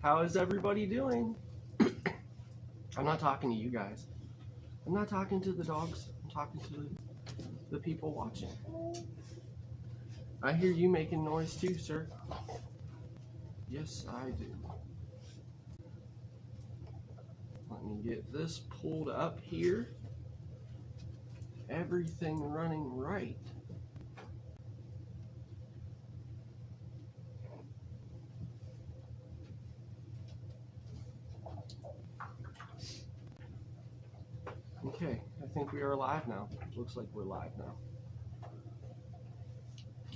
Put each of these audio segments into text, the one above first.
How is everybody doing? I'm not talking to you guys. I'm not talking to the dogs. I'm talking to the people watching. I hear you making noise too, sir. Yes, I do. Let me get this pulled up here. Everything running right. Okay, I think we are live now. Looks like we're live now.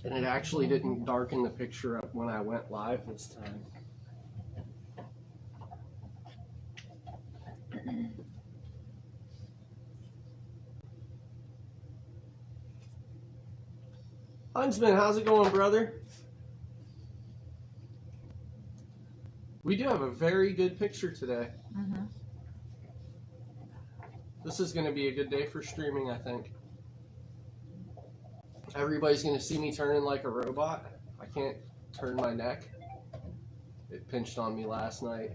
And it actually didn't darken the picture up when I went live this time. Huntsman, how's it going, brother? We do have a very good picture today. Mm-hmm. This is going to be a good day for streaming, I think. Everybody's going to see me turning like a robot. I can't turn my neck. It pinched on me last night.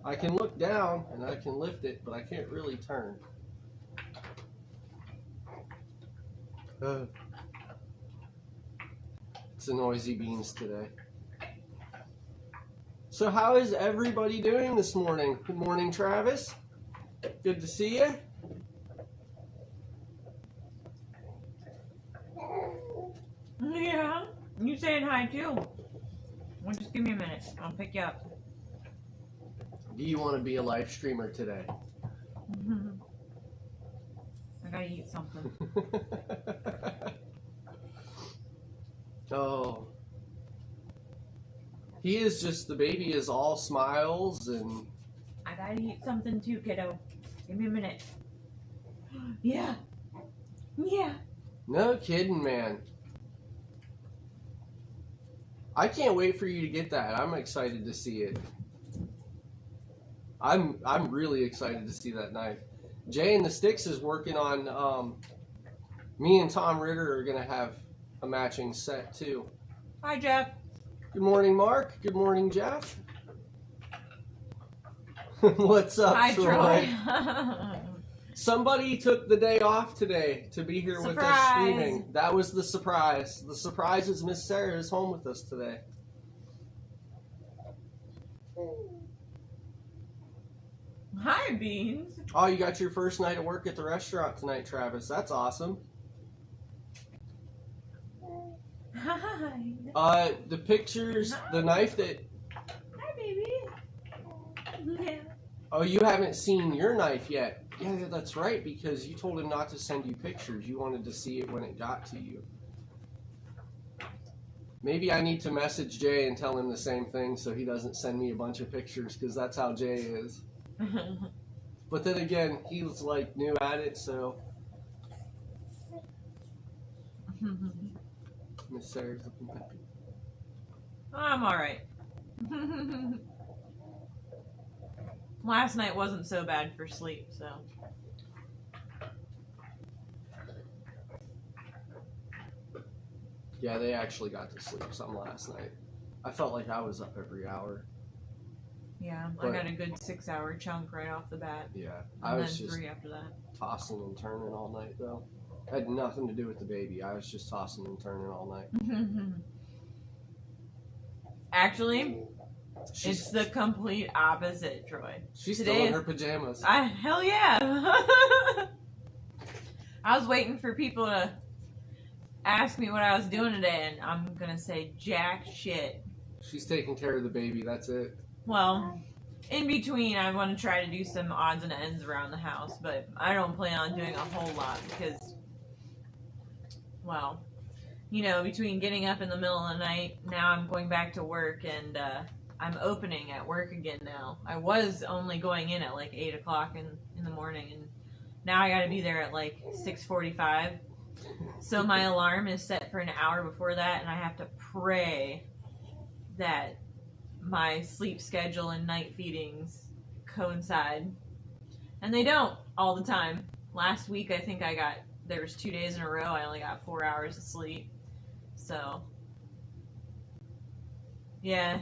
I can look down and I can lift it, but I can't really turn. It's a noisy beans today. So how is everybody doing this morning? Good morning, Travis. Good to see you. Yeah, you saying hi too. Well, just give me a minute. I'll pick you up. Do you want to be a live streamer today? I gotta eat something. Oh. He is just, the baby is all smiles and... I gotta eat something too, kiddo. Give me a minute. Yeah. Yeah. No kidding, man. I can't wait for you to get that. I'm excited to see it. I'm really excited to see that knife. Jay and the Sticks is working on, me and Tom Ritter are going to have a matching set too. Hi, Jeff. Good morning, Mark. Good morning, Jeff. What's up, Hi, Troy? Troy. Somebody took the day off today to be here with us streaming. That was the surprise. The surprise is Miss Sarah is home with us today. Hi, Beans. Oh, you got your first night of work at the restaurant tonight, Travis. That's awesome. Hi. The pictures, the knife that... Hi, baby. Yeah. Oh, you haven't seen your knife yet. Yeah, that's right, because you told him not to send you pictures. You wanted to see it when it got to you. Maybe I need to message Jay and tell him the same thing so he doesn't send me a bunch of pictures, because that's how Jay is. But then again, he was like new at it, so... Miss Sarah's looking happy. I'm alright. Last night wasn't so bad for sleep, so. Yeah, they actually got to sleep some last night. I felt like I was up every hour. Yeah, But- I got a good 6-hour chunk right off the bat. Yeah, And I was then just 3 after that. tossing and turning all night, though. Had nothing to do with the baby. I was just tossing and turning all night. Actually, it's the complete opposite, Troy. She's today still in her pajamas. Hell yeah! I was waiting for people to ask me what I was doing today, and I'm gonna say jack shit. She's taking care of the baby, that's it. Well, in between, I want to try to do some odds and ends around the house, but I don't plan on doing a whole lot because, well, you know, between getting up in the middle of the night, now I'm going back to work, and I'm opening at work again now. I was only going in at like 8 o'clock in the morning, and now I gotta be there at like 6:45. So my alarm is set for an hour before that, and I have to pray that my sleep schedule and night feedings coincide. And they don't all the time. Last week, I think there was 2 days in a row, I only got 4 hours of sleep. So, yeah.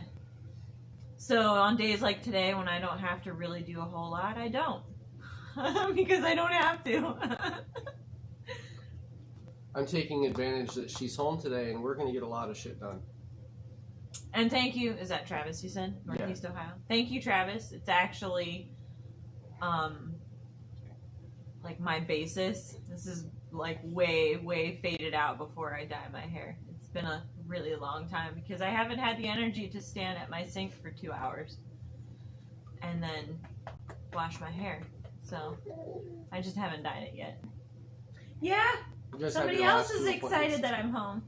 So on days like today when I don't have to really do a whole lot, I don't. Because I don't have to. I'm taking advantage that she's home today and we're going to get a lot of shit done. And thank you. Is that Travis you said? Northeast Ohio. Thank you, Travis. It's actually like my basis. This is like way faded out before I dye my hair. It's been a really long time because I haven't had the energy to stand at my sink for 2 hours and then wash my hair. So I just haven't dyed it yet. Yeah. Somebody else is excited that I'm home.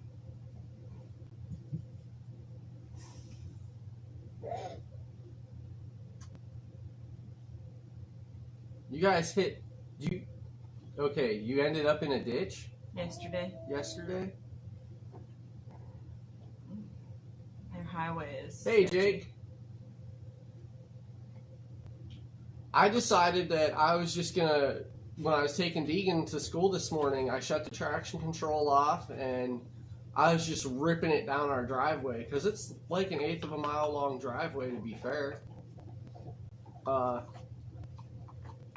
You guys okay, you ended up in a ditch? Yesterday. Their highway is... Hey, Jake. I decided that I was just gonna, when I was taking Deegan to school this morning, I shut the traction control off and I was just ripping it down our driveway because it's like an 1/8 of a mile long driveway, to be fair.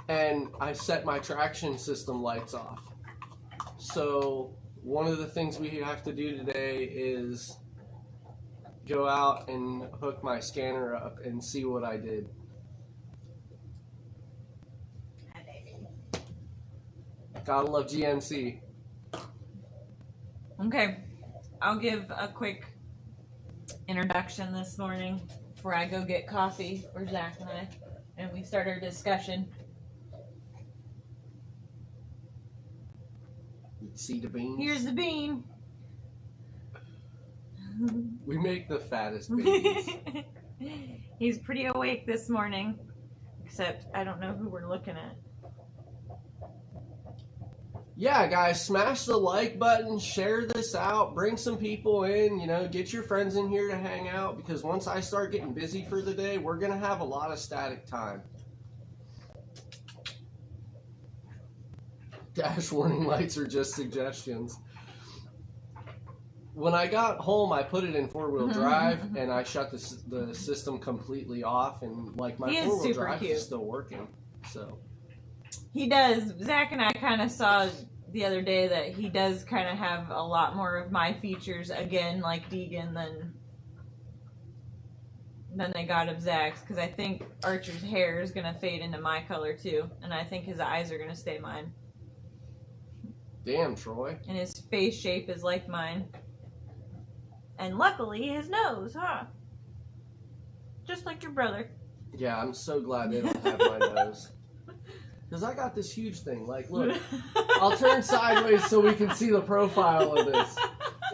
And I set my traction system lights off. So one of the things we have to do today is go out and hook my scanner up and see what I did. Gotta love GNC. Okay, I'll give a quick introduction this morning before I go get coffee for Zach and we start our discussion. See the beans? Here's the bean. We make the fattest babies. He's pretty awake this morning, except I don't know who we're looking at. Yeah, guys, smash the like button, share this out, bring some people in, get your friends in here to hang out, because once I start getting busy for the day, we're going to have a lot of static time. Dash warning lights are just suggestions. When I got home, I put it in 4-wheel drive, and I shut the system completely off, and like my 4-wheel drive is still working. So he does. Zach and I kind of saw the other day that he does kind of have a lot more of my features again, like Deegan, than they got of Zach's, because I think Archer's hair is gonna fade into my color too, and I think his eyes are gonna stay mine. Damn, Troy. And his face shape is like mine. And luckily, his nose, huh? Just like your brother. Yeah, I'm so glad they don't have my nose. Because I got this huge thing. Like, look. I'll turn sideways so we can see the profile of this.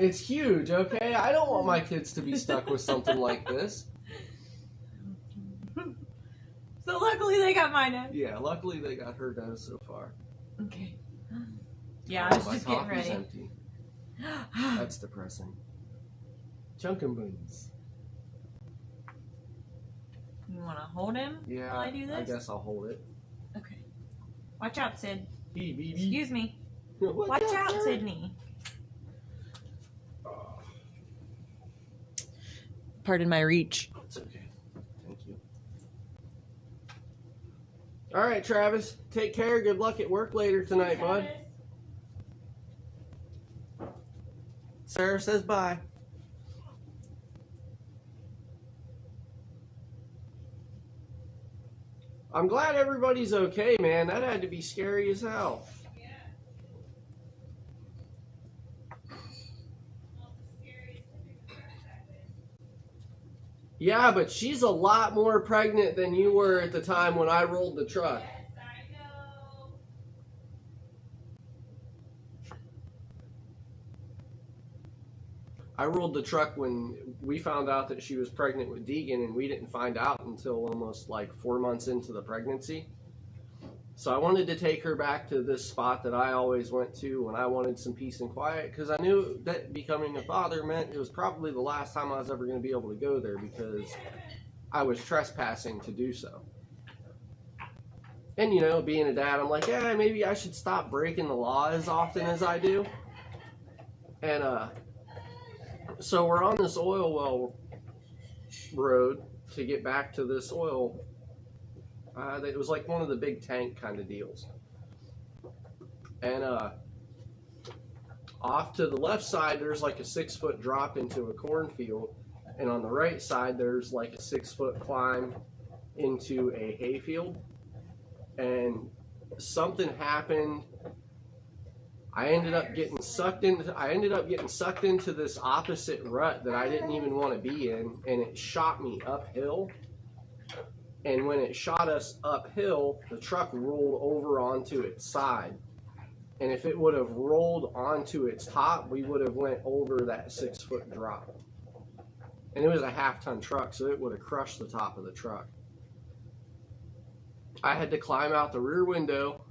It's huge, okay? I don't want my kids to be stuck with something like this. So luckily they got my nose. Yeah, luckily they got her nose so far. Okay. Yeah, I was just getting ready. Empty. That's depressing. Chunkin' Boons. You want to hold him while I do this? I guess I'll hold it. Okay. Watch out, Sid. Hey, excuse me. Watch out, sir? Sydney. Pardon my reach. It's okay. Thank you. All right, Travis. Take care. Good luck at work later tonight, bud. Sarah says bye. I'm glad everybody's okay, man. That had to be scary as hell. Yeah, but she's a lot more pregnant than you were at the time when I rolled the truck. I rolled the truck when we found out that she was pregnant with Deegan, and we didn't find out until almost like 4 months into the pregnancy. So I wanted to take her back to this spot that I always went to when I wanted some peace and quiet, because I knew that becoming a father meant it was probably the last time I was ever going to be able to go there, because I was trespassing to do so. And, being a dad, I'm like, yeah, maybe I should stop breaking the law as often as I do. And, so we're on this oil well road to get back to this oil. It was like one of the big tank kind of deals. And off to the left side, there's like a 6-foot drop into a cornfield. And on the right side, there's like a 6-foot climb into a hayfield. And something happened. I ended up getting sucked into this opposite rut that I didn't even want to be in, and it shot me uphill. And when it shot us uphill, the truck rolled over onto its side. And if it would have rolled onto its top, we would have went over that 6-foot drop. And it was a half-ton truck, so it would have crushed the top of the truck. I had to climb out the rear window,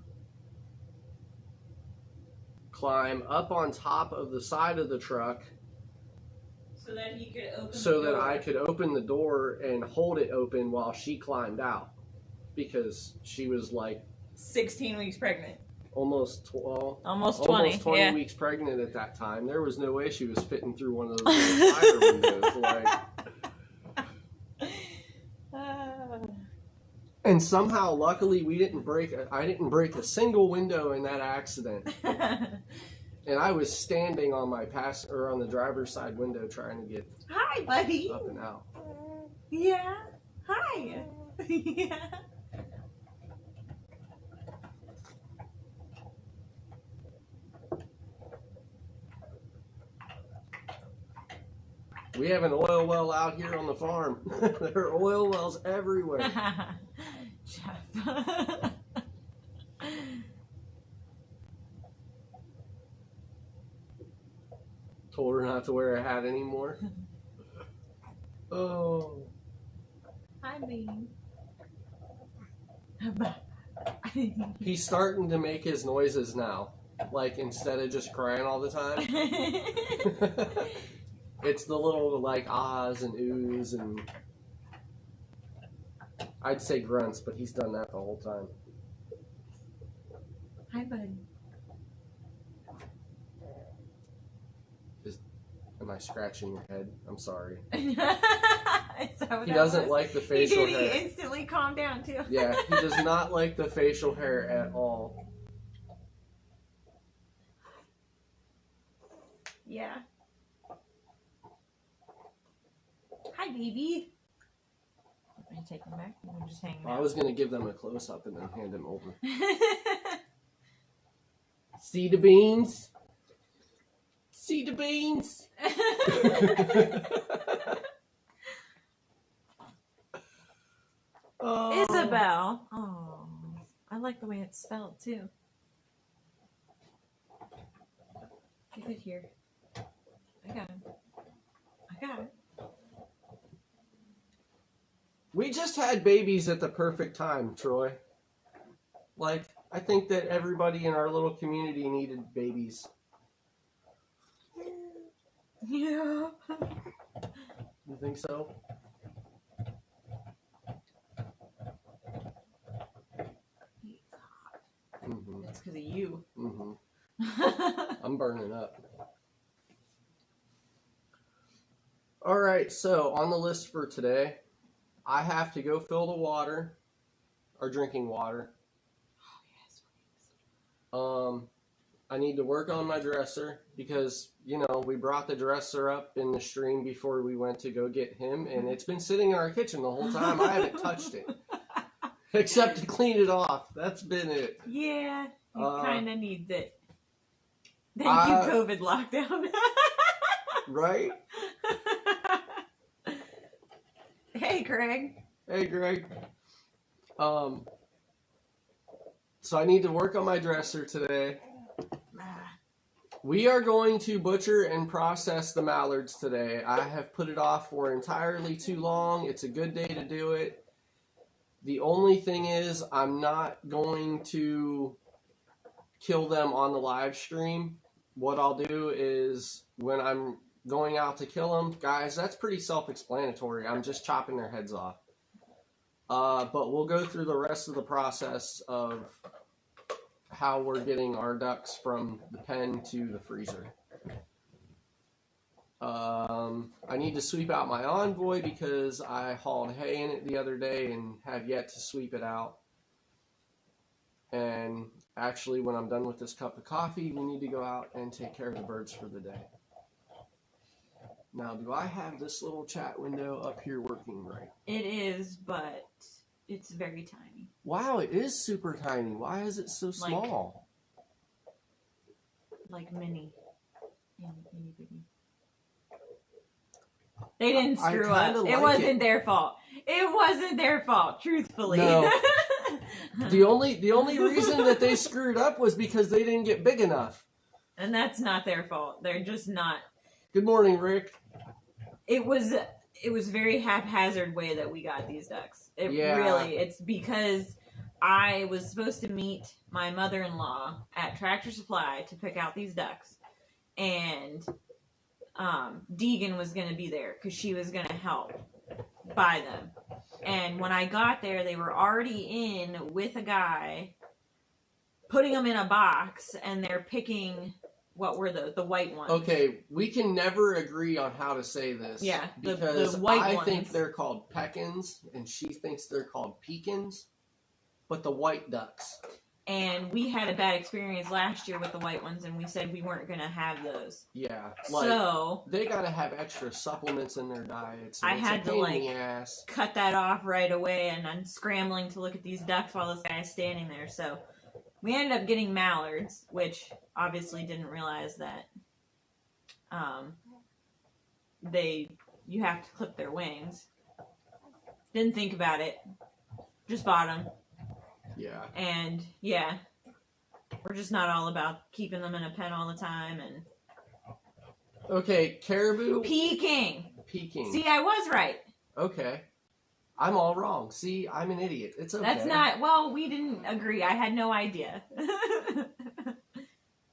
climb up on top of the side of the truck, so that he could open so that I could open the door and hold it open while she climbed out, because she was like 16 weeks pregnant. Almost 20 yeah. weeks pregnant at that time. There was no way she was fitting through one of those little fire windows. And somehow, luckily, I didn't break a single window in that accident. And I was standing on my on the driver's side window trying to get Hi, buddy. up and out. Yeah. Hi. Yeah. We have an oil well out here on the farm. There are oil wells everywhere. Jeff. Told her not to wear a hat anymore. Oh. Hi, Bean. He's starting to make his noises now. Like, instead of just crying all the time. It's the little, like, ahs and oohs and... I'd say grunts, but he's done that the whole time. Hi, buddy. Am I scratching your head? I'm sorry. He doesn't like the facial hair. He instantly calmed down, too. Yeah, he does not like the facial hair at all. Yeah. Hi, baby. Are you taking him back? Or just hanging out? I was going to give them a close-up and then hand him over. See the beans? See the beans? Oh. Isabel. Oh, I like the way it's spelled, too. Keep it here. I got him. I got it. We just had babies at the perfect time, Troy. Like, I think that everybody in our little community needed babies. Yeah. You think so? He's hot. Mm-hmm. It's because of you. Mm-hmm. I'm burning up. All right, so on the list for today, I have to go fill the water, our drinking water. Oh, yes. I need to work on my dresser because, you know, we brought the dresser up in the stream before we went to go get him, and it's been sitting in our kitchen the whole time. I haven't touched it, except to clean it off. That's been it. Yeah, you kind of need it. Thank you, COVID lockdown. Right? Hey, Greg. Hey, Greg. So I need to work on my dresser today. We are going to butcher and process the mallards today. I have put it off for entirely too long. It's a good day to do it. The only thing is I'm not going to kill them on the live stream. What I'll do is when I'm going out to kill them, guys, that's pretty self-explanatory. I'm just chopping their heads off. But we'll go through the rest of the process of how we're getting our ducks from the pen to the freezer. I need to sweep out my envoy because I hauled hay in it the other day and have yet to sweep it out. And actually, when I'm done with this cup of coffee, we need to go out and take care of the birds for the day. Now, do I have this little chat window up here working right? It is, but it's very tiny. Wow, it is super tiny. Why is it so small? Like mini. Mini bitty. They didn't screw up. It wasn't their fault. It wasn't their fault, truthfully. No. The only reason that they screwed up was because they didn't get big enough. And that's not their fault. They're just not. Good morning, Rick. It was very haphazard way that we got these ducks. It's because I was supposed to meet my mother-in-law at Tractor Supply to pick out these ducks. And Deegan was going to be there because she was going to help buy them. And when I got there, they were already in with a guy, putting them in a box, and they're picking, what were the white ones? Okay, we can never agree on how to say this. Yeah, because the white I ones. think they're called pekins, and she thinks they're called pekins, but the white ducks. And we had a bad experience last year with the white ones, and we said we weren't going to have those. Yeah. So they got to have extra supplements in their diet. So I had to ass. Cut that off right away, and I'm scrambling to look at these ducks while this guy's standing there. So we ended up getting mallards, which obviously didn't realize that you have to clip their wings. Didn't think about it. Just bought them. Yeah. And, yeah, we're just not all about keeping them in a pen all the time. And okay, caribou. Peking. See, I was right. Okay. I'm all wrong. See, I'm an idiot. It's okay. That's not, well, we didn't agree. I had no idea.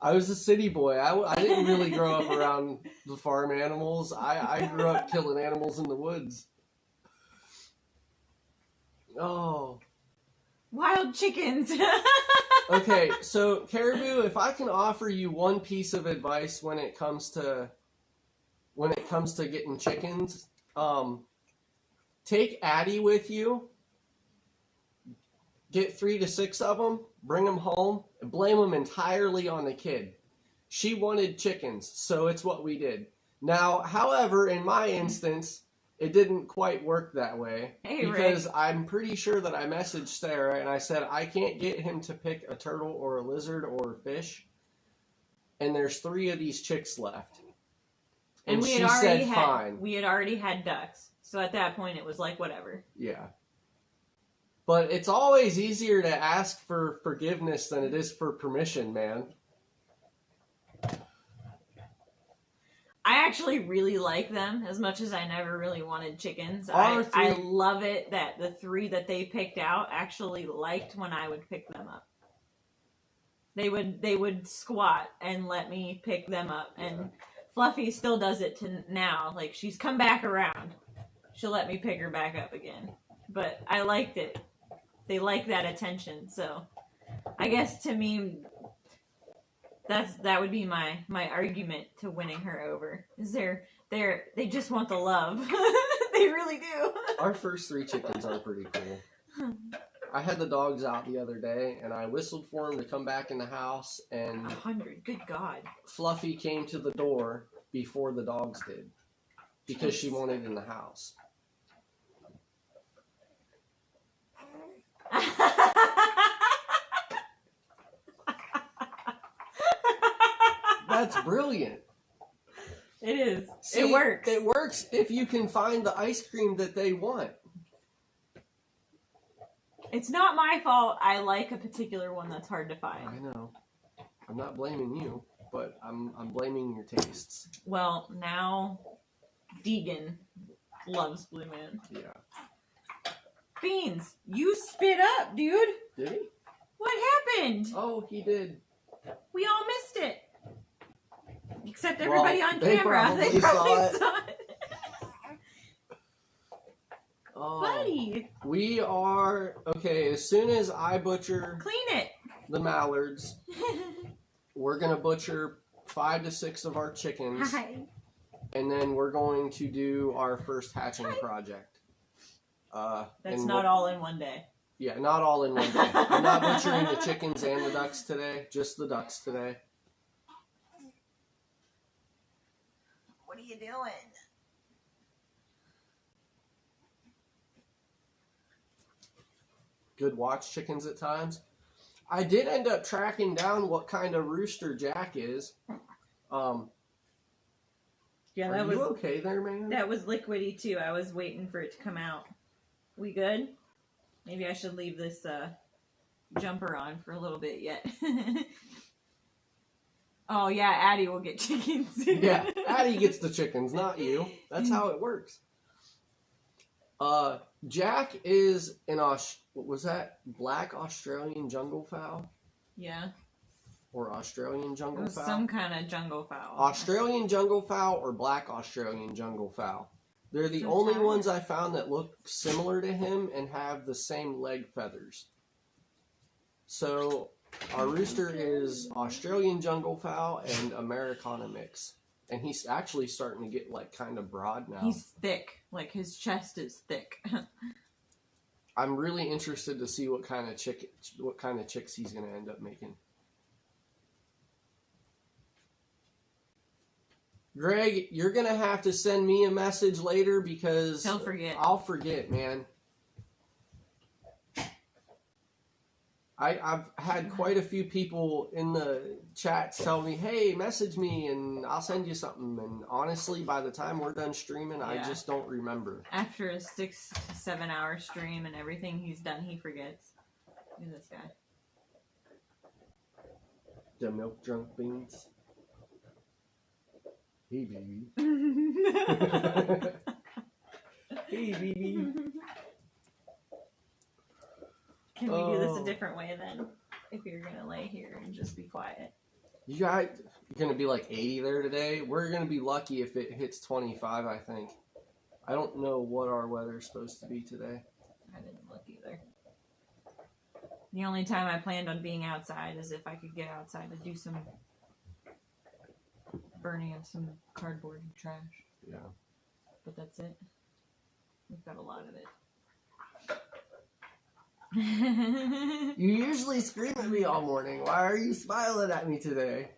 I was a city boy. I didn't really grow up around the farm animals. I grew up killing animals in the woods. Oh. Wild chickens. Okay, so caribou, if I can offer you one piece of advice when it comes to getting chickens, take Addie with you. Get 3 to 6 of them, bring them home, and blame them entirely on the kid. She wanted chickens, so it's what we did. Now, however, in my instance, it didn't quite work that way. Hey, because Rick. I'm pretty sure that I messaged Sarah and I said, I can't get him to pick a turtle or a lizard or a fish. And there's 3 of these chicks left. And we she had already said, fine. We had already had ducks. So at that point, it was like, whatever. Yeah. But it's always easier to ask for forgiveness than it is for permission, man. I actually really like them as much as I never really wanted chickens. I love it that the 3 that they picked out actually liked when I would pick them up. They would squat and let me pick them up. And Fluffy still does it to now. Like, she's come back around. She'll let me pick her back up again. But I liked it. They like that attention. So I guess to me, that would be my argument to winning her over. Is they just want the love. They really do. Our first 3 chickens are pretty cool. I had the dogs out the other day, and I whistled for them to come back in the house, and 100. Good God. Fluffy came to the door before the dogs did, because she wanted in the house. That's brilliant. It is. See, it works. It works if you can find the ice cream that they want. It's not my fault. I like a particular one that's hard to find. I know. I'm not blaming you, but I'm blaming your tastes. Well, now Deegan loves Blue Moon. Yeah. Beans, you spit up, dude. Did he? What happened? Oh, he did. We all missed it. Except everybody on they camera. They probably saw it. Oh, buddy. We are, okay, as soon as I butcher Clean it. the mallards, we're going to butcher 5 to 6 of our chickens. Hi. and then we're going to do our first hatching project. That's not all in one day. Yeah, not all in one day. I'm not butchering the chickens and the ducks today, just the ducks today. What are you doing? Good watch chickens at times. I did end up tracking down what kind of rooster Jack is. Yeah, Are you okay there, man? That was liquidy too. I was waiting for it to come out. We good? Maybe I should leave this jumper on for a little bit yet. Oh yeah, Addie will get chickens. Yeah, Addie gets the chickens, not you. That's how it works. Jack is what was that? Black Australian jungle fowl? Yeah. Or Australian jungle fowl? Some kind of jungle fowl. Australian jungle fowl or black Australian jungle fowl. They're the only ones I found that look similar to him and have the same leg feathers. So our rooster is Australian jungle fowl and Americana mix. And he's actually starting to get like kind of broad now. He's thick. Like his chest is thick. I'm really interested to see what kind of chicks he's going to end up making. Greg, you're going to have to send me a message later because he'll forget. I'll forget, man. I've had quite a few people in the chats tell me, hey, message me and I'll send you something. And honestly, by the time we're done streaming, I just don't remember. After a 6 to 7 hour stream and everything he's done, he forgets. Look at this guy. The milk drunk beans. Hey, baby. Hey, baby. Can we do this a different way then? If you're going to lay here and just be quiet. You guys are going to be like 80 there today. We're going to be lucky if it hits 25, I think. I don't know what our weather's supposed to be today. I didn't look either. The only time I planned on being outside is if I could get outside to do some burning of some cardboard and trash. Yeah. But that's it. We've got a lot of it. You usually scream at me all morning. Why are you smiling at me today?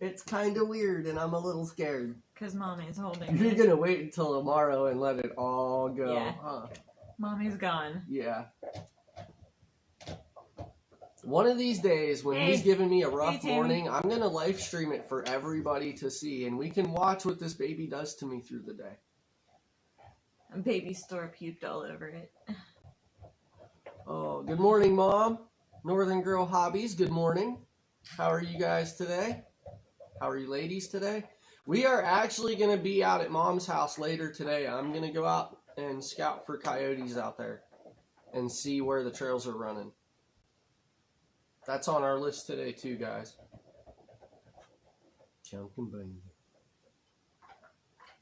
It's kind of weird and I'm a little scared. Because Mommy's holding You're it. going to wait until tomorrow and let it all go, Yeah. huh? Mommy's gone. Yeah. One of these days when he's giving me a rough morning, I'm going to live stream it for everybody to see and we can watch what this baby does to me through the day. And baby store puked all over it. Oh, good morning, Mom. Northern Girl Hobbies, good morning. How are you guys today? How are you ladies today? We are actually going to be out at Mom's house later today. I'm going to go out and scout for coyotes out there and see where the trails are running. That's on our list today too, guys. Chunk and bean.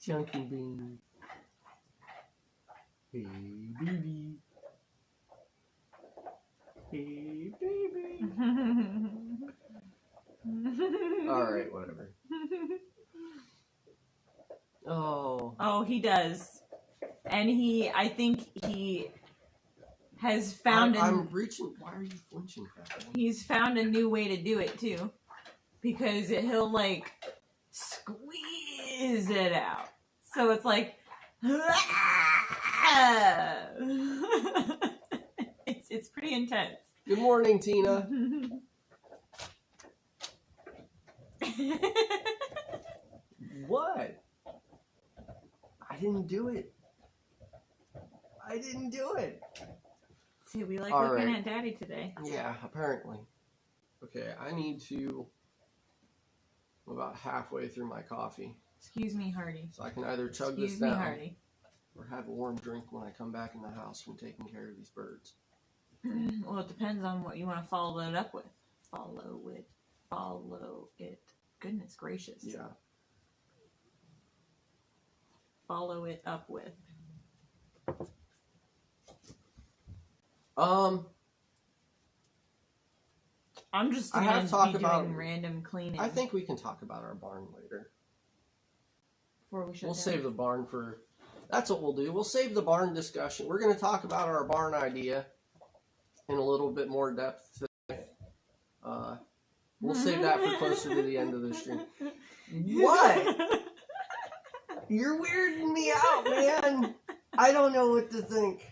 Chunk and bean. Hey, baby. Hey, baby. Alright, whatever. Oh, he does. And I think he has found I'm reaching. Why are you flinching? He's found a new way to do it too. Because he'll like squeeze it out. So it's like it's pretty intense. Good morning, Tina. What? I didn't do it. I didn't do it. See, we like looking at Daddy today. Yeah, apparently. Okay, I need to. I'm about halfway through my coffee. Excuse me, Hardy. So I can either chug this down or have a warm drink when I come back in the house from taking care of these birds. Well, it depends on what you want to follow it up with. Follow it. Goodness gracious. Yeah. Follow it up with. I'm just going to be doing random cleaning. I think we can talk about our barn later. before we shut We'll down. save the barn for... That's what we'll do. We'll save the barn discussion. We're going to talk about our barn idea in a little bit more depth today. We'll save that for closer to the end of the stream. What? You're weirding me out, man. I don't know what to think.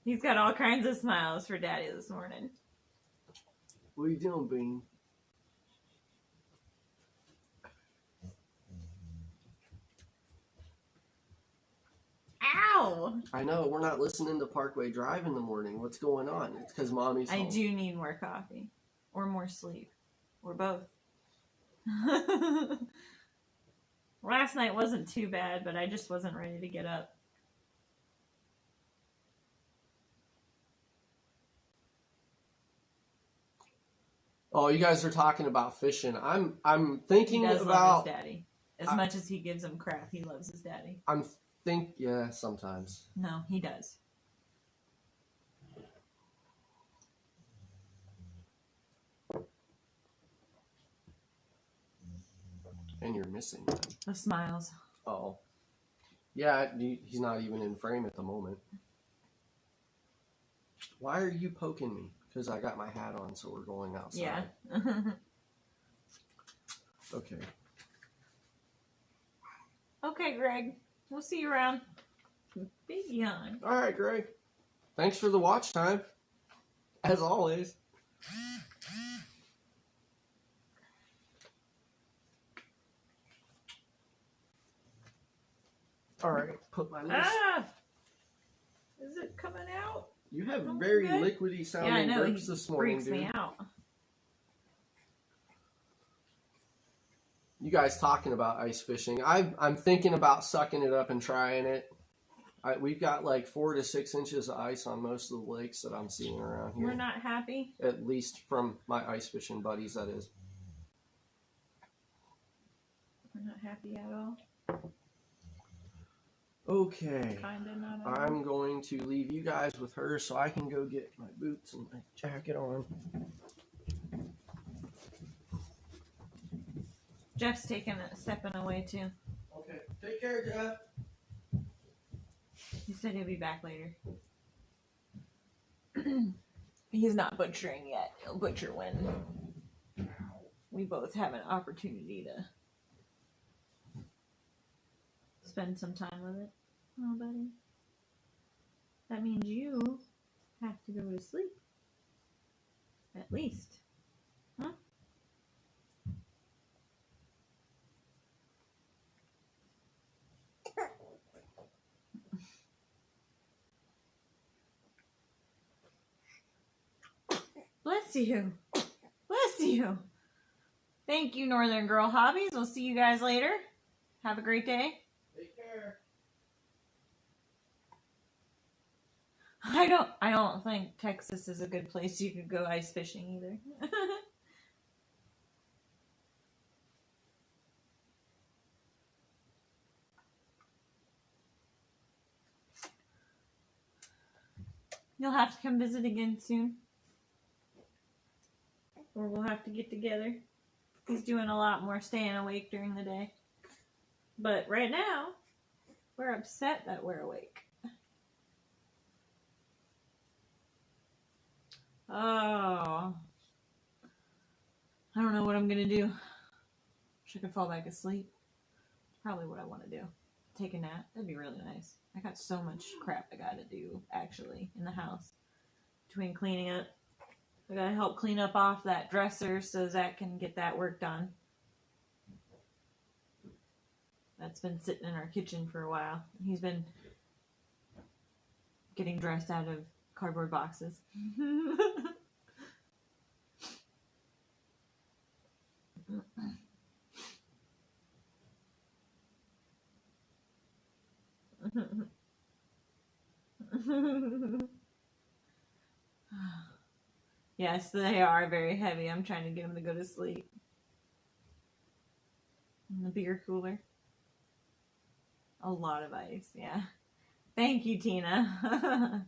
He's got all kinds of smiles for Daddy this morning. What are you doing, Bean? Ow! I know, we're not listening to Parkway Drive in the morning. What's going on? It's because Mommy's home. I do need more coffee. Or more sleep. Or both. Last night wasn't too bad, but I just wasn't ready to get up. Oh, you guys are talking about fishing. I'm thinking he does about love his daddy. As much as he gives him crap, he loves his daddy. Yeah, sometimes. No, he does. And you're missing them. The smiles. Oh. Yeah, he's not even in frame at the moment. Why are you poking me? Because I got my hat on, so we're going outside. Yeah. Okay. Okay, Greg. We'll see you around. Big yawn. All right, Greg. Thanks for the watch time. As always. All right, put my list. Ah! Is it coming out? You have very good. liquidy Yeah, I sounding know. burps He this morning, freaks dude. me out. You guys talking about ice fishing. I'm thinking about sucking it up and trying it. We've got like 4 to 6 inches of ice on most of the lakes that I'm seeing around here. We're not happy. At least from my ice fishing buddies, that is. We're not happy at all. Okay. Kinda not at all. I'm going to leave you guys with her so I can go get my boots and my jacket on. Jeff's stepping away too. Okay. Take care, Jeff. He said he'll be back later. He's not butchering yet. He'll butcher when we both have an opportunity to spend some time with it. Oh, buddy. That means you have to go to sleep. At least. Huh? Bless you. Bless you. Thank you, Northern Girl Hobbies. We'll see you guys later. Have a great day. Take care. I don't think Texas is a good place you could go ice fishing either. You'll have to come visit again soon. Or we'll have to get together. He's doing a lot more staying awake during the day. But right now, we're upset that we're awake. Oh. I don't know what I'm going to do. Wish I could fall back asleep. Probably what I want to do. Take a nap. That'd be really nice. I got so much crap I got to do, actually, in the house. Between cleaning up. I got to help clean up off that dresser so Zach can get that work done. That's been sitting in our kitchen for a while. He's been getting dressed out of cardboard boxes. Yes, they are very heavy. I'm trying to get him to go to sleep. And the beer cooler. A lot of ice, yeah. Thank you, Tina.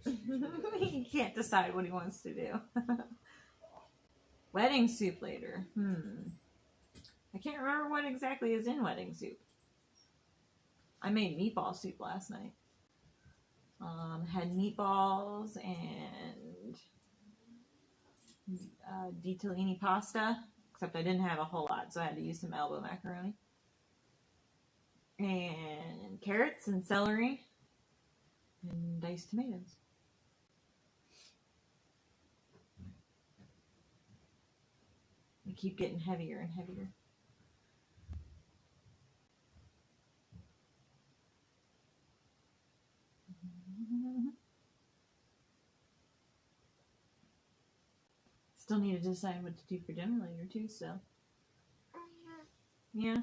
He can't decide what he wants to do. Wedding soup later. I can't remember what exactly is in wedding soup. I made meatball soup last night. Had meatballs and ditalini pasta, except I didn't have a whole lot, so I had to use some elbow macaroni. And carrots and celery and diced tomatoes. They keep getting heavier and heavier. Still need to decide what to do for dinner later too, so. Yeah.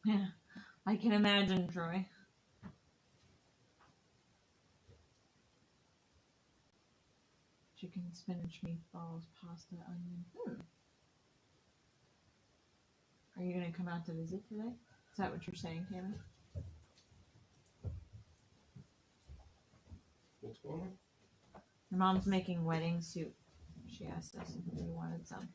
Yeah, I can imagine, Troy. Chicken, spinach, meatballs, pasta, onion. Are you going to come out to visit today? Is that what you're saying, Tammy? What's going on? Your mom's making wedding soup. She asked us if we wanted some.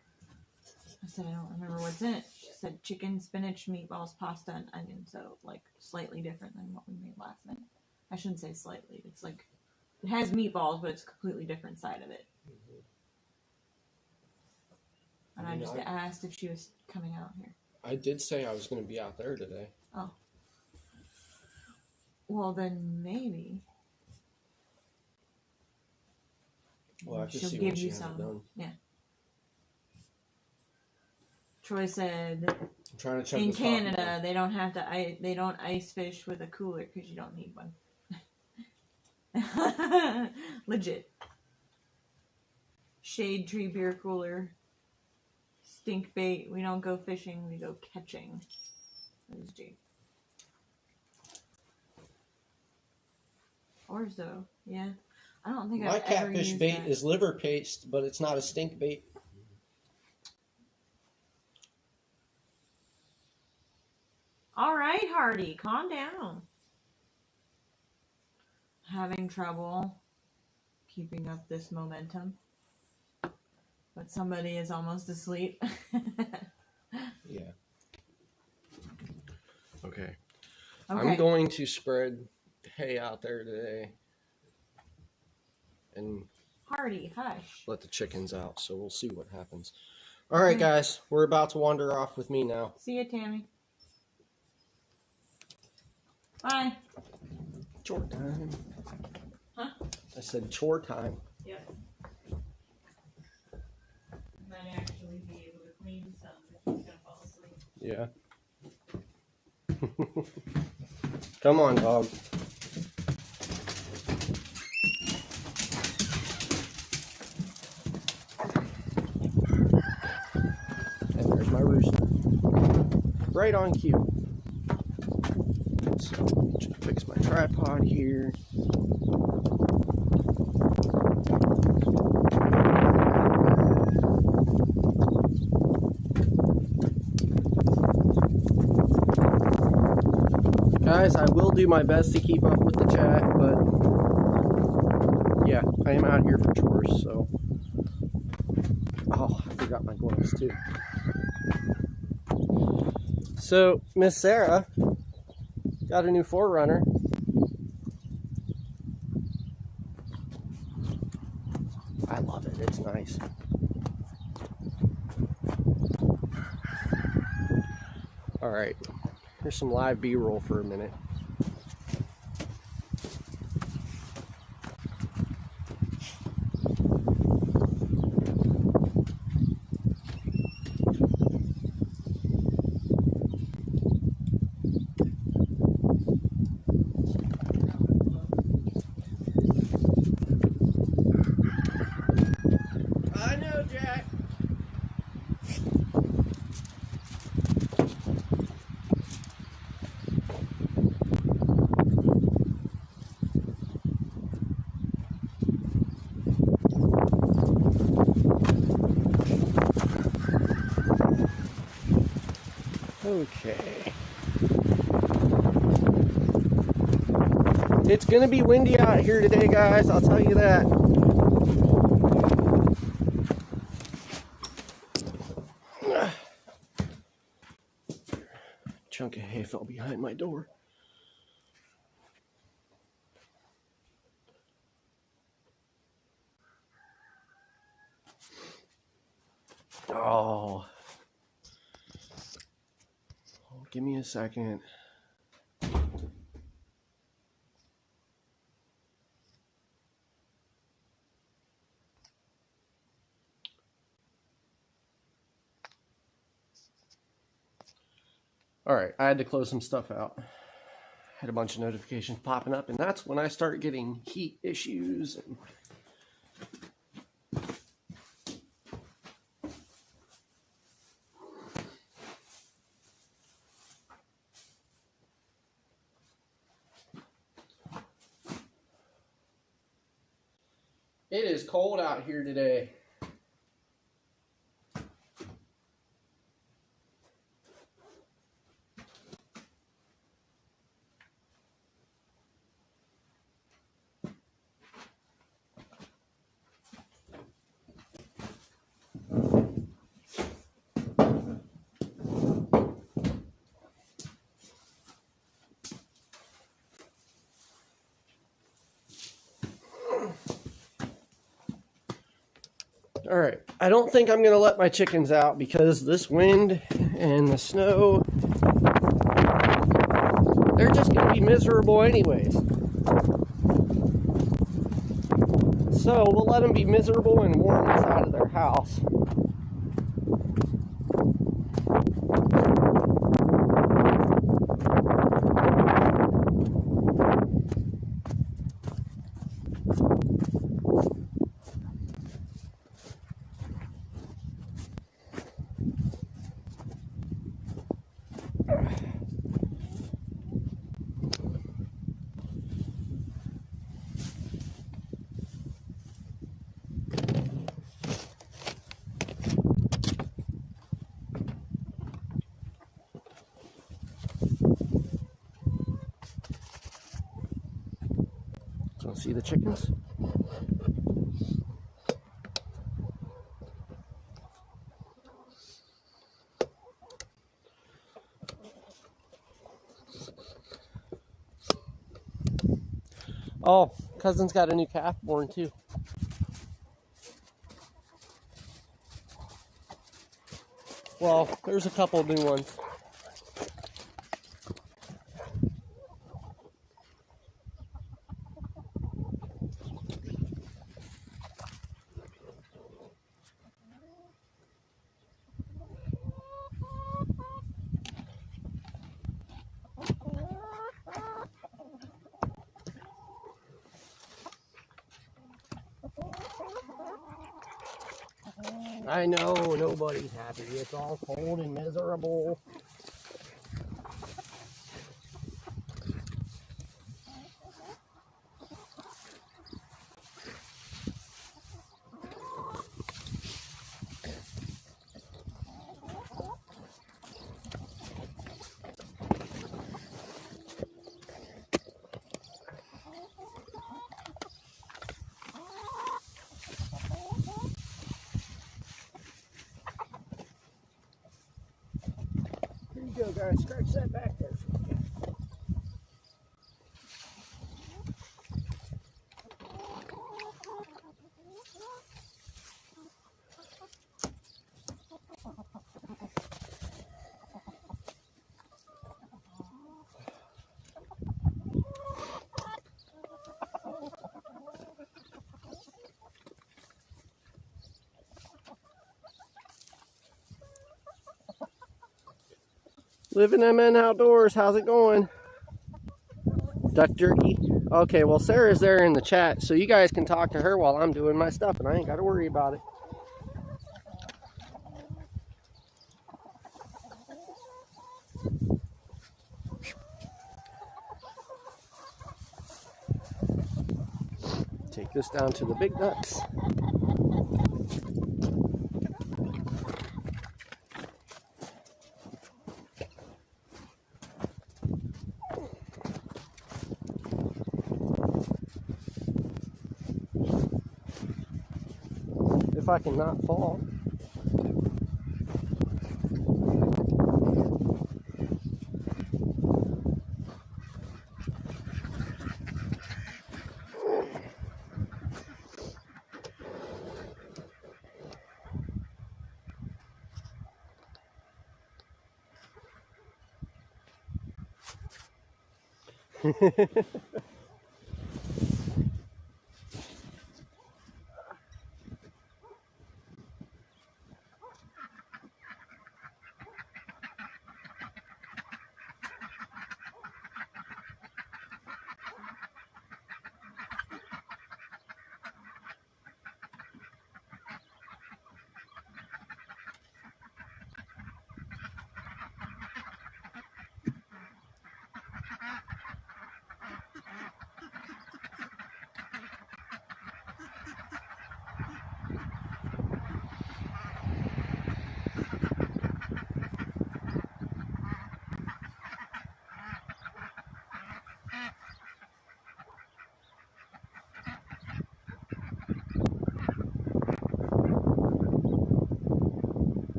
I said, I don't remember what's in it. She said chicken, spinach, meatballs, pasta, and onion. So, like, slightly different than what we made last night. I shouldn't say slightly. It's like, it has meatballs, but it's a completely different side of it. And I just asked if she was coming out here. I did say I was going to be out there today. Oh. Well, then maybe. Well, I have to she'll see give when she you has it some. done. Yeah. Troy said, I'm trying to check in Canada, they don't have to. They don't ice fish with a cooler because you don't need one. Legit. Shade tree beer cooler. Stink bait. We don't go fishing. We go catching. That is Jake. Orzo. Yeah. I don't think My I've ever catfish used bait that. is liver paste, but it's not a stink bait. All right, Hardy, calm down. Having trouble keeping up this momentum, but somebody is almost asleep. Yeah. Okay. Okay. I'm going to spread hay out there today and Hardy, hush. let the chickens out, so we'll see what happens. All right, guys, we're about to wander off with me now. See ya, Tammy. Bye. Chore time. Huh? I said chore time. Yep. Might actually be able to clean some if he's gonna fall asleep. Yeah. Come on, dog. And there's my rooster. Right on cue. So, just fix my tripod here. Guys, I will do my best to keep up with the chat, but yeah, I am out here for chores, so. Oh, I forgot my gloves too. So, Miss Sarah got a new 4Runner. I love it, it's nice. Alright. Here's some live B-roll for a minute. I know, Jack. Okay. It's gonna be windy out here today, guys, I'll tell you that. Chunk of hay fell behind my door. Oh, give me a second. All right, I had to close some stuff out. Had a bunch of notifications popping up, and that's when I start getting heat issues. It is cold out here today. All right, I don't think I'm going to let my chickens out because this wind and the snow, they're just going to be miserable anyways. So we'll let them be miserable and warm inside of their house. Want to see the chickens? Oh, cousin's got a new calf born too. Well, there's a couple new ones. I know, nobody's happy. It's all cold and miserable. Go, guys, scratch that back there. Living them in outdoors, how's it going? Duck jerky? Okay, well Sarah's there in the chat, so you guys can talk to her while I'm doing my stuff and I ain't got to worry about it. Take this down to the big ducks. I can not fall.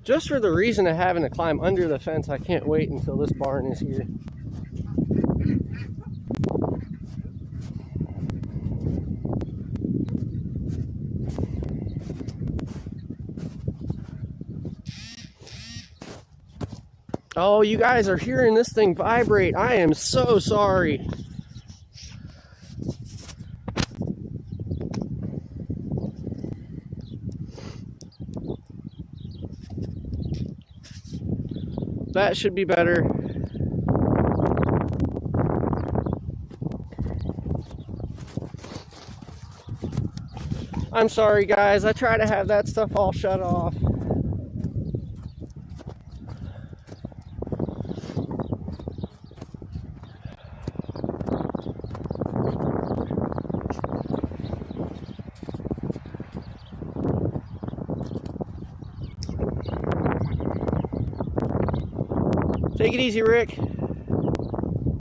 Just for the reason of having to climb under the fence, I can't wait until this barn is here. Oh, you guys are hearing this thing vibrate. I am so sorry. That should be better. I'm sorry, guys. I try to have that stuff all shut off. Take it easy, Rick.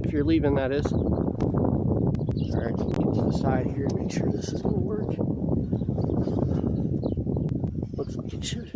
If you're leaving, that is. Alright, get to the side here and make sure this is going to work. Looks like it should.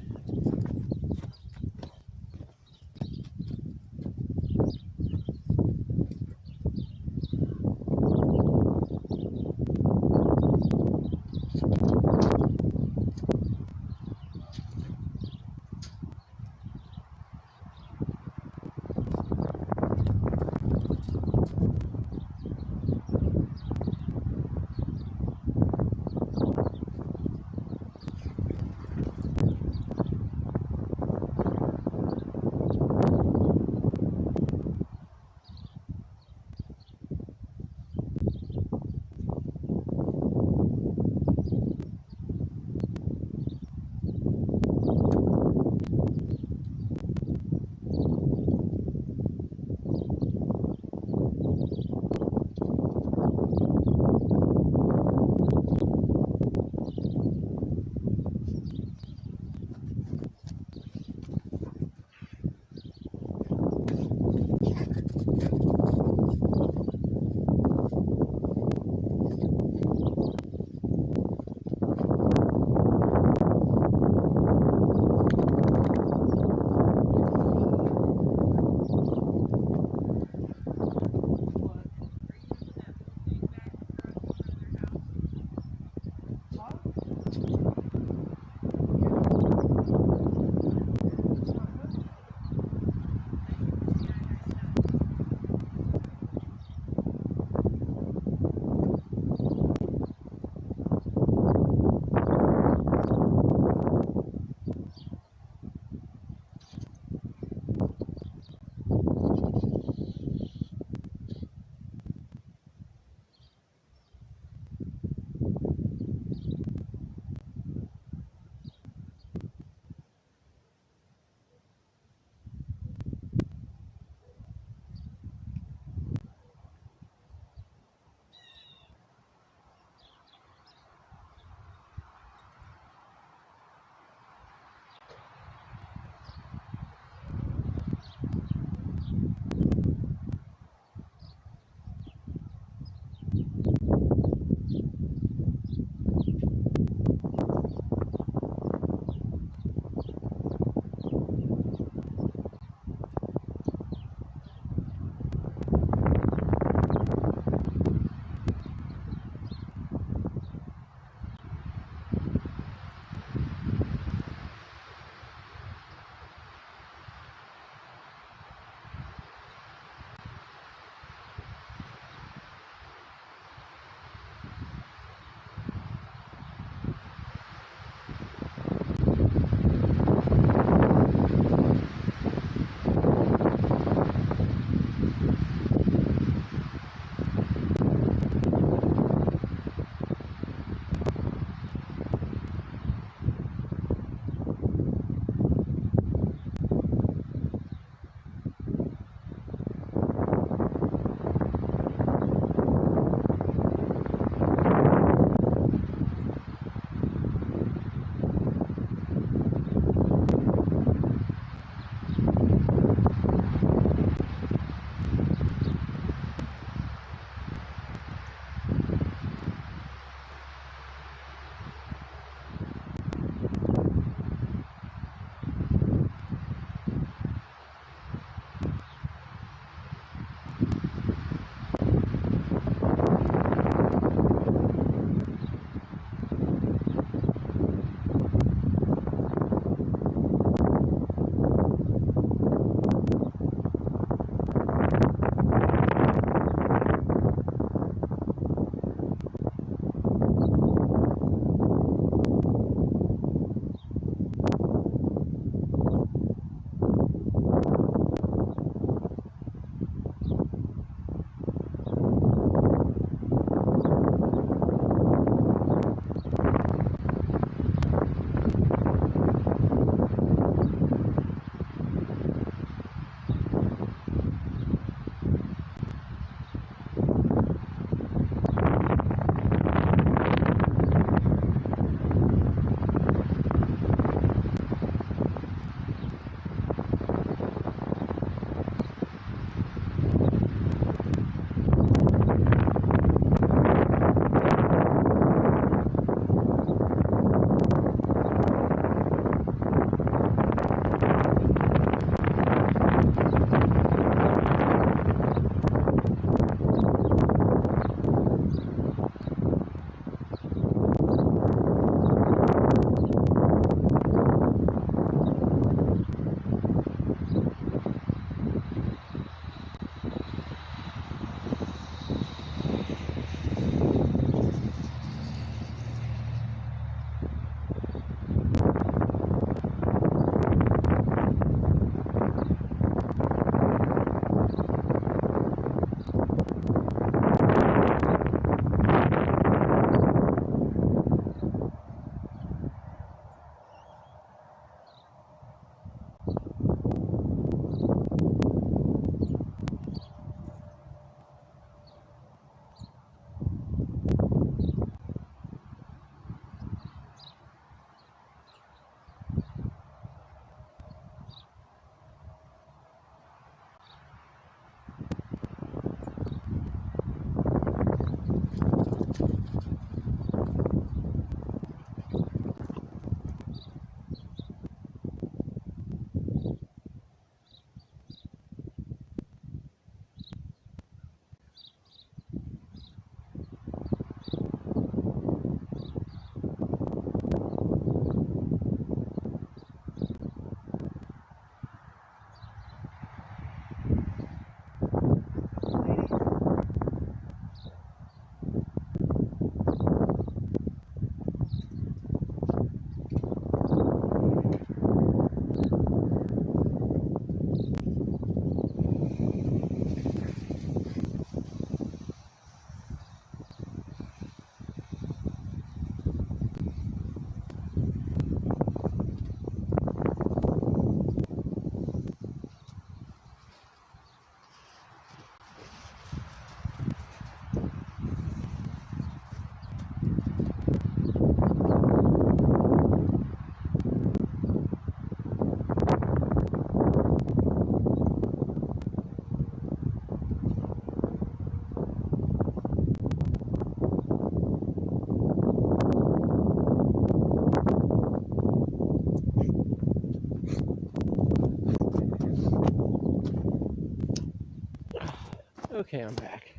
Okay, I'm back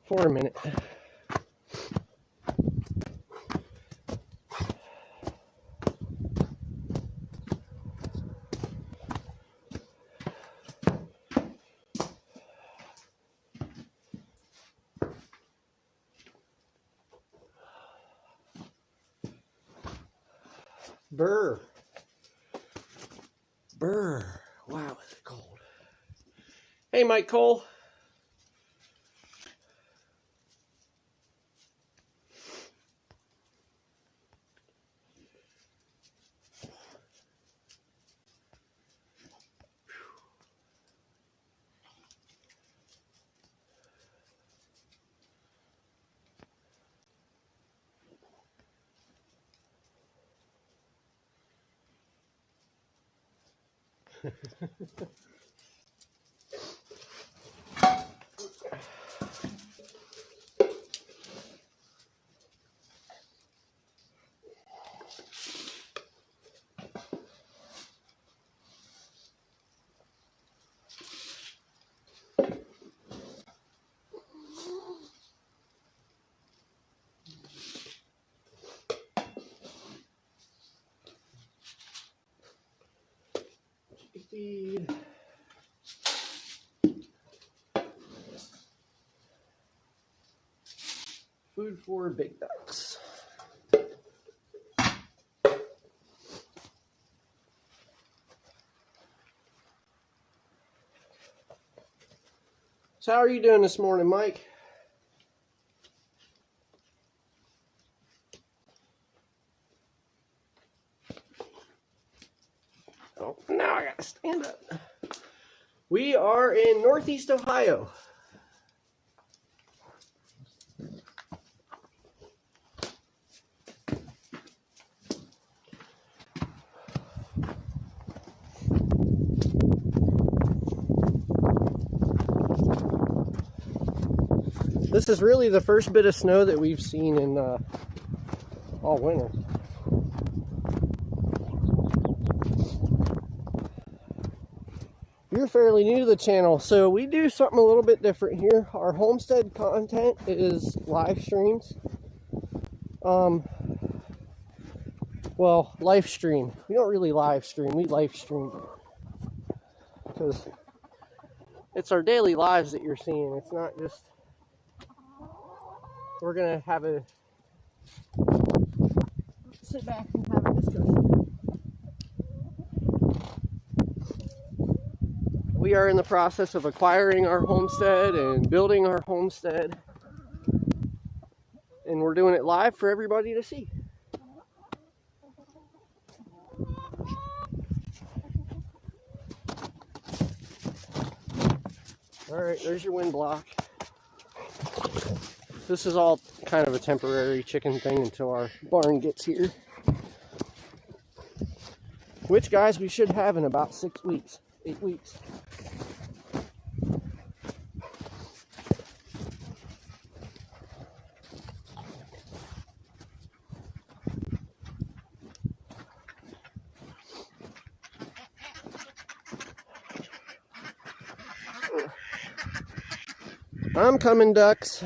for a minute. Brr. Brr. Wow, is it cold. Hey, Mike Cole. Feed. Food for big ducks. So how are you doing this morning, Mike? Oh, now I gotta stand up. We are in Northeast Ohio. This is really the first bit of snow that we've seen in all winter. You're fairly new to the channel, so we do something a little bit different here. Our homestead content is live streams. Well, live stream. We don't really live stream, we live stream. Because it's our daily lives that you're seeing. It's not just, we're gonna have a, sit back and have a discussion. We are in the process of acquiring our homestead and building our homestead. And we're doing it live for everybody to see. Alright, there's your wind block. This is all kind of a temporary chicken thing until our barn gets here. Which, guys, we should have in about 6 weeks, 8 weeks. I'm coming, ducks.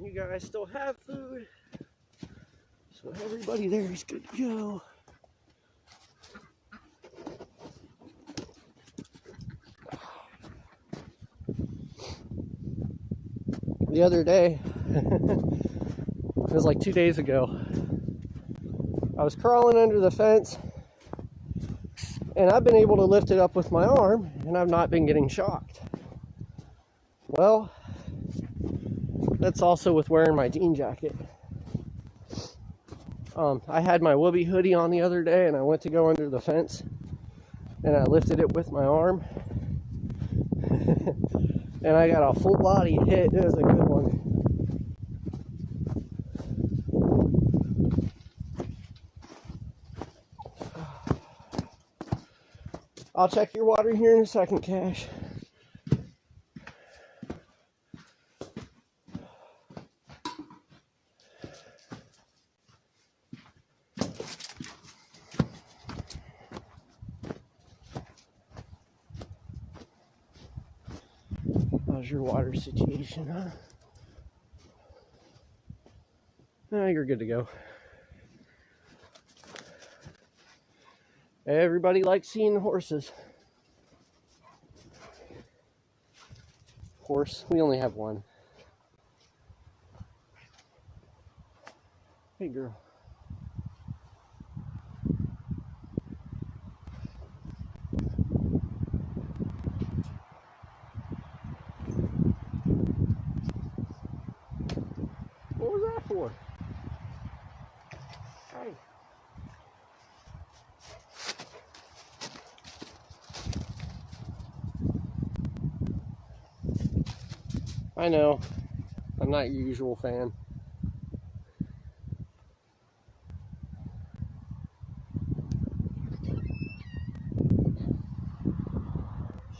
You guys still have food, so everybody there is good to go. The other day, it was like 2 days ago, I was crawling under the fence, and I've been able to lift it up with my arm, and I've not been getting shocked. Well, that's also with wearing my jean jacket. I had my Whoopee hoodie on the other day, and I went to go under the fence, and I lifted it with my arm, and I got a full body hit. It was a good one. I'll check your water here in a second, Cash. How's your water situation, huh? No, you're good to go. Everybody likes seeing the horses. Horse, we only have one. Hey, girl. What was that for? Hey. I know. I'm not your usual fan.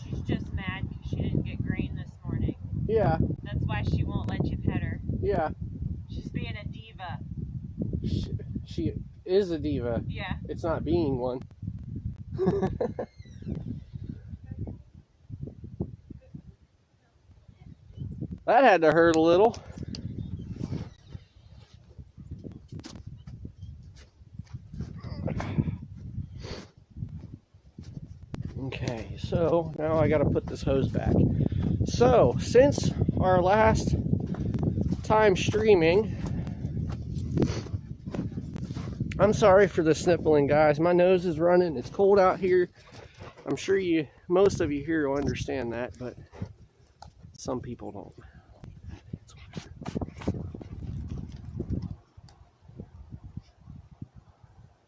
She's just mad because she didn't get grain this morning. Yeah. That's why she won't let you pet her. Yeah. She's being a diva. She is a diva. Yeah. It's not being one. That had to hurt a little. Okay, so now I gotta put this hose back. So, since our last time streaming, I'm sorry for the sniffling, guys. My nose is running. It's cold out here. I'm sure most of you here will understand that, but some people don't.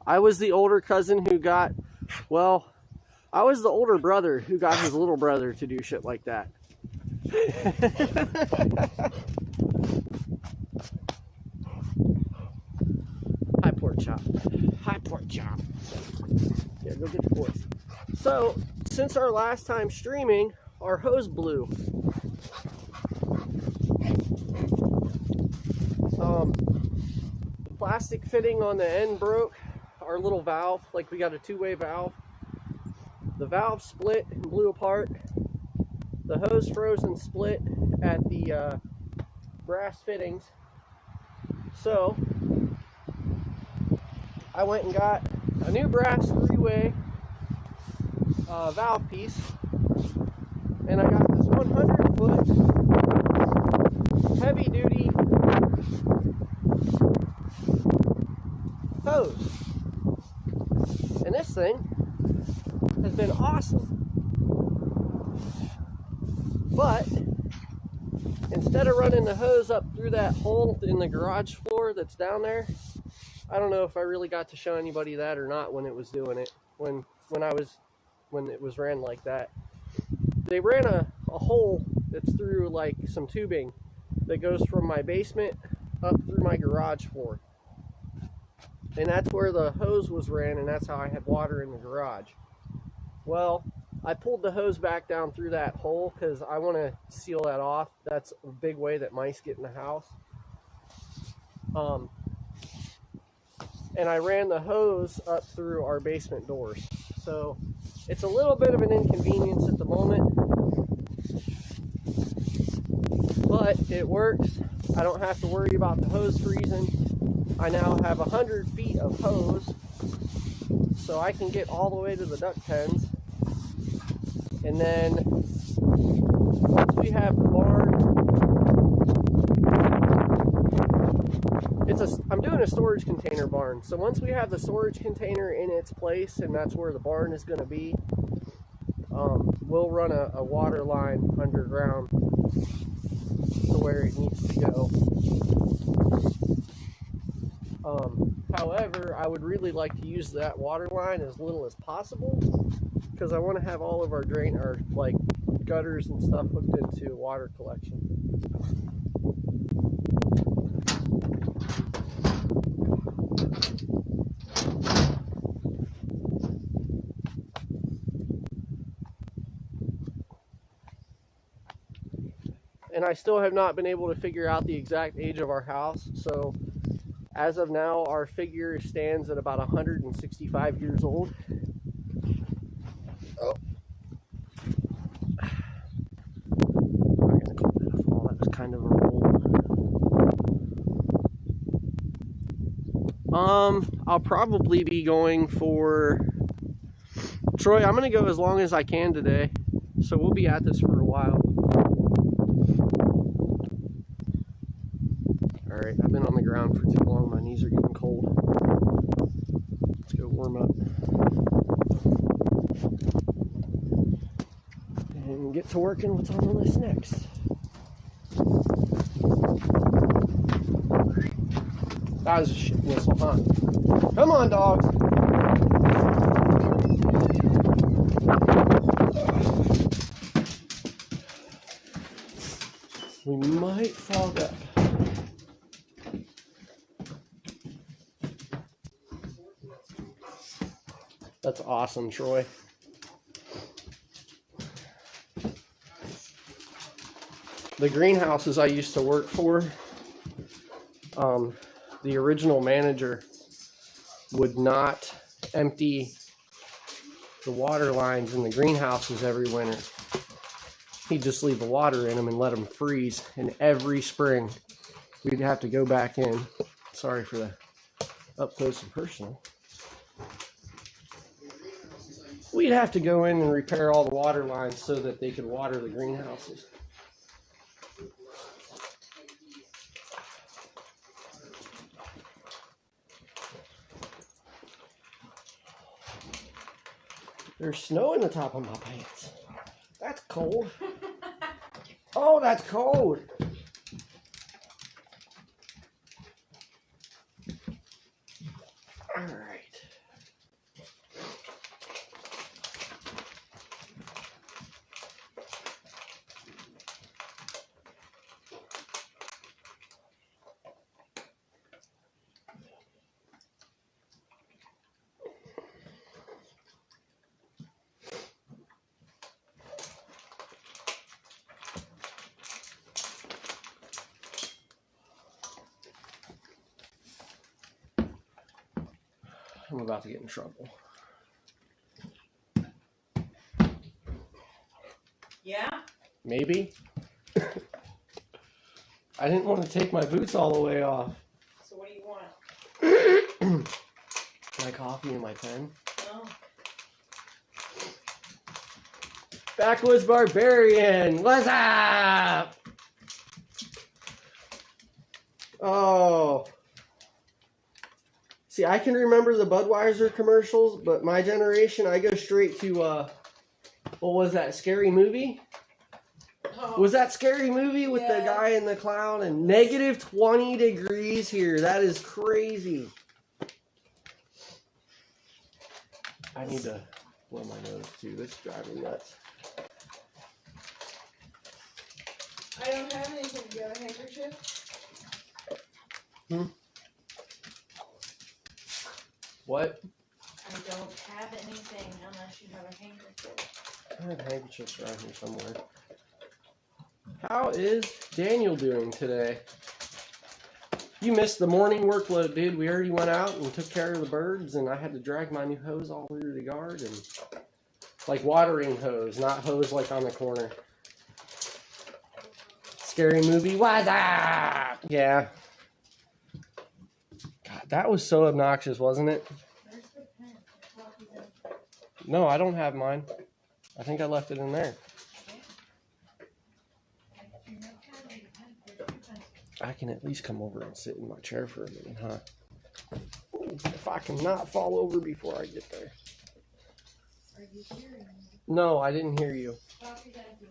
I was the older cousin who got, well, I was the older brother who got his little brother to do shit like that. Hi, pork chop. Hi, pork chop. Yeah, go get the boys. So, since our last time streaming, our hose blew. The plastic fitting on the end broke. Our little valve, like we got a two-way valve. The valve split and blew apart. The hose froze and split at the brass fittings. So I went and got a new brass three-way valve piece, and I got this 100-foot heavy-duty hose. And this thing has been awesome. But instead of running the hose up through that hole in the garage floor that's down there, I don't know if I really got to show anybody that or not when it was doing it. When it was ran like that. They ran a hole that's through like some tubing that goes from my basement up through my garage floor. And that's where the hose was ran, and that's how I had water in the garage. Well, I pulled the hose back down through that hole because I want to seal that off. That's a big way that mice get in the house. And I ran the hose up through our basement doors. So it's a little bit of an inconvenience at the moment, but it works. I don't have to worry about the hose freezing. I now have 100 feet of hose, so I can get all the way to the duck pens. And then once we have the barn, I'm doing a storage container barn. So once we have the storage container in its place, and that's where the barn is going to be, we'll run a water line underground to where it needs to go. However, I would really like to use that water line as little as possible because I want to have all of our gutters and stuff hooked into water collection. And I still have not been able to figure out the exact age of our house, so as of now, our figure stands at about 165 years old. Oh. I'm not going to call that a fall. That was kind of a roll. I'll probably be going for... Troy, I'm going to go as long as I can today. So we'll be at this for a while. Alright, I've been on the ground for too long. My knees are getting cold. Let's go warm up. And get to working what's on the list next. That was a shit whistle, huh? Come on, dogs! We might fog up. That's awesome, Troy. The greenhouses I used to work for, the original manager would not empty the water lines in the greenhouses every winter. He'd just leave the water in them and let them freeze. And every spring, we'd have to go back in. Sorry for the up close and personal. We'd have to go in and repair all the water lines so that they could water the greenhouses. There's snow in the top of my pants. That's cold. Oh, that's cold. All right. I'm about to get in trouble. Yeah? Maybe. I didn't want to take my boots all the way off. So what do you want? My coffee and my pen. Oh. Backwoods Barbarian, what's up? Oh. See, I can remember the Budweiser commercials, but my generation, I go straight to, what was that, Scary Movie? Oh. Was that Scary Movie with the guy and the clown? And negative 20 degrees here. That is crazy. I need to blow my nose too. This is driving me nuts. I don't have anything. Do you have a handkerchief? Hmm? What? I don't have anything unless you have a handkerchief. I have handkerchiefs around here somewhere. How is Daniel doing today? You missed the morning workload, dude. We already went out and took care of the birds, and I had to drag my new hose all through the yard, and like watering hose, not hose like on the corner. Scary Movie, what's up? Yeah. God, that was so obnoxious, wasn't it? Where's the pen? The coffee's in. No, I don't have mine. I think I left it in there. I can at least come over and sit in my chair for a minute, huh? Ooh, if I can not fall over before I get there. Are you hearing me? No, I didn't hear you. Coffee's empty.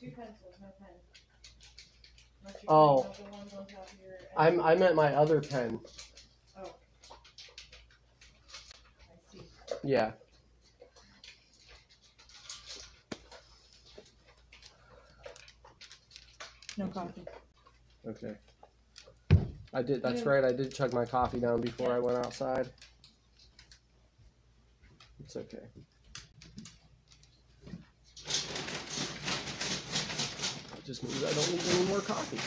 2 pencils, no pen. Unless you Oh. have the ones on top of your... I meant my other pen. Oh. I see. Yeah. No coffee. Okay. I did. That's right. I did chug my coffee down before I went outside. It's okay. It just means I don't need any more coffee.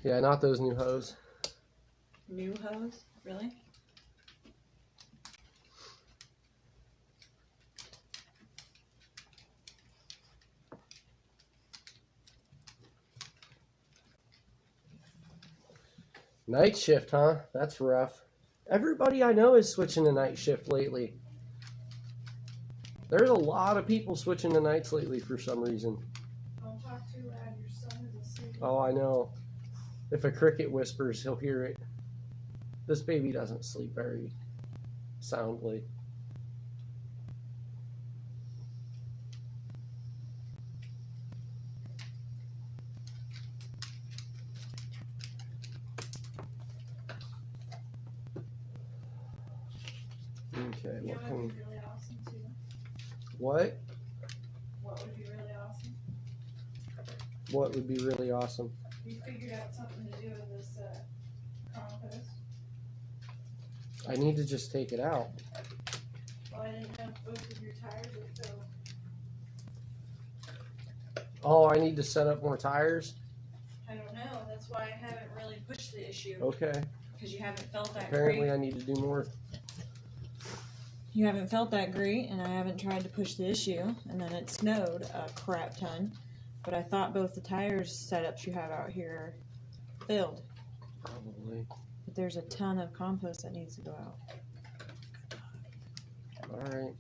Yeah, not those new hose. New hose? Really? Night shift, huh? That's rough. Everybody I know is switching to night shift lately. There's a lot of people switching to nights lately for some reason. Don't talk too loud. Your son is asleep. Oh, I know. If a cricket whispers, he'll hear it. This baby doesn't sleep very soundly. Okay, You know what what can would be really awesome too? what? What would be really awesome? What would be really awesome? You figured out something to do with this compost. I need to just take it out. Well, I didn't know if both of your tires would fill. Oh, I need to set up more tires? I don't know. That's why I haven't really pushed the issue. Okay. Because you haven't felt that Apparently great. I need to do more. You haven't felt that great, and I haven't tried to push the issue. And then it snowed a crap ton. But I thought both the tires setups you have out here filled. Probably. The But there's a ton of compost that needs to go out. Alright.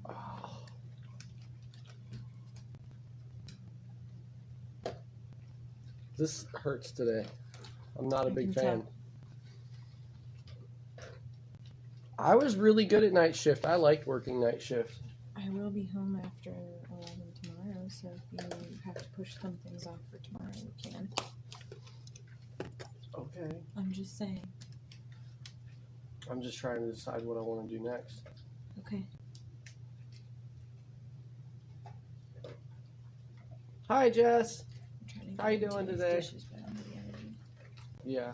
Oh. This hurts today. I'm not a big fan. I was really good at night shift. I liked working night shift. I will be home after 11 tomorrow, so if you have to push some things off for tomorrow, you can. Okay. I'm just saying. I'm just trying to decide what I want to do next. Okay. Hi, Jess. I'm trying to How you doing today? Dishes, but I'm gonna edit it. Yeah.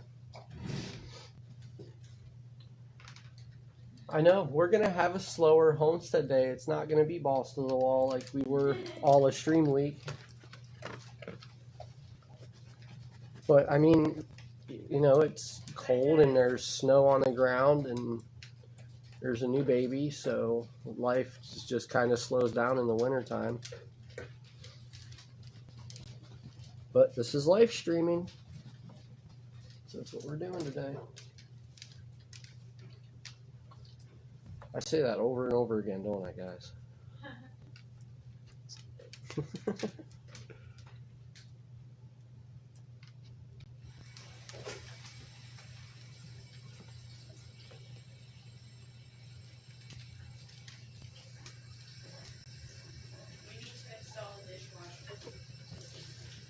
I know. We're going to have a slower Homestead day. It's not going to be balls to the wall like we were all a stream week. But, I mean, you know, it's cold and there's snow on the ground and there's a new baby, so life just kind of slows down in the wintertime. But this is live streaming, so that's what we're doing today. I say that over and over again, don't I, guys?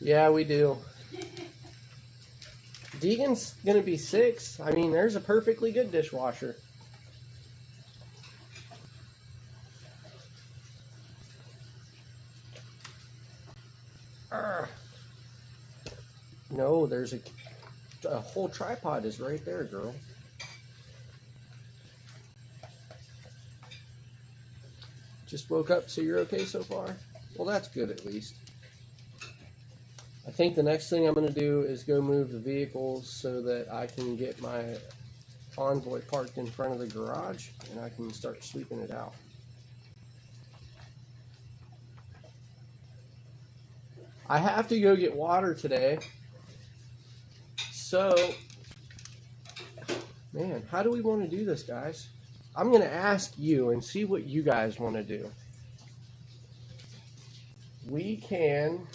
Yeah, we do. Deegan's gonna be 6. I mean, there's a perfectly good dishwasher. No, there's a whole tripod is right there, girl. Just woke up, so you're okay so far? Well, that's good at least. I think the next thing I'm going to do is go move the vehicles so that I can get my Envoy parked in front of the garage and I can start sweeping it out. I have to go get water today. So, man, how do we want to do this, guys? I'm going to ask you and see what you guys want to do. We can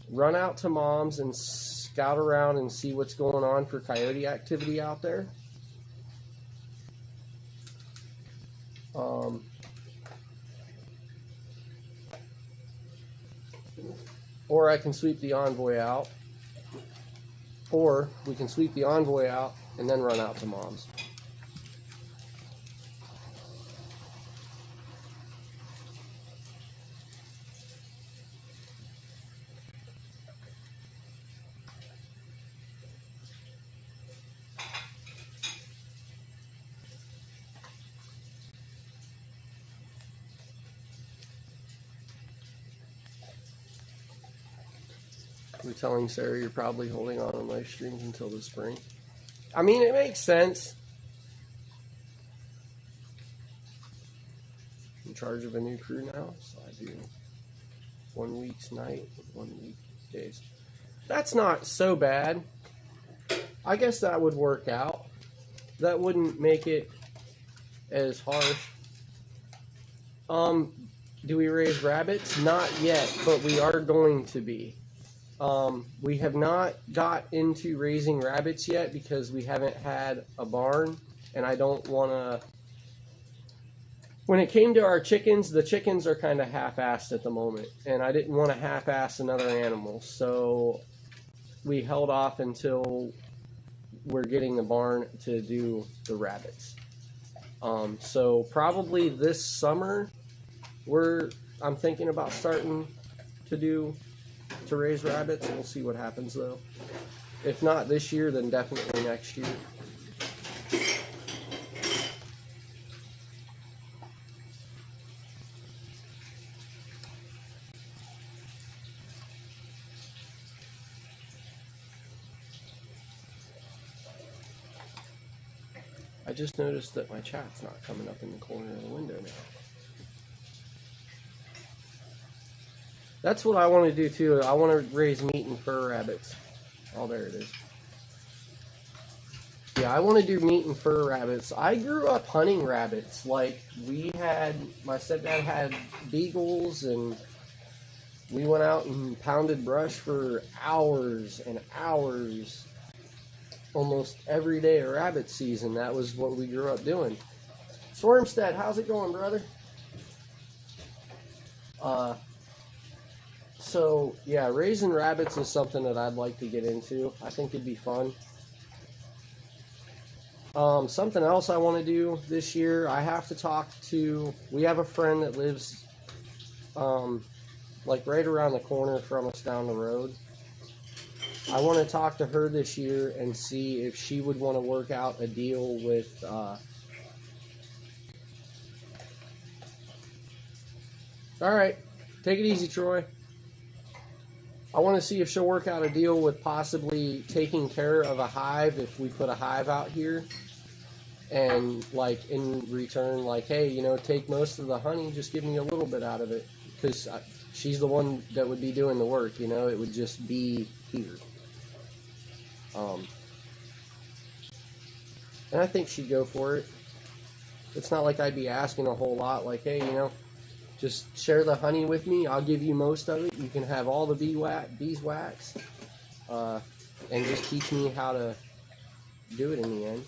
run out to Mom's and scout around and see what's going on for coyote activity out there. Or I can sweep the Envoy out. Or we can sweep the Envoy out and then run out to Mom's. We're telling Sarah you're probably holding on live streams until the spring. I mean, it makes sense. I'm in charge of a new crew now, so I do 1 week's night, 1 week days. That's not so bad. I guess that would work out. That wouldn't make it as harsh. Do we raise rabbits? Not yet, but we are going to be. We have not got into raising rabbits yet because we haven't had a barn, and I don't want to. When it came to our chickens, the chickens are kind of half-assed at the moment, and I didn't want to half-ass another animal, so we held off until we're getting the barn to do the rabbits. So probably this summer, I'm thinking about starting to raise rabbits. We'll see what happens though. If not this year, then definitely next year. I just noticed that my chat's not coming up in the corner of the window now. That's what I want to do too. I want to raise meat and fur rabbits. Oh, there it is. Yeah, I want to do meat and fur rabbits. I grew up hunting rabbits. Like, my stepdad had beagles, and we went out and pounded brush for hours and hours. Almost every day of rabbit season. That was what we grew up doing. Homestead, how's it going, brother? So, yeah, raising rabbits is something that I'd like to get into. I think it'd be fun. Something else I want to do this year, I have to talk to, we have a friend that lives, like right around the corner from us down the road. I want to talk to her this year and see if she would want to work out a deal with, alright, take it easy, Troy. I want to see if she'll work out a deal with possibly taking care of a hive if we put a hive out here. And, like, in return, like, hey, you know, take most of the honey, just give me a little bit out of it. Because she's the one that would be doing the work, you know, it would just be here. And I think she'd go for it. It's not like I'd be asking a whole lot, like, hey, you know, just share the honey with me. I'll give you most of it. You can have all the beeswax. And just teach me how to do it in the end.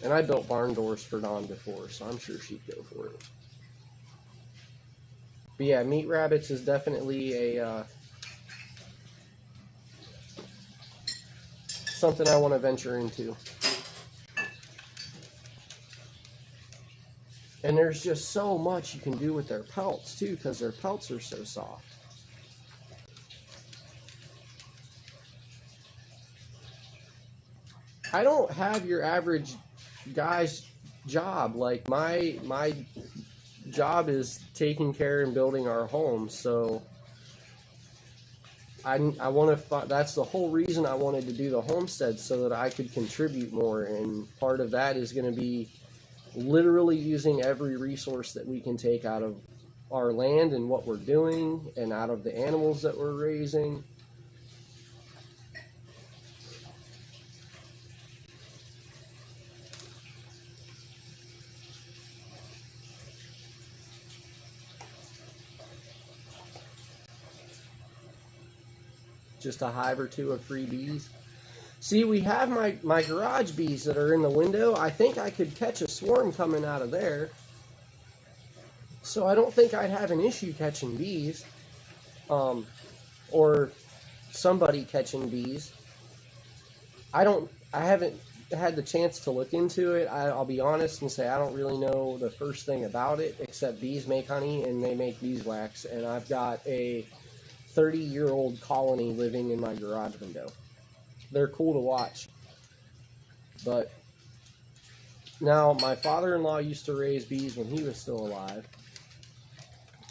And I built barn doors for Dawn before, so I'm sure she'd go for it. But yeah, meat rabbits is definitely a something I want to venture into. And there's just so much you can do with their pelts too, because their pelts are so soft. I don't have your average guy's job. Like my job is taking care and building our home, so I want to. That's the whole reason I wanted to do the homestead, so that I could contribute more. And part of that is going to be literally using every resource that we can take out of our land and what we're doing, and out of the animals that we're raising. Just a hive or two of free bees. See, we have my garage bees that are in the window. I think I could catch a swarm coming out of there. So I don't think I'd have an issue catching bees. Or somebody catching bees. I haven't had the chance to look into it. I'll be honest and say I don't really know the first thing about it, except bees make honey and they make beeswax. And I've got a 30-year-old colony living in my garage window. They're cool to watch. But now my father-in-law used to raise bees when he was still alive.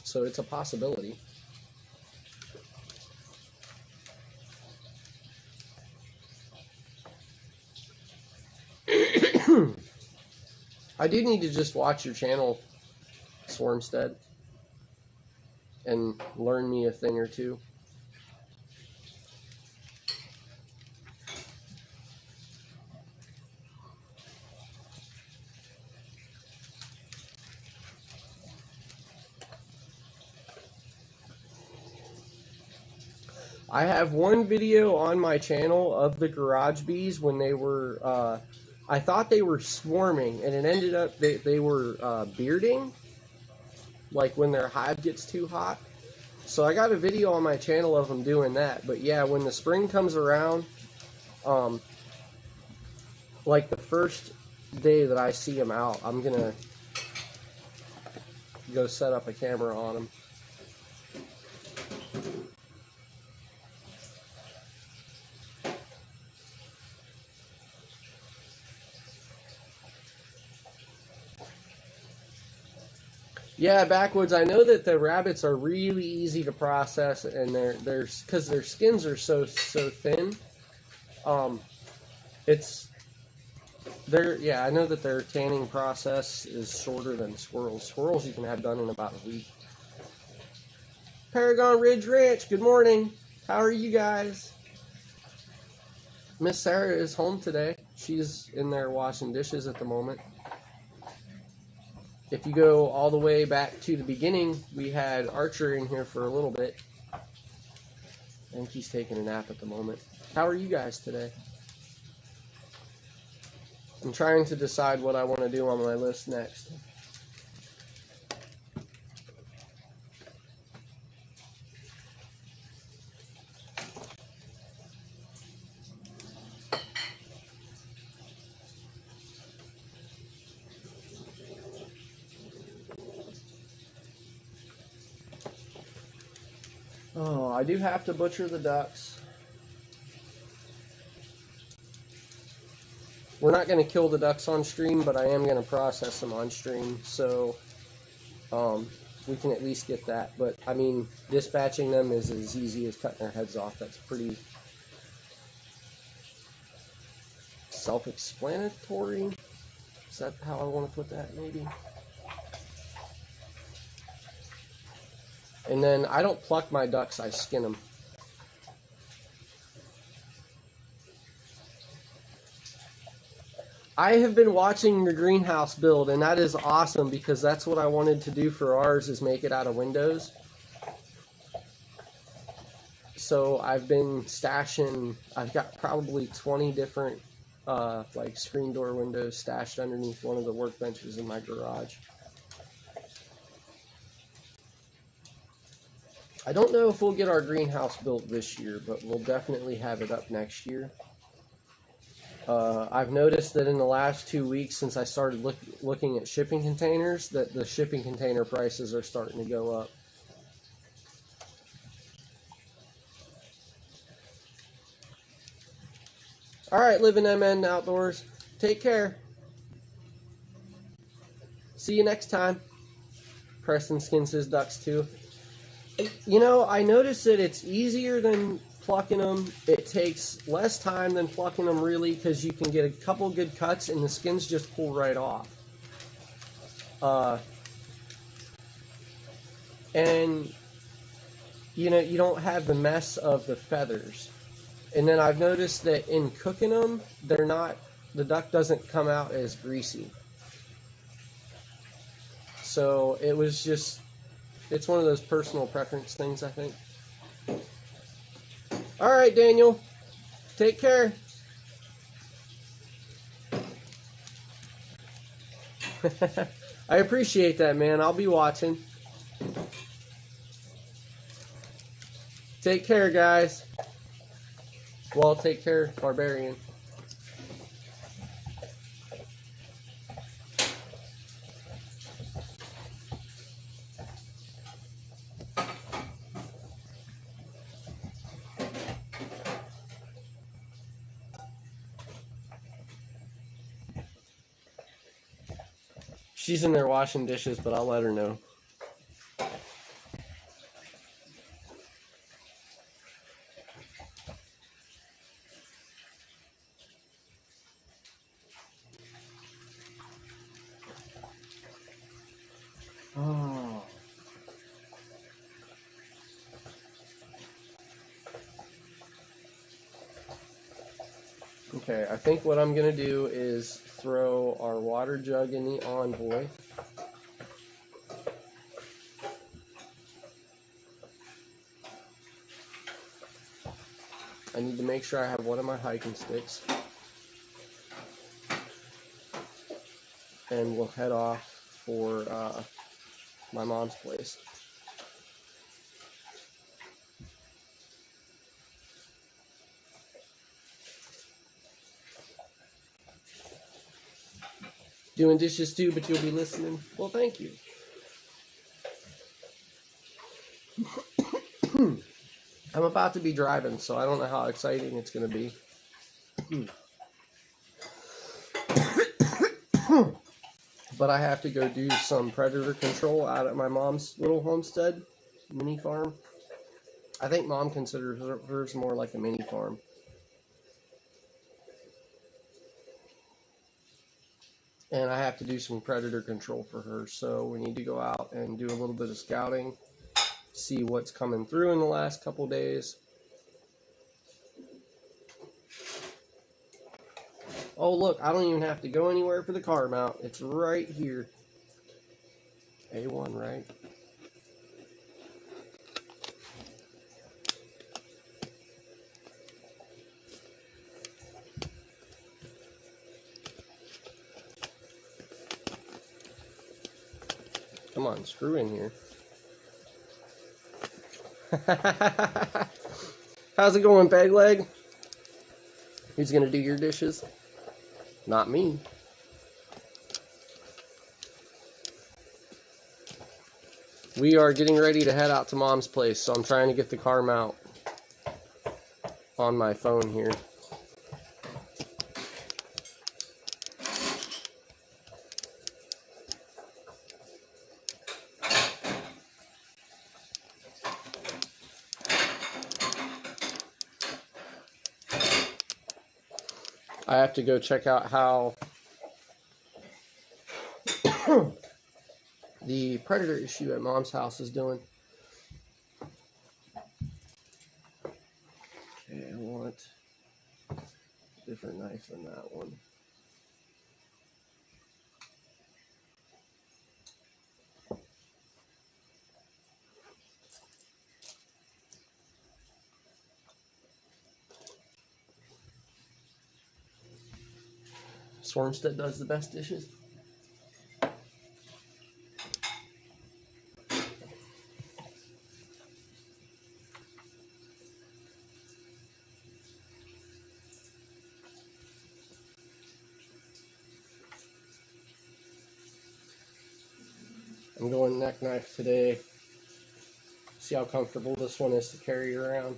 So it's a possibility. I do need to just watch your channel, Swarmstead, and learn me a thing or two. I have one video on my channel of the garage bees when they were, I thought they were swarming, and it ended up they were bearding, like when their hive gets too hot. So I got a video on my channel of them doing that. But yeah, when the spring comes around, like the first day that I see them out, I'm gonna go set up a camera on them. Yeah, Backwoods, I know that the rabbits are really easy to process, and they're because their skins are so thin. It's Yeah, I know that their tanning process is shorter than squirrels. Squirrels you can have done in about a week. Paragon Ridge Ranch, good morning. How are you guys? Miss Sarah is home today. She's in there washing dishes at the moment. If you go all the way back to the beginning, we had Archer in here for a little bit. I think he's taking a nap at the moment. How are you guys today? I'm trying to decide what I want to do on my list next. Oh, I do have to butcher the ducks. We're not going to kill the ducks on stream, but I am going to process them on stream, so we can at least get that. But, I mean, dispatching them is as easy as cutting their heads off. That's pretty self-explanatory. Is that how I want to put that, maybe? And then I don't pluck my ducks, I skin them. I have been watching your greenhouse build, and that is awesome because that's what I wanted to do for ours, is make it out of windows. So I've been stashing, I've got probably 20 different like screen door windows stashed underneath one of the workbenches in my garage. I don't know if we'll get our greenhouse built this year, but we'll definitely have it up next year. I've noticed that in the last 2 weeks since I started looking at shipping containers, that the shipping container prices are starting to go up. All right, Living MN Outdoors. Take care. See you next time. Preston skins his ducks too. You know, I noticed that it's easier than plucking them. It takes less time than plucking them, really, because you can get a couple good cuts and the skins just pull right off. And, you know, you don't have the mess of the feathers. And then I've noticed that in cooking them, the duck doesn't come out as greasy. So it was just, it's one of those personal preference things, I think. All right, Daniel. Take care. I appreciate that, man. I'll be watching. Take care, guys. Well, take care, Barbarian. She's in there washing dishes, but I'll let her know. Oh. Okay, I think what I'm going to do is throw our water jug in the Envoy. I need to make sure I have one of my hiking sticks. And we'll head off for my mom's place. Doing dishes too, but you'll be listening. Well, thank you. I'm about to be driving, so I don't know how exciting it's going to be. But I have to go do some predator control out at my mom's little homestead mini farm. I think Mom considers hers more like a mini farm. and I have to do some predator control for her. So we need to go out and do a little bit of scouting, see what's coming through in the last couple days. Oh, look, I don't even have to go anywhere for the car mount. It's right here. A1, right? Come on, screw in here. How's it going, Peg Leg? Who's gonna do your dishes? Not me. We are getting ready to head out to Mom's place, so I'm trying to get the car mount on my phone here. I have to go check out how the predator issue at Mom's house is doing. Okay, I want a different knife than that one. Homestead does the best dishes. I'm going neck knife today. See how comfortable this one is to carry around.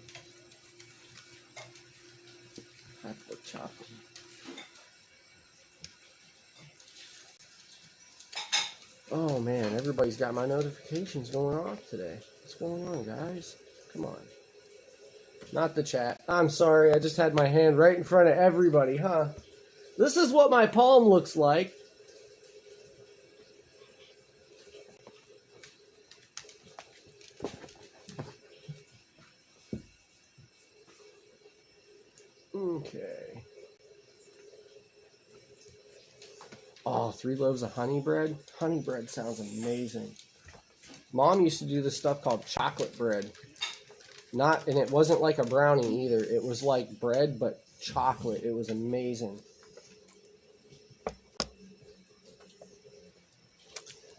I have to put chocolate. Oh man, everybody's got my notifications going off today. What's going on, guys? Come on. Not the chat. I'm sorry, I just had my hand right in front of everybody, huh? This is what my palm looks like. Okay. Oh, 3 loaves of honey bread. Honey bread sounds amazing. Mom used to do this stuff called chocolate bread. And it wasn't like a brownie either. It was like bread, but chocolate. It was amazing.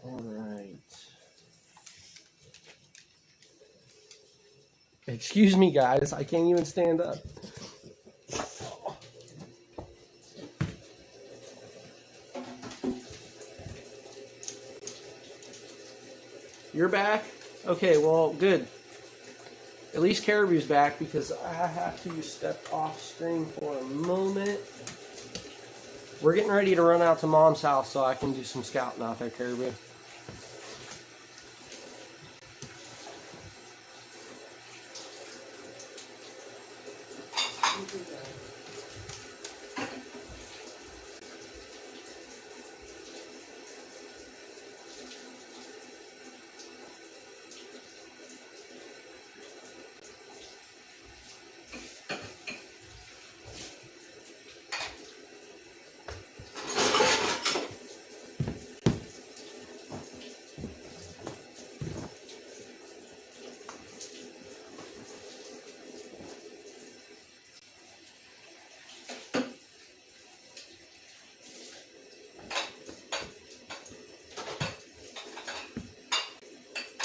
All right. Excuse me, guys. I can't even stand up. You're back? Okay, well, good. At least Caribou's back because I have to step off screen for a moment. We're getting ready to run out to Mom's house so I can do some scouting out there, Caribou.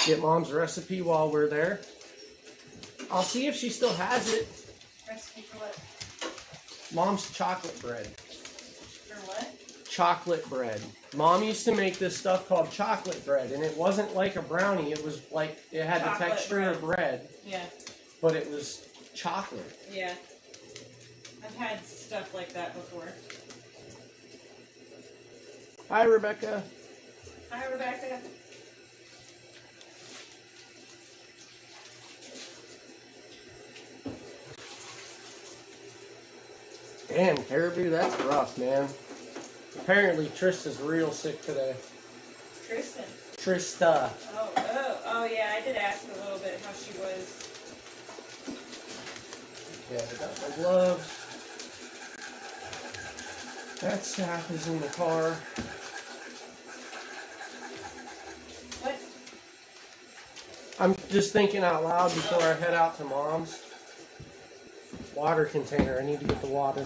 Get Mom's recipe while we're there. I'll see if she still has it. Recipe for what? Mom's chocolate bread. For what? Chocolate bread. Mom used to make this stuff called chocolate bread, and it wasn't like a brownie. It was like, it had chocolate the texture of bread. Yeah. But it was chocolate. Yeah. I've had stuff like that before. Hi, Rebecca. Hi, Rebecca. Damn, Caribou, that's rough, man. Apparently Trista's real sick today. Tristan. Trista. Oh, yeah, I did ask a little bit how she was. Yeah, I got my gloves. That staff is in the car. What? I'm just thinking out loud before I head out to Mom's. Water container. I need to get the water.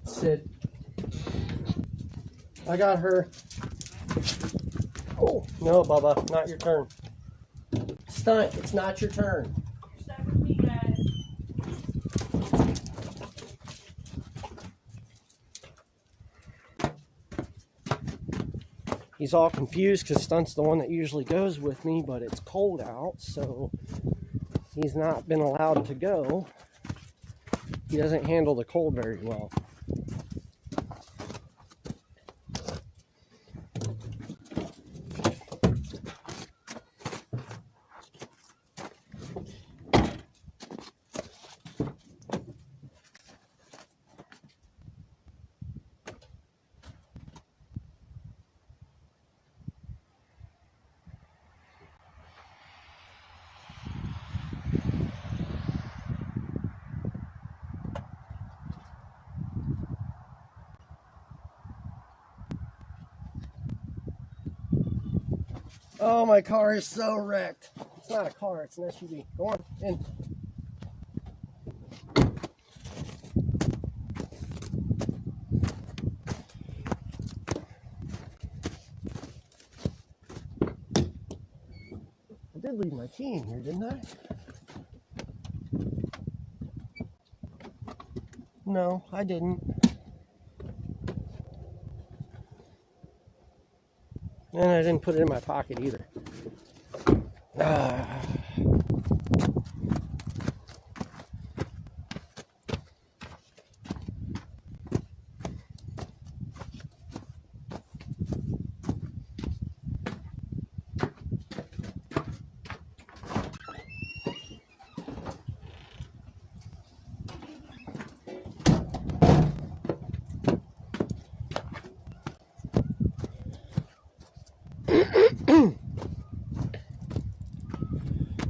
Sid. I got her. Oh, no, Bubba, not your turn. Stunt, it's not your turn. You're stuck with me, guys. He's all confused because Stunt's the one that usually goes with me, but it's cold out, so he's not been allowed to go. He doesn't handle the cold very well. Oh, my car is so wrecked. It's not a car, it's an SUV. Go on, in. I did leave my key in here, didn't I? No, I didn't. And I didn't put it in my pocket either.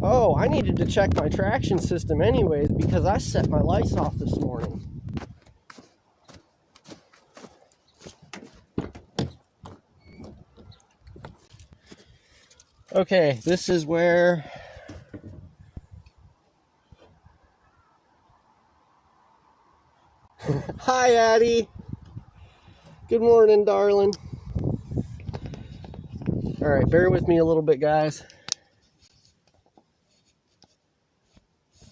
Oh, I needed to check my traction system anyways because I set my lights off this morning. Okay, this is where Hi, Addie. Good morning, darling. All right, bear with me a little bit, guys.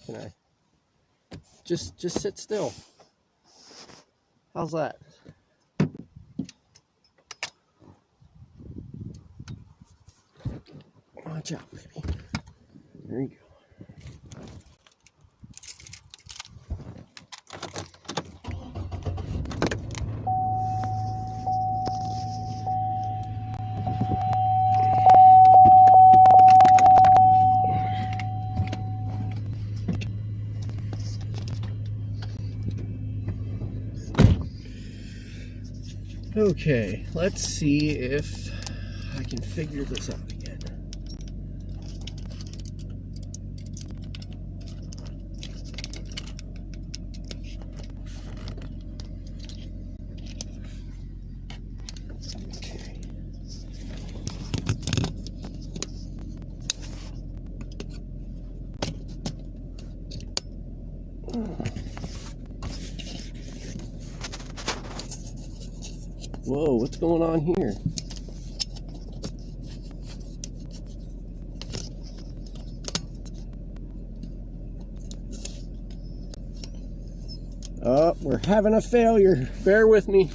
Can I just sit still? How's that? Watch out, baby. There you go. Okay, let's see if I can figure this out again. Whoa, what's going on here? We're having a failure. Bear with me.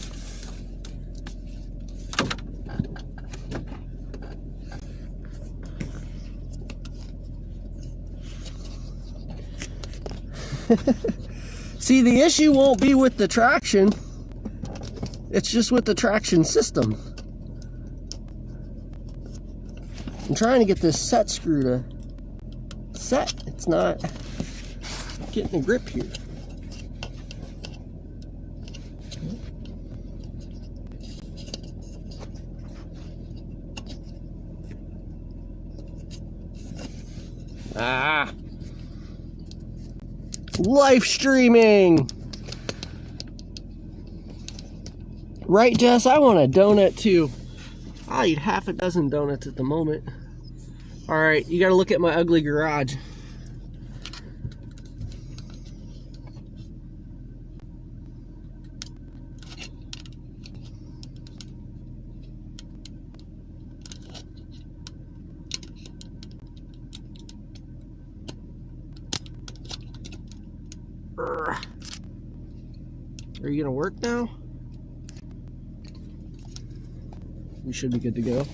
See, the issue won't be with the traction. It's just with the traction system. I'm trying to get this set screw to set. It's not getting a grip here. Ah. Live streaming. Right, Jess? I want a donut too. I'll eat half a dozen donuts at the moment. Alright, you gotta look at my ugly garage. Are you gonna work now? We should be good to go.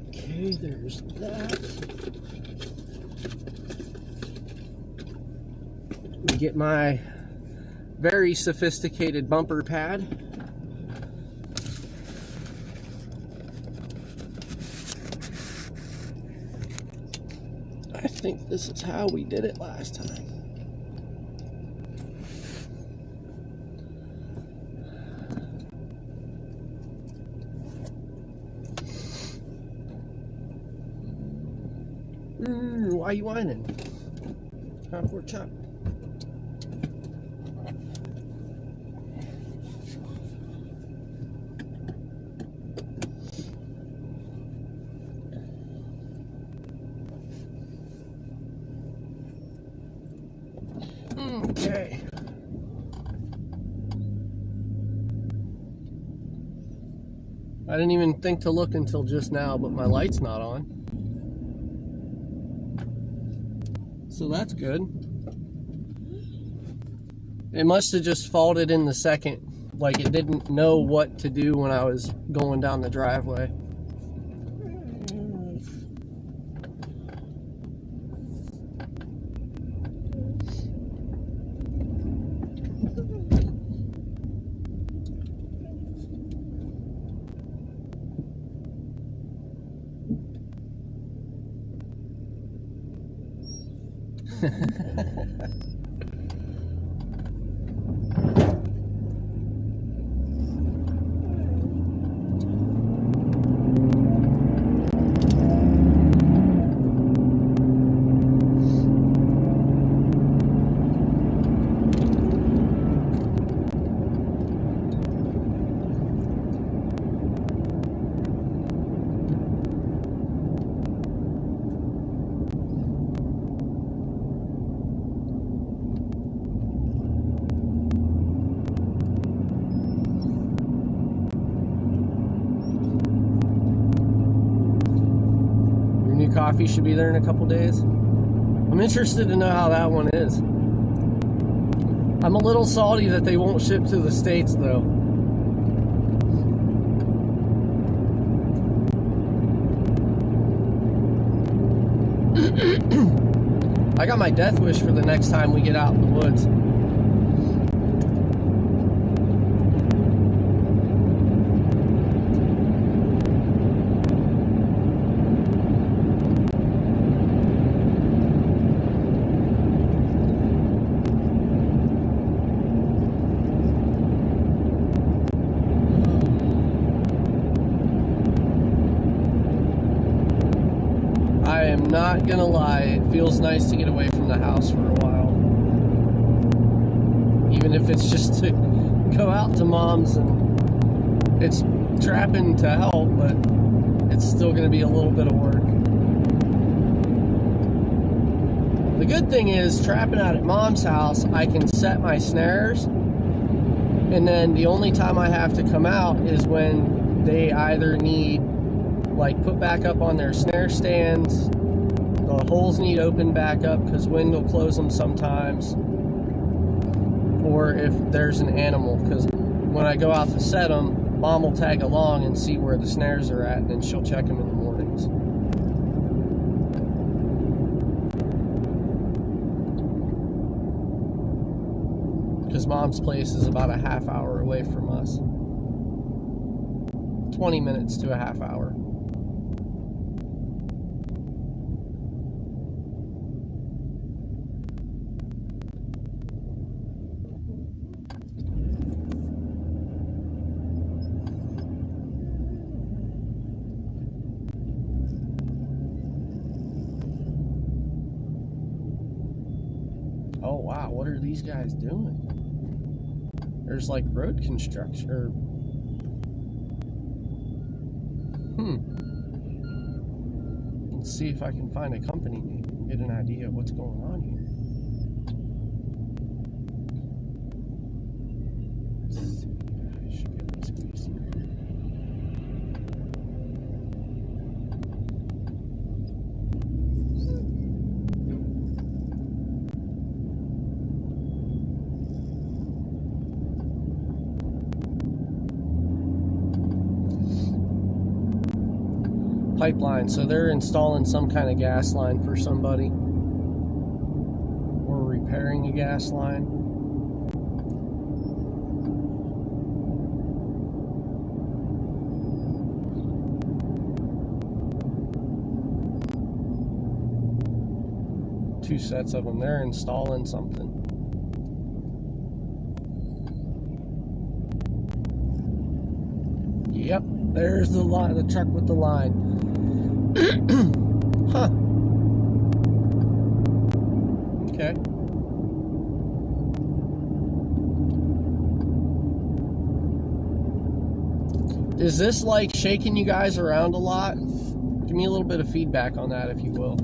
Okay, there's that. Let me get my very sophisticated bumper pad. I think this is how we did it last time. Why are you whining? Time for a chop. Okay. I didn't even think to look until just now, but my light's not on. So that's good. It must have just faulted in the second, like it didn't know what to do when I was going down the driveway. Coffee should be there in a couple days. I'm interested to know how that one is. I'm a little salty that they won't ship to the States though. I got my death wish for the next time we get out in the woods. Not gonna lie, it feels nice to get away from the house for a while. Even if it's just to go out to Mom's, and it's trapping to help, but it's still gonna be a little bit of work. The good thing is, trapping out at Mom's house, I can set my snares And then the only time I have to come out is when they either need, like, put back up on their snare stands, the holes need open back up because wind will close them sometimes, or if there's an animal, because when I go out to set them, Mom will tag along and see where the snares are at, and then she'll check them in the mornings. Because Mom's place is about a half hour away from us. 20 minutes to a half hour. Oh wow, what are these guys doing? There's like road construction, or let's see if I can find a company name and get an idea of what's going on here. Let's see, I should be able to squeeze through. Pipeline, so they're installing some kind of gas line for somebody, or repairing a gas line. Two sets of them. They're installing something. Yep, there's the line, the truck with the line. Huh. Okay. Is this like shaking you guys around a lot? Give me a little bit of feedback on that, if you will.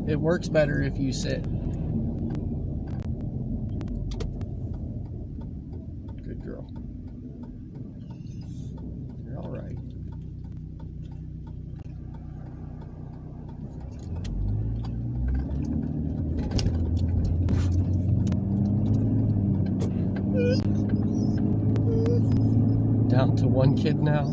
It works better if you sit. Good girl. You're all right. Down to one kid now.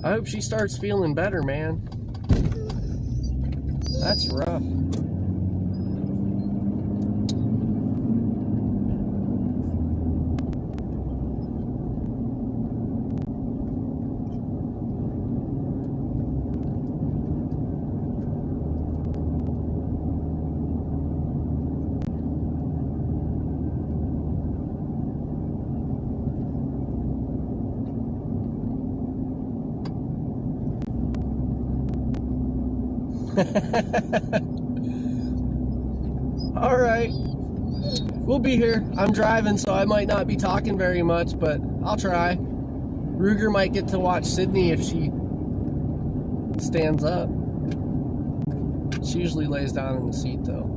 I hope she starts feeling better, man. That's rough. All right, we'll be here. I'm driving, so I might not be talking very much, but I'll try. Ruger might get to watch Sydney if she stands up. She usually lays down in the seat, though.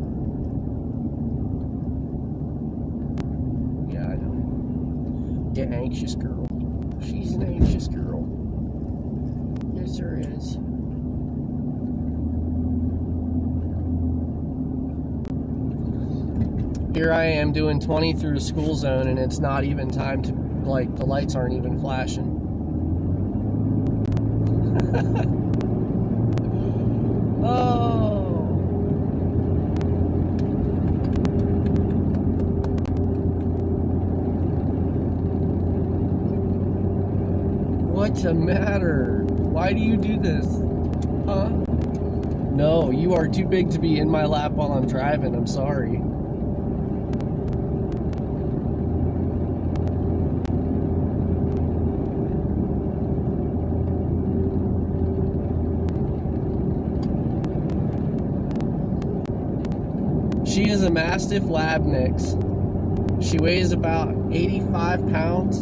Yeah, I know. Get anxious, girl. She's an anxious girl. Yes, there is. Here I am doing 20 through the school zone, and it's not even time to, like, the lights aren't even flashing. Oh. What's the matter? Why do you do this? Huh? No, you are too big to be in my lap while I'm driving. I'm sorry. She is a Mastiff Lab mix. She weighs about 85 pounds,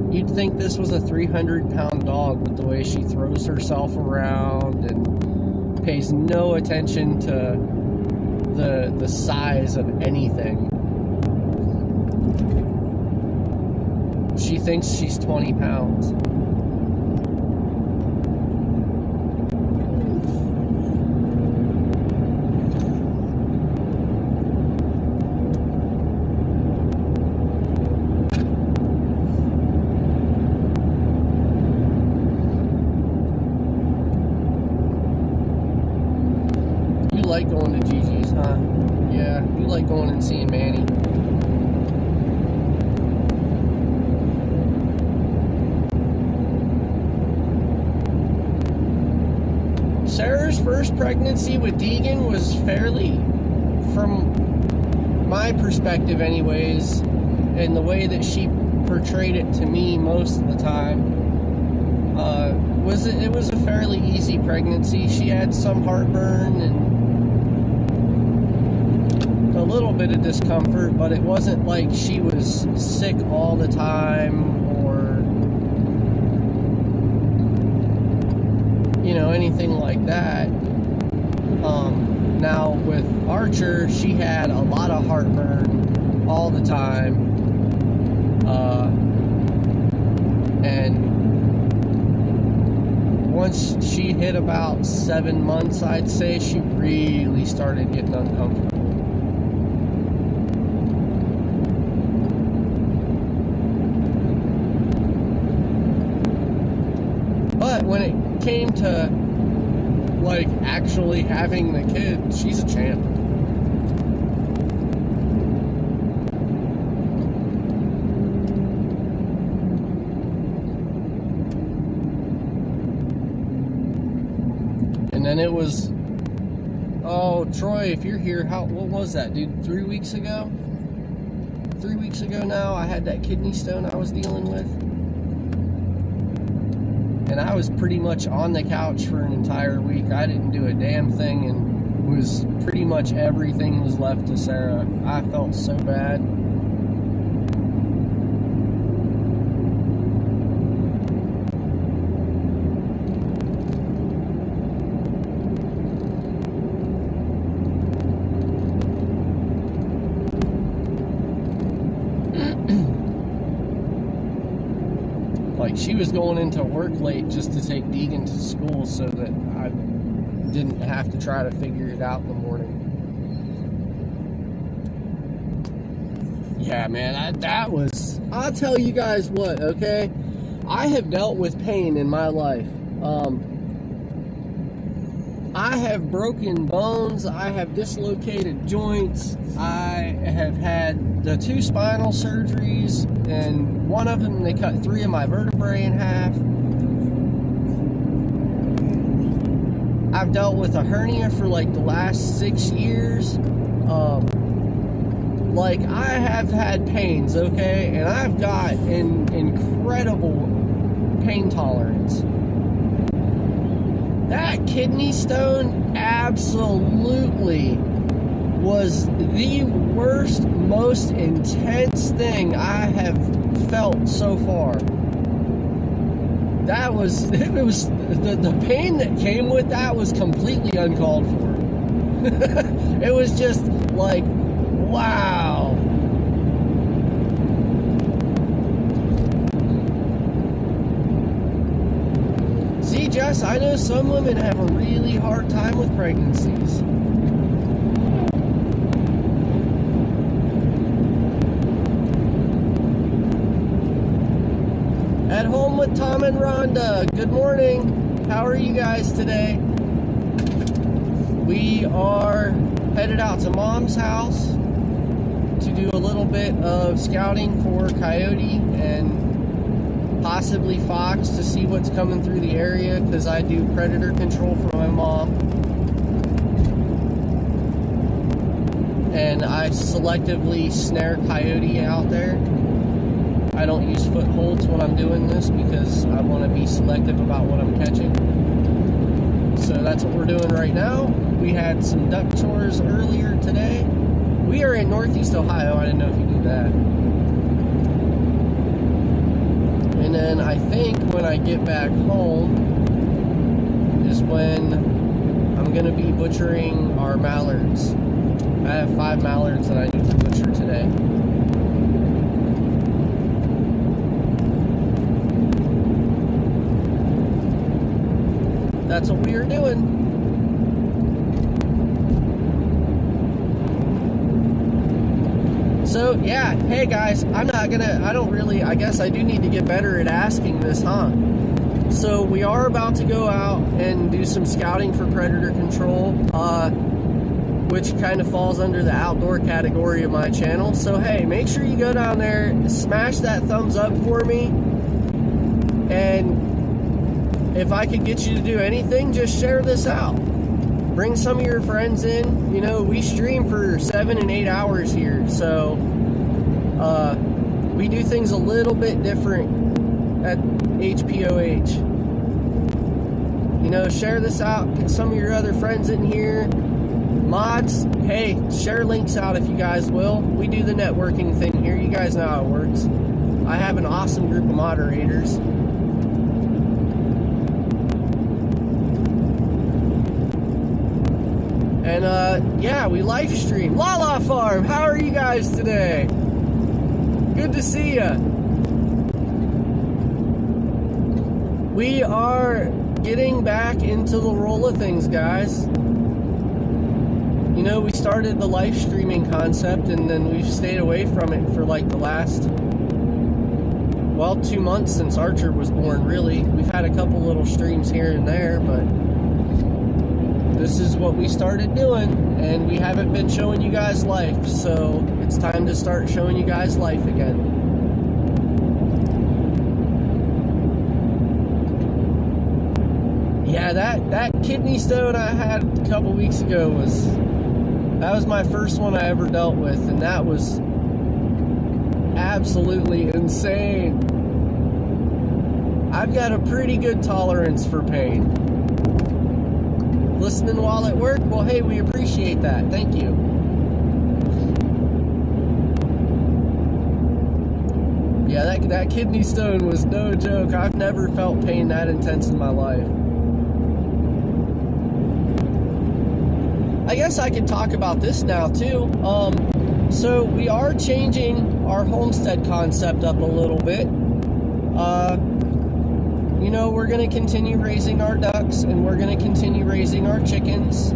You'd think this was a 300-pound dog with the way she throws herself around and pays no attention to the size of anything. She thinks she's 20 pounds. You like going to Gigi's, huh? Yeah, you like going and seeing Manny. Sarah's first pregnancy with Deegan was fairly, from my perspective anyways, and the way that she portrayed it to me most of the time, it was a fairly easy pregnancy. She had some heartburn and a little bit of discomfort, but it wasn't like she was sick all the time or, you know, anything like that. Now with Archer, she had a lot of heartburn all the time, and once she hit about 7 months, I'd say, she really started getting uncomfortable. But when it came to like actually having the kid, she's a champ. And then it was, oh, Troy, if you're here, what was that, dude? 3 weeks ago? 3 weeks ago now, I had that kidney stone I was dealing with. And I was pretty much on the couch for an entire week. I didn't do a damn thing, and was pretty much everything was left to Sarah. I felt so bad. She was going into work late just to take Deegan to school so that I didn't have to try to figure it out in the morning. Yeah, man, that was... I'll tell you guys what, okay? I have dealt with pain in my life. I have broken bones. I have dislocated joints. I have had the 2 spinal surgeries, and one of them, they cut 3 of my vertebrae in half. I've dealt with a hernia for like the last 6 years. Like, I have had pains, okay? And I've got an incredible pain tolerance. That kidney stone absolutely was the worst, most intense thing I have felt so far. It was the pain that came with that was completely uncalled for. It was just like, wow. See, Jess, I know some women have a really hard time with pregnancies. At home with Tom and Rhonda. Good morning. How are you guys today? We are headed out to Mom's house to do a little bit of scouting for coyote and possibly fox to see what's coming through the area, because I do predator control for my mom. And I selectively snare coyote out there. I don't use footholds when I'm doing this because I want to be selective about what I'm catching. So that's what we're doing right now. We had some duck chores earlier today. We are in Northeast Ohio. I didn't know if you knew that. And then I think when I get back home is when I'm going to be butchering our mallards. I have 5 mallards that I need to butcher today. That's what we are doing. So, yeah, hey guys, I guess I do need to get better at asking this, huh? So, we are about to go out and do some scouting for predator control, which kind of falls under the outdoor category of my channel. So, hey, make sure you go down there, smash that thumbs up for me, and if I could get you to do anything, just share this out. Bring some of your friends in. You know, we stream for 7 and 8 hours here, so we do things a little bit different at HPOH. You know, share this out. Get some of your other friends in here. Mods, hey, share links out if you guys will. We do the networking thing here. You guys know how it works. I have an awesome group of moderators. And, yeah, we live stream. Lala Farm, how are you guys today? Good to see ya. We are getting back into the roll of things, guys. You know, we started the live streaming concept, and then we've stayed away from it for, like, the last, well, 2 months since Archer was born, really. We've had a couple little streams here and there, but this is what we started doing, and we haven't been showing you guys life, so it's time to start showing you guys life again. Yeah, that kidney stone I had a couple weeks ago was my first one I ever dealt with, and that was absolutely insane. I've got a pretty good tolerance for pain. Listening while at work? Well, hey, we appreciate that. Thank you. Yeah, that kidney stone was no joke. I've never felt pain that intense in my life. I guess I could talk about this now, too. So we are changing our homestead concept up a little bit. You know, we're going to continue raising our ducks, and we're going to continue raising our chickens.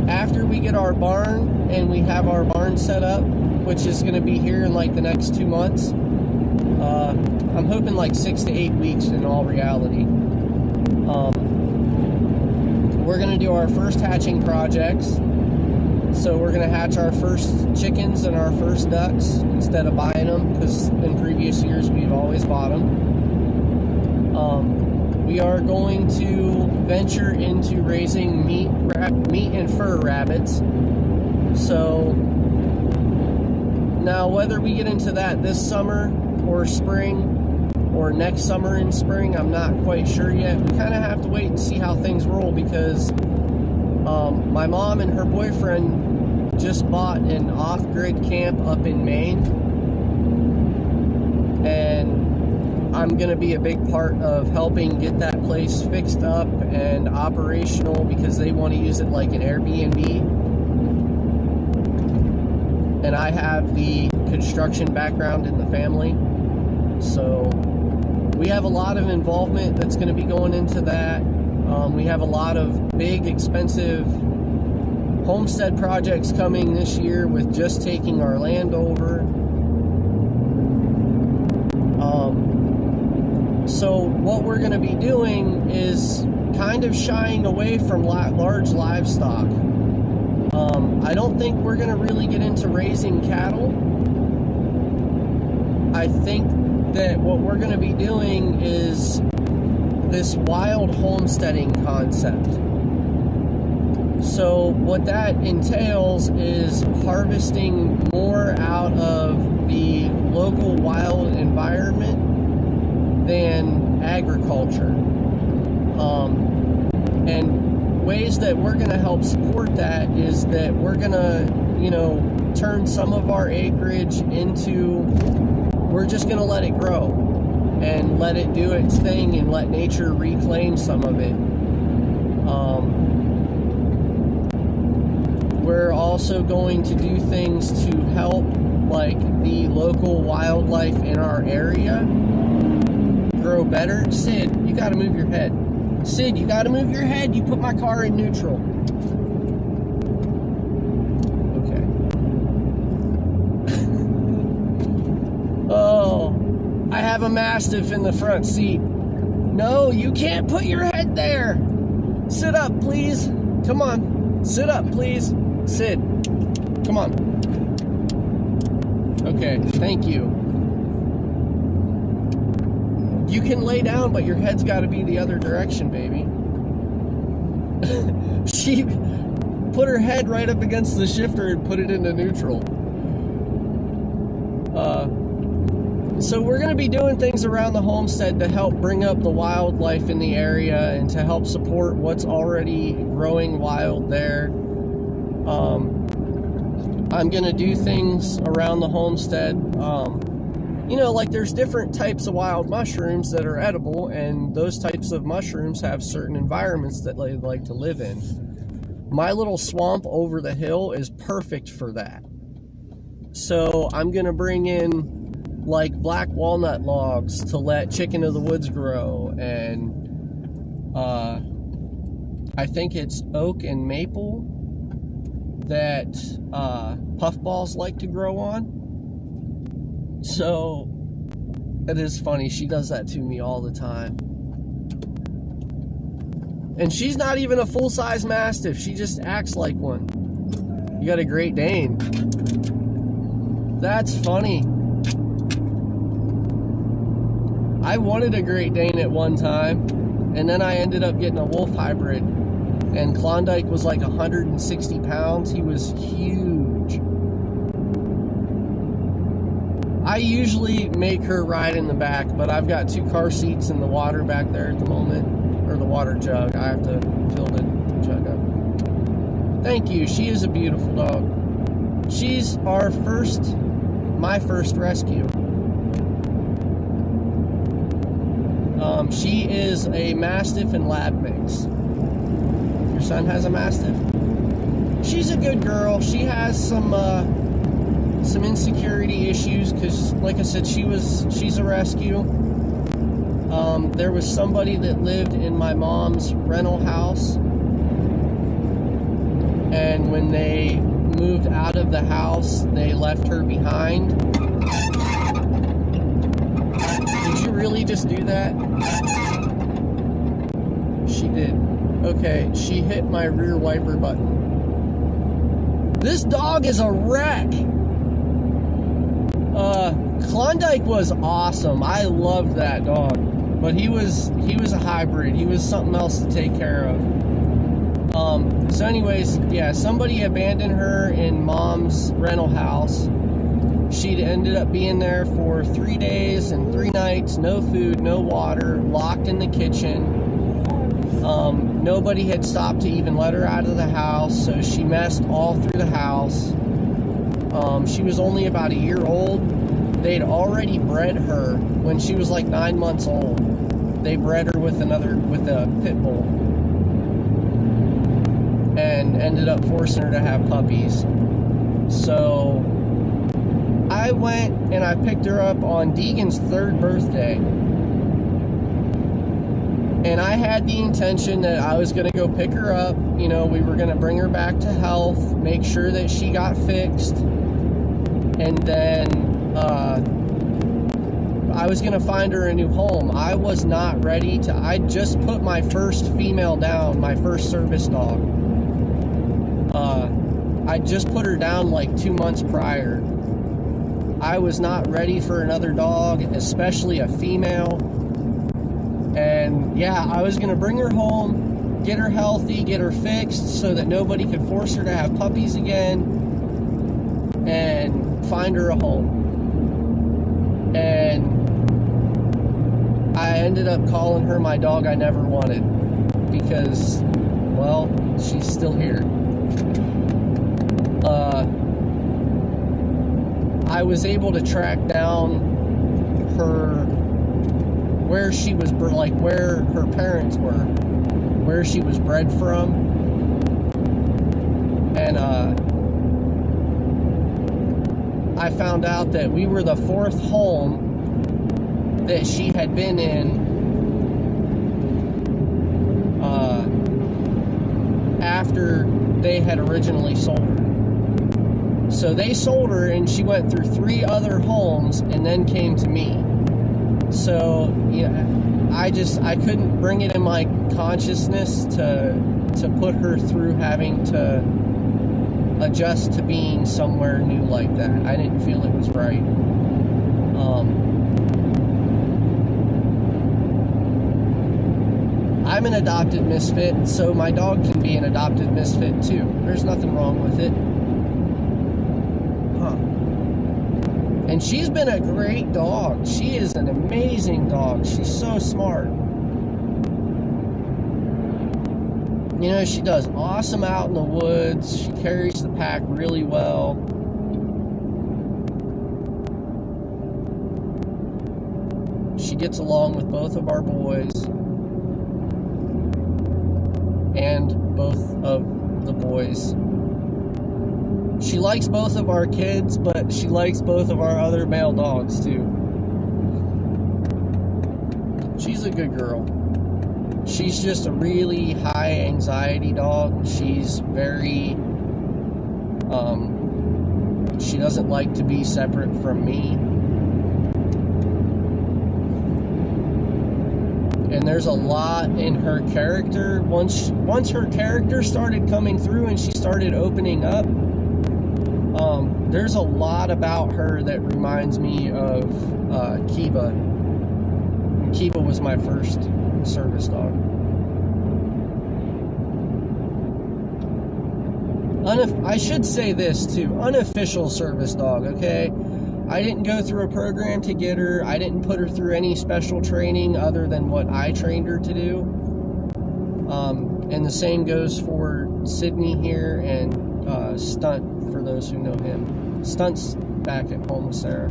After we get our barn, and we have our barn set up, which is going to be here in like the next 2 months. I'm hoping like 6 to 8 weeks in all reality. We're going to do our first hatching projects. So we're going to hatch our first chickens and our first ducks instead of buying them, because in previous years we've always bought them. We are going to venture into raising meat and fur rabbits. So now whether we get into that this summer or spring or next summer and spring, I'm not quite sure yet. We kind of have to wait and see how things roll, because my mom and her boyfriend just bought an off-grid camp up in Maine, and I'm going to be a big part of helping get that place fixed up and operational, because they want to use it like an Airbnb, and I have the construction background in the family, so we have a lot of involvement that's going to be going into that. We have a lot of big, expensive homestead projects coming this year with just taking our land over. So what we're going to be doing is kind of shying away from large livestock. I don't think we're going to really get into raising cattle. I think that what we're going to be doing is this wild homesteading concept. So what that entails is harvesting more out of the local wild environment than agriculture. And ways that we're going to help support that is that we're going to you know, turn some of our acreage into, we're just going to let it grow and let it do its thing and let nature reclaim some of it. We're also going to do things to help, like, the local wildlife in our area grow better. Sid, you got to move your head. Sid, you got to move your head. You put my car in neutral. Okay. Oh, I have a Mastiff in the front seat. No, you can't put your head there. Sit up, please. Come on. Sit up, please. Sid, come on. Okay, thank you. You can lay down, but your head's got to be the other direction, baby. She put her head right up against the shifter and put it into neutral. So we're going to be doing things around the homestead to help bring up the wildlife in the area and to help support what's already growing wild there. I'm going to do things around the homestead. You know, like there's different types of wild mushrooms that are edible, and those types of mushrooms have certain environments that they like to live in. My little swamp over the hill is perfect for that. So I'm going to bring in like black walnut logs to let chicken of the woods grow, and I think it's oak and maple that puffballs like to grow on. So it is funny, she does that to me all the time. And she's not even a full-size Mastiff, she just acts like one. You got a Great Dane. That's funny. I wanted a Great Dane at one time, and then I ended up getting a wolf hybrid. And Klondike was like 160 pounds. He was huge. I usually make her ride in the back, but I've got 2 car seats in the water back there at the moment. Or the water jug. I have to fill the jug up. Thank you. She is a beautiful dog. She's my first rescue. She is a Mastiff and Lab mix. Your son has a Mastiff? She's a good girl. She has some insecurity issues because, like I said, she's a rescue. There was somebody that lived in my mom's rental house, and when they moved out of the house, they left her behind. Did you really just do that? She did. Okay, she hit my rear wiper button. This dog is a wreck. Klondike was awesome. I loved that dog. But he was a hybrid. He was something else to take care of. So anyways, yeah, somebody abandoned her in Mom's rental house. She'd ended up being there for 3 days and 3 nights, no food, no water, locked in the kitchen. Nobody had stopped to even let her out of the house, so she messed all through the house. She was only about a year old. They'd already bred her when she was like 9 months old. They bred her with a pit bull, and ended up forcing her to have puppies. So I went and I picked her up on Deegan's 3rd birthday. And I had the intention that I was going to go pick her up. You know, we were going to bring her back to health, make sure that she got fixed. And then I was going to find her a new home. I was not ready to. I just put my first female down, my first service dog. I just put her down like 2 months prior. I was not ready for another dog, especially a female. And yeah, I was going to bring her home, get her healthy, get her fixed so that nobody could force her to have puppies again, and find her a home. And I ended up calling her my dog I never wanted because, well, she's still here. I was able to track down her, where she was, like where her parents were, where she was bred from. And I found out that we were the 4th home that she had been in after they had originally sold her. So they sold her and she went through 3 other homes and then came to me. So yeah, I couldn't bring it in my consciousness to put her through having to adjust to being somewhere new like that. I didn't feel it was right. I'm an adopted misfit, so my dog can be an adopted misfit too. There's nothing wrong with it. And she's been a great dog. She is an amazing dog. She's so smart. You know, she does awesome out in the woods. She carries the pack really well. She gets along with both of our boys. And both of the boys. She likes both of our kids, but she likes both of our other male dogs too. She's a good girl. She's just a really high anxiety dog. She's very, she doesn't like to be separate from me. And there's a lot in her character. Once her character started coming through and she started opening up, there's a lot about her that reminds me of Kiba. Kiba was my first service dog. I should say this too, unofficial service dog, okay? I didn't go through a program to get her. I didn't put her through any special training other than what I trained her to do. And the same goes for Sydney here and Stunt, for those who know him. Stunt's back at home with Sarah.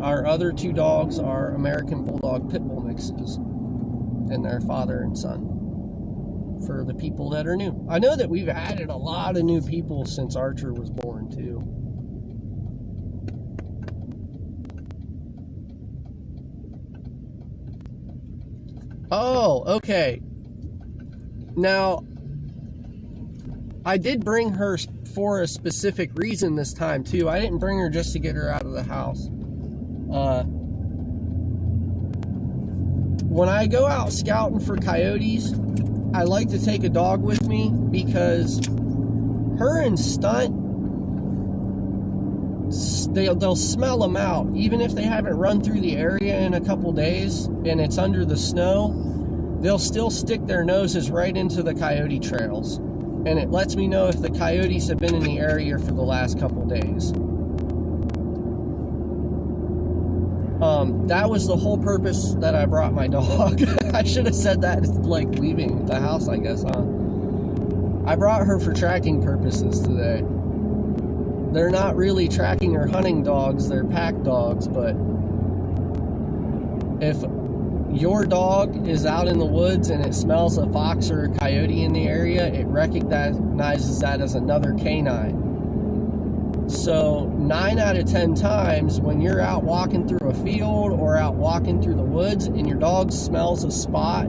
Our other 2 dogs are American Bulldog Pit Bull mixes, and they're father and son. For the people that are new. I know that we've added a lot of new people since Archer was born too. Oh, okay. Now, I did bring her for a specific reason this time too. I didn't bring her just to get her out of the house. When I go out scouting for coyotes, I like to take a dog with me because her and Stunt, they'll smell them out. Even if they haven't run through the area in a couple days and it's under the snow, they'll still stick their noses right into the coyote trails. And it lets me know if the coyotes have been in the area for the last couple days. That was the whole purpose that I brought my dog. I should have said that, like, leaving the house, I guess, huh? I brought her for tracking purposes today. They're not really tracking or hunting dogs, they're pack dogs, but if your dog is out in the woods and it smells a fox or a coyote in the area, it recognizes that as another canine. So 9 out of 10 times when you're out walking through a field or out walking through the woods and your dog smells a spot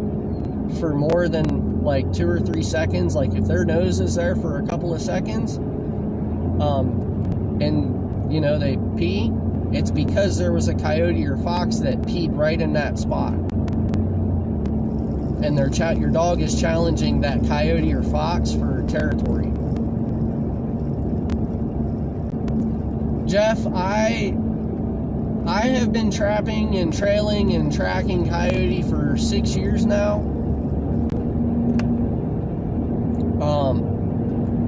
for more than like 2 or 3 seconds, like if their nose is there for a couple of seconds, and you know they pee, it's because there was a coyote or fox that peed right in that spot. And your dog is challenging that coyote or fox for territory. Jeff, I have been trapping and trailing and tracking coyote for 6 years now.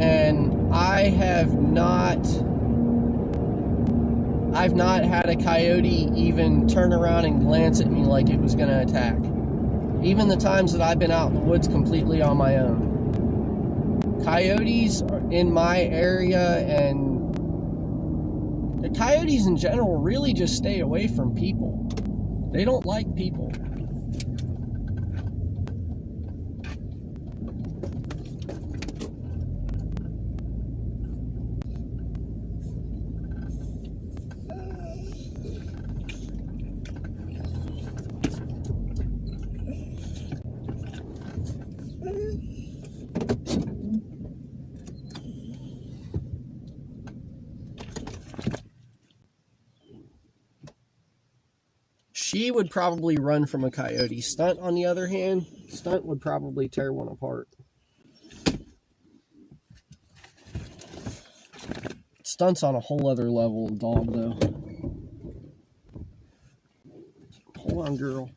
And I've not had a coyote even turn around and glance at me like it was going to attack. Even the times that I've been out in the woods completely on my own. coyotes in my area, and the coyotes in general really just stay away from people. They don't like people. She would probably run from a coyote. Stunt, on the other hand, Stunt would probably tear one apart. Stunt's on a whole other level of dog, though. Hold on, girl.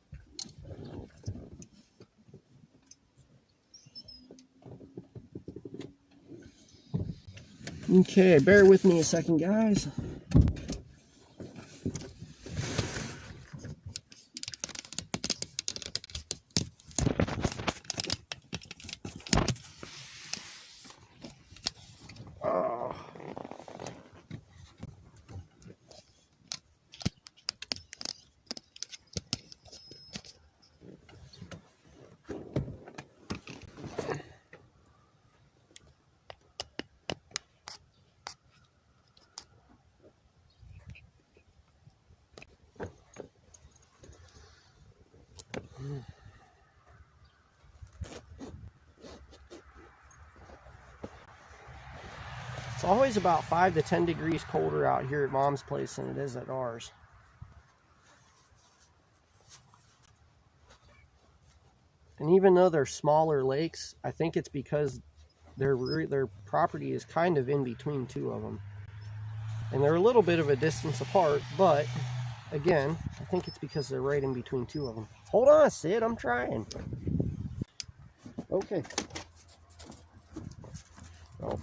Okay, bear with me a second, guys. It's always about 5 to 10 degrees colder out here at Mom's place than it is at ours. And even though they're smaller lakes, I think it's because their property is kind of in between two of them. And they're a little bit of a distance apart, but again, I think it's because they're right in between two of them. Hold on, Sid, I'm trying. Okay. Oh.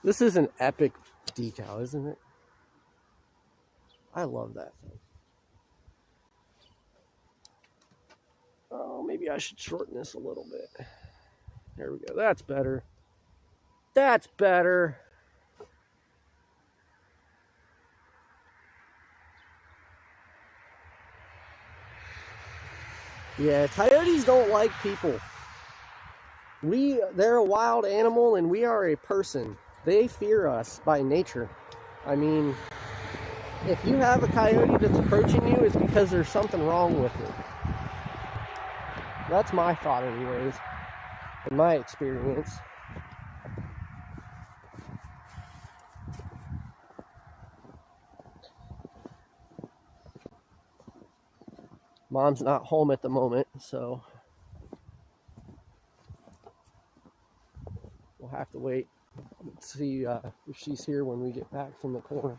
This is an epic decal, isn't it? I love that thing. Oh, maybe I should shorten this a little bit. There we go. That's better. That's better. Yeah, coyotes don't like people. They're a wild animal and we are a person. They fear us by nature. I mean, if you have a coyote that's approaching you, it's because there's something wrong with it. That's my thought anyways, in my experience. Mom's not home at the moment, so we'll have to wait. Let's see if she's here when we get back from the corner.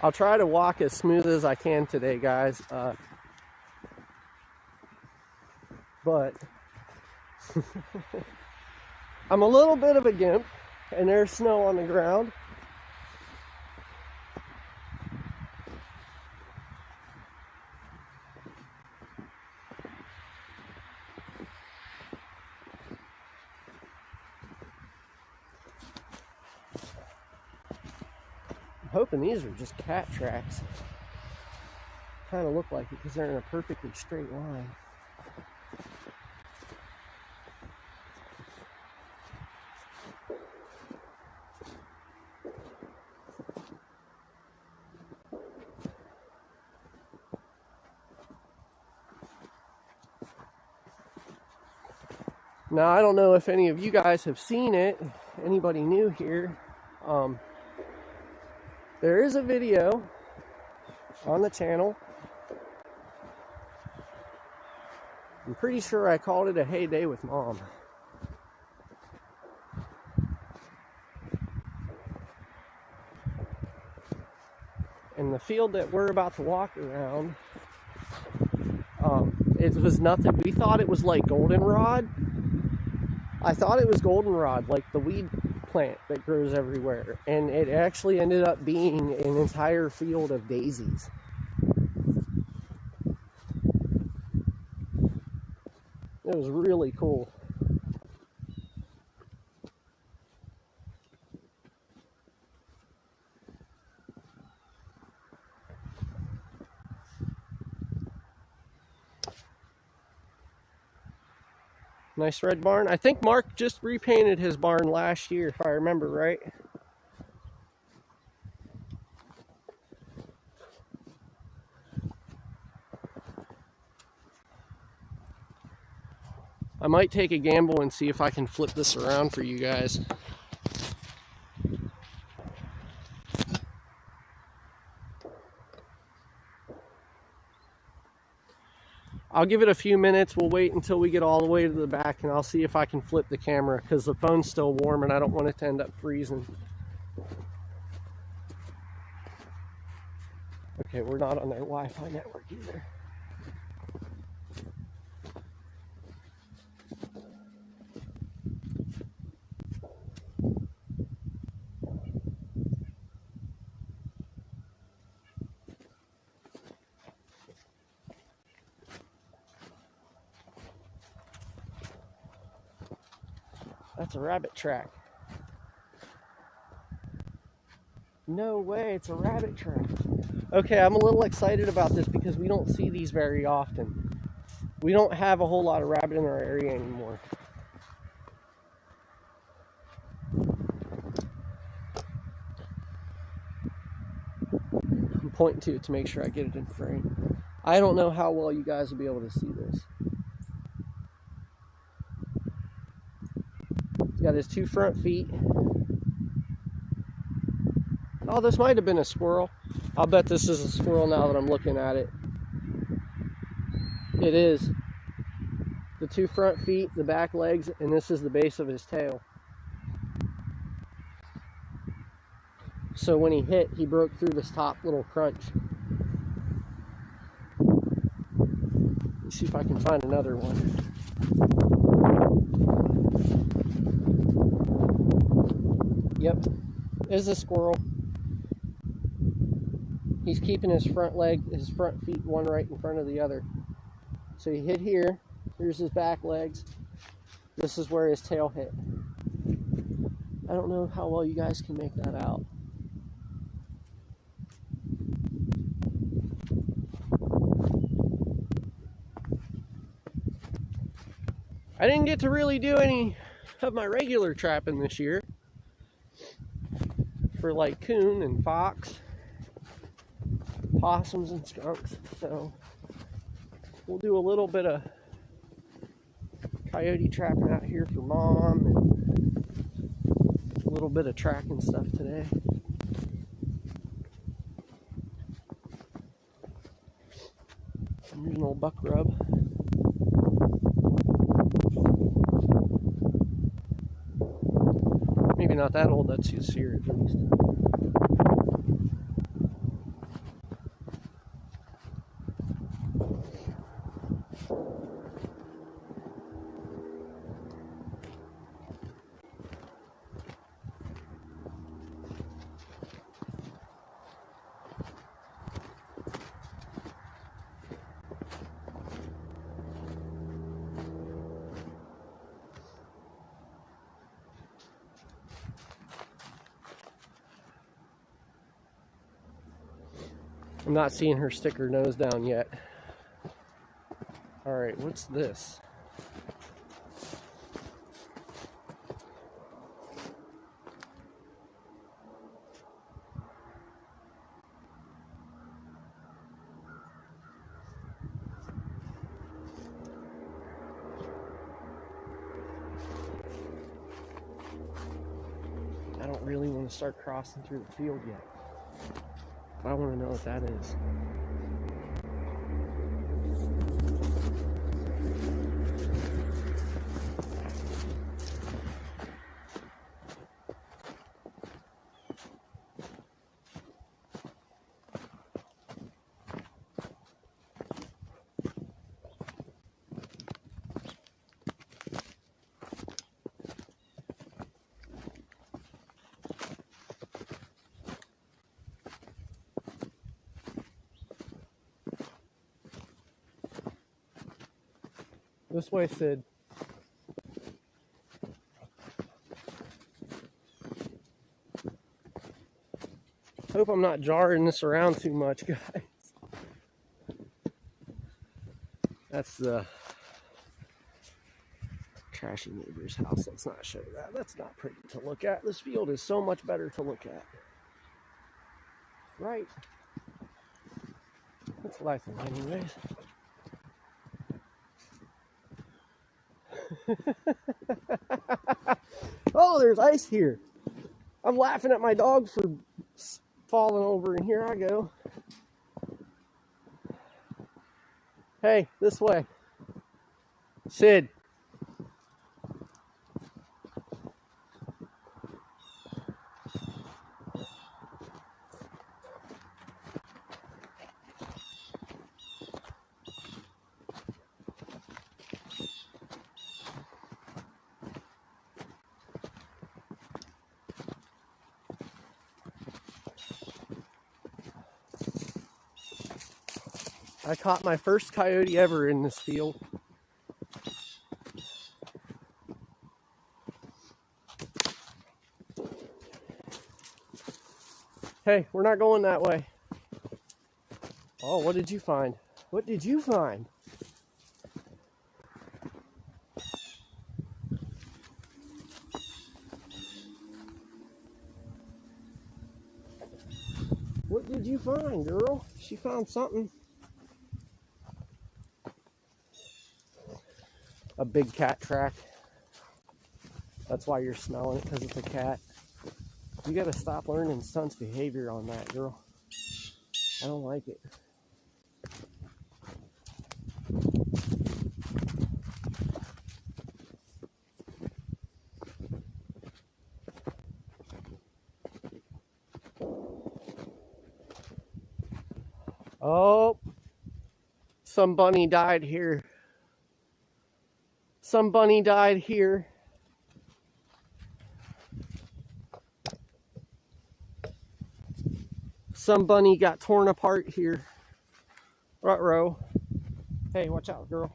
I'll try to walk as smooth as I can today, guys. But I'm a little bit of a gimp, and there's snow on the ground. I'm hoping these are just cat tracks. Kind of look like it because they're in a perfectly straight line. Now, I don't know if any of you guys have seen it, anybody new here. There is a video on the channel. I'm pretty sure I called it a heyday with Mom. And the field that we're about to walk around, it was nothing. We thought it was like goldenrod. I thought it was goldenrod, like the weed plant that grows everywhere. And it actually ended up being an entire field of daisies. It was really cool. Nice red barn. I think Mark just repainted his barn last year, if I remember right. I might take a gamble and see if I can flip this around for you guys. I'll give it a few minutes. We'll wait until we get all the way to the back, and I'll see if I can flip the camera because the phone's still warm and I don't want it to end up freezing. Okay, we're not on their Wi-Fi network either. That's a rabbit track. No way, it's a rabbit track. Okay, I'm a little excited about this because we don't see these very often. We don't have a whole lot of rabbit in our area anymore. I'm pointing to it to make sure I get it in frame. I don't know how well you guys will be able to see this. He's got his 2 front feet. Oh, this might have been a squirrel. I'll bet this is a squirrel now that I'm looking at it. It is. The 2 front feet, the back legs, and this is the base of his tail. So when he hit, he broke through this top little crunch. Let's see if I can find another one. Yep, is a squirrel. He's keeping his front feet one right in front of the other. So he hit here. Here's his back legs. This is where his tail hit. I don't know how well you guys can make that out. I didn't get to really do any of my regular trapping this year for like coon and fox, possums and skunks. So we'll do a little bit of coyote trapping out here for Mom and a little bit of tracking stuff today. I'm using an old buck rub. Maybe not that old, that's his here at least. I'm not seeing her stick her nose down yet. All right, what's this? don't really want to start crossing through the field yet. I want to know what that is. This way, Sid. Hope I'm not jarring this around too much, guys. That's the trashy neighbor's house. Let's not show that. That's not pretty to look at. This field is so much better to look at. Right? That's life anyways. Oh, there's ice here. I'm laughing at my dog for falling over, and here I go. Hey, this way. Sid. I caught my first coyote ever in this field. Hey, we're not going that way. Oh, what did you find? What did you find? What did you find, girl? She found something. A big cat track. That's why you're smelling it, because it's a cat. You gotta stop learning Son's behavior on that, girl. I don't like it. Oh, some bunny died here. Some bunny died here. Some bunny got torn apart here. Ruh-roh. Hey, watch out, girl.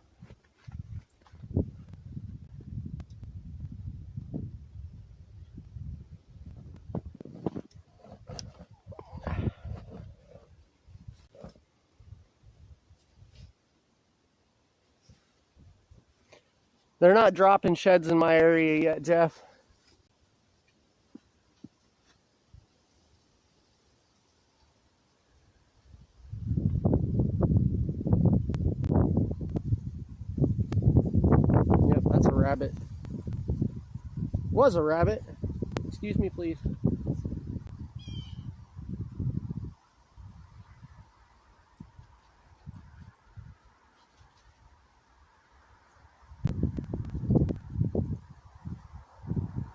They're not dropping sheds in my area yet, Jeff. Yep, that's a rabbit. Was a rabbit. Excuse me, please.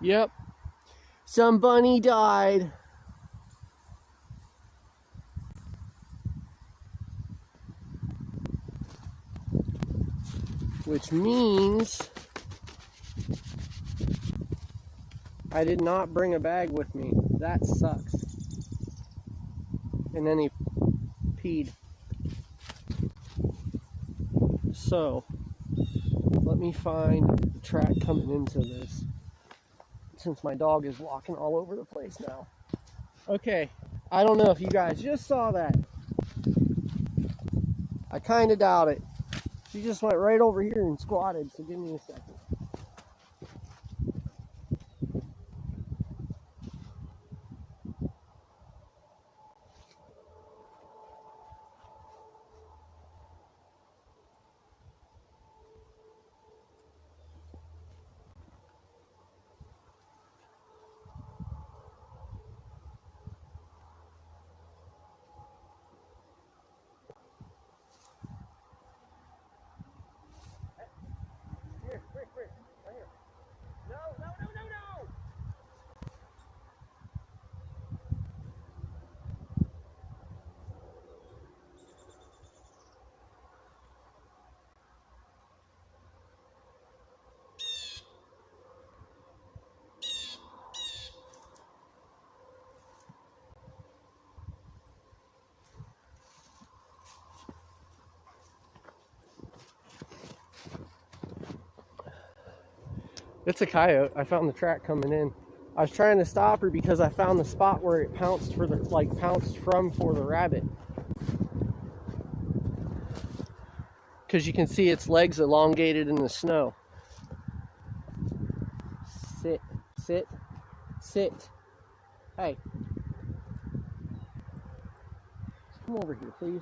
Yep. Some bunny died. Which means I did not bring a bag with me. That sucks. And then he peed. So, let me find the track coming into this, since my dog is walking all over the place now. Okay, I don't know if you guys just saw that. I kind of doubt it. She just went right over here and squatted, so give me a second. It's a coyote. I found the track coming in. I was trying to stop her because I found the spot where it pounced for the for the rabbit. Because you can see its legs elongated in the snow. Sit, sit, sit. Hey. Come over here, please.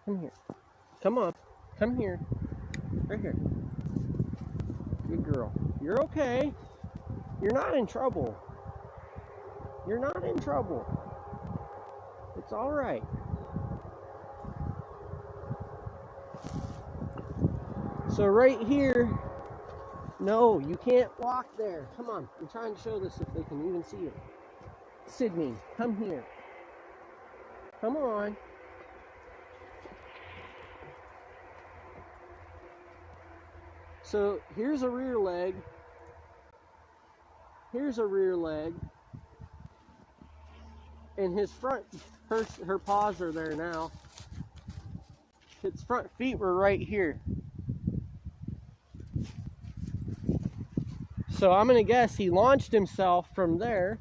Come here. Come on. Come here. Right here. Good girl. You're okay. You're not in trouble. You're not in trouble. It's all right. So right here, no, you can't walk there. Come on. I'm trying to show this if they can even see it. Sydney, come here. Come on. So here's a rear leg. Here's a rear leg. And his front, her paws are there now. His front feet were right here. So I'm gonna guess he launched himself from there.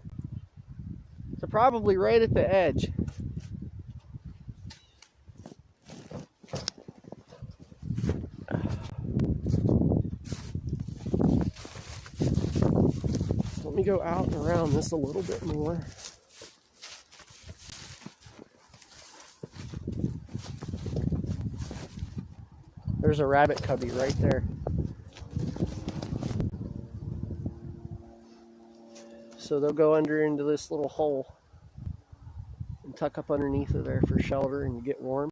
So probably right at the edge. Let me go out and around this a little bit more. There's a rabbit cubby right there. So they'll go under into this little hole and tuck up underneath of there for shelter and get warm.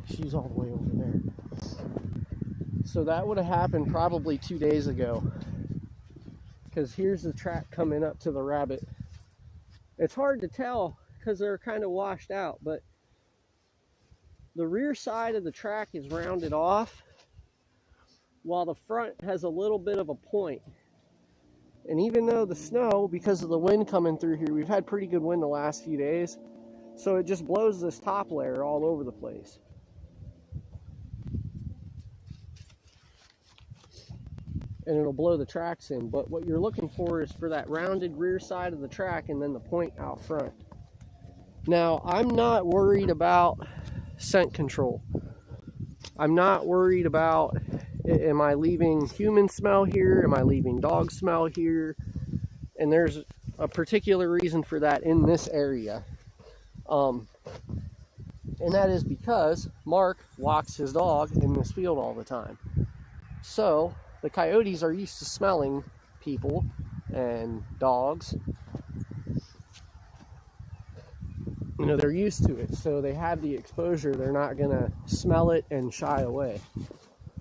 She's all the way over there. So that would have happened probably 2 days ago. Because here's the track coming up to the rabbit. It's hard to tell because they're kind of washed out, but the rear side of the track is rounded off while the front has a little bit of a point. And even though the snow, because of the wind coming through here, we've had pretty good wind the last few days, so it just blows this top layer all over the place. And it'll blow the tracks in, but what you're looking for is for that rounded rear side of the track and then the point out front. Now, I'm not worried about scent control. I'm not worried about, am I leaving human smell here? Am I leaving dog smell here? And there's a particular reason for that in this area. And that is because Mark walks his dog in this field all the time. So the coyotes are used to smelling people and dogs. You know, they're used to it, so they have the exposure. They're not going to smell it and shy away.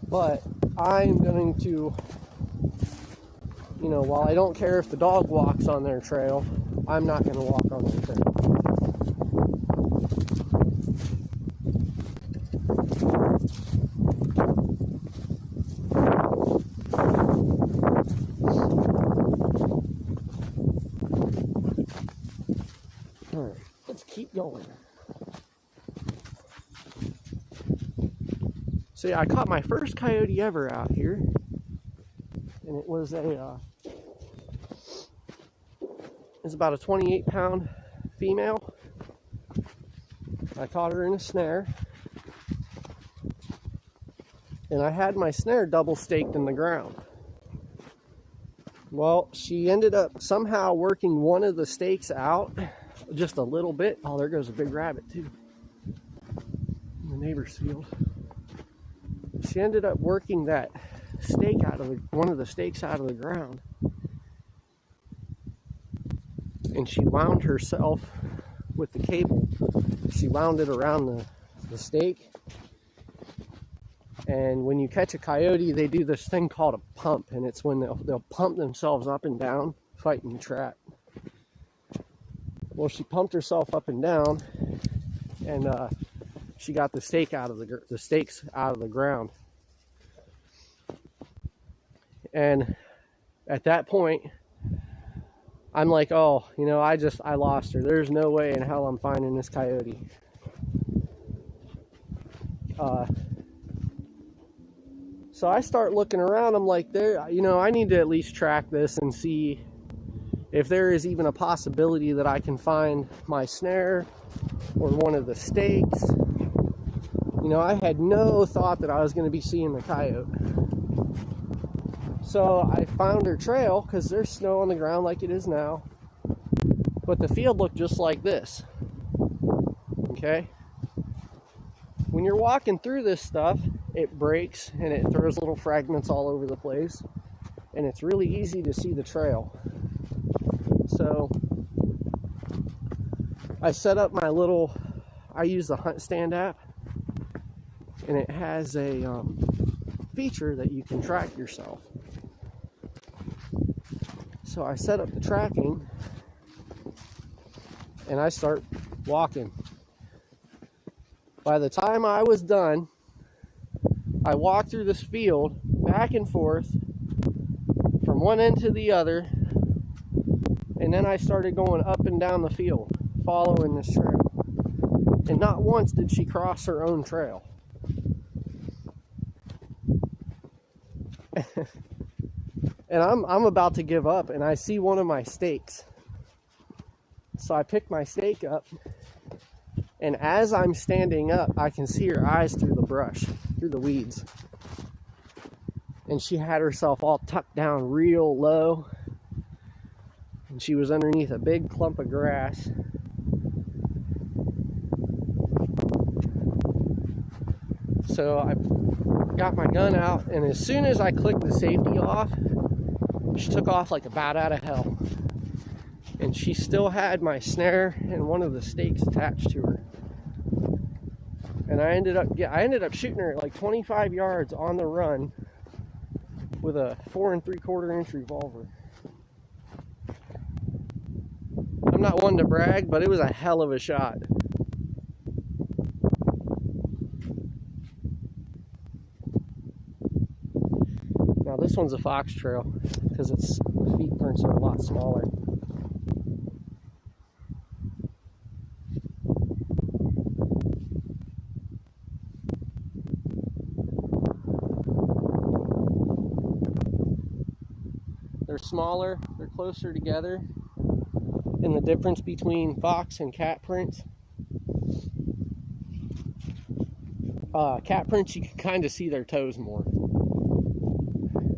But I'm going to, you know, while I don't care if the dog walks on their trail, I'm not going to walk on their trail. Alright, let's keep going. So yeah, I caught my first coyote ever out here, and it was about a 28-pound female. I caught her in a snare, and I had my snare double staked in the ground. Well, she ended up somehow working one of the stakes out just a little bit. Oh, there goes a big rabbit too in the neighbor's field. She ended up working that stake out of one of the stakes out of the ground, and she wound herself with the cable. She wound it around the stake. And when you catch a coyote, they do this thing called a pump, and it's when they'll pump themselves up and down fighting the trap. Well, she pumped herself up and down, and she got the stakes out of the ground. And at that point, I'm like, oh, you know, I lost her. There's no way in hell I'm finding this coyote. So I start looking around. I'm like, you know, I need to at least track this and see if there is even a possibility that I can find my snare or one of the stakes. You know, I had no thought that I was going to be seeing the coyote. So I found her trail because there's snow on the ground like it is now. But the field looked just like this. Okay? When you're walking through this stuff, it breaks and it throws little fragments all over the place. And it's really easy to see the trail. So I set up my little, I use the HuntStand app, and it has a feature that you can track yourself. So I set up the tracking and I start walking. By the time I was done, I walked through this field back and forth from one end to the other, and then I started going up and down the field following this trail. And not once did she cross her own trail. And I'm about to give up, and I see one of my stakes. So I pick my stake up, and as I'm standing up, I can see her eyes through the brush, through the weeds. And she had herself all tucked down real low, and she was underneath a big clump of grass. So I got my gun out, and as soon as I clicked the safety off, she took off like a bat out of hell. And she still had my snare and one of the stakes attached to her. And I ended up shooting her at like 25 yards on the run with a 4 3/4 inch revolver. I'm not one to brag, but it was a hell of a shot. Now this one's a fox trail because its feet prints are a lot smaller. They're smaller, they're closer together. And the difference between fox and cat prints, cat prints you can kind of see their toes more.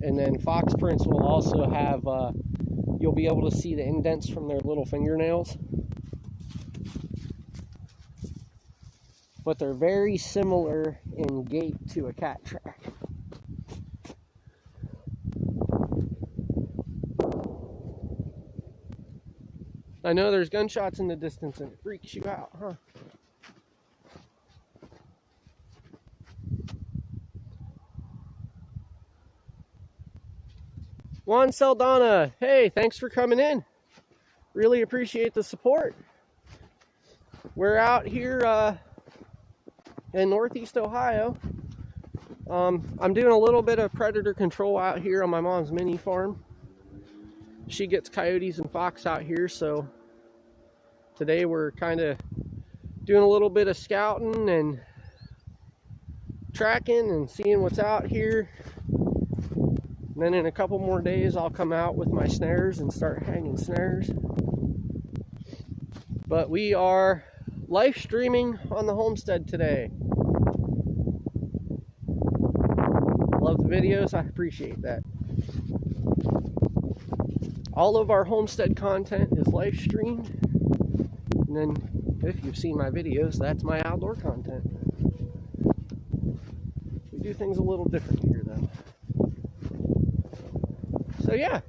And then fox prints will also have, you'll be able to see the indents from their little fingernails. But they're very similar in gait to a cat track. I know there's gunshots in the distance and it freaks you out, huh? Juan Saldana, hey, thanks for coming in. Really appreciate the support. We're out here in Northeast Ohio. I'm doing a little bit of predator control out here on my mom's mini farm. She gets coyotes and fox out here, so today we're kind of doing a little bit of scouting and tracking and seeing what's out here. And then in a couple more days I'll come out with my snares and start hanging snares. But we are live streaming on the homestead today. Love the videos, I appreciate that. All of our homestead content is live streamed. And then if you've seen my videos, that's my outdoor content. We do things a little different here though. So yeah,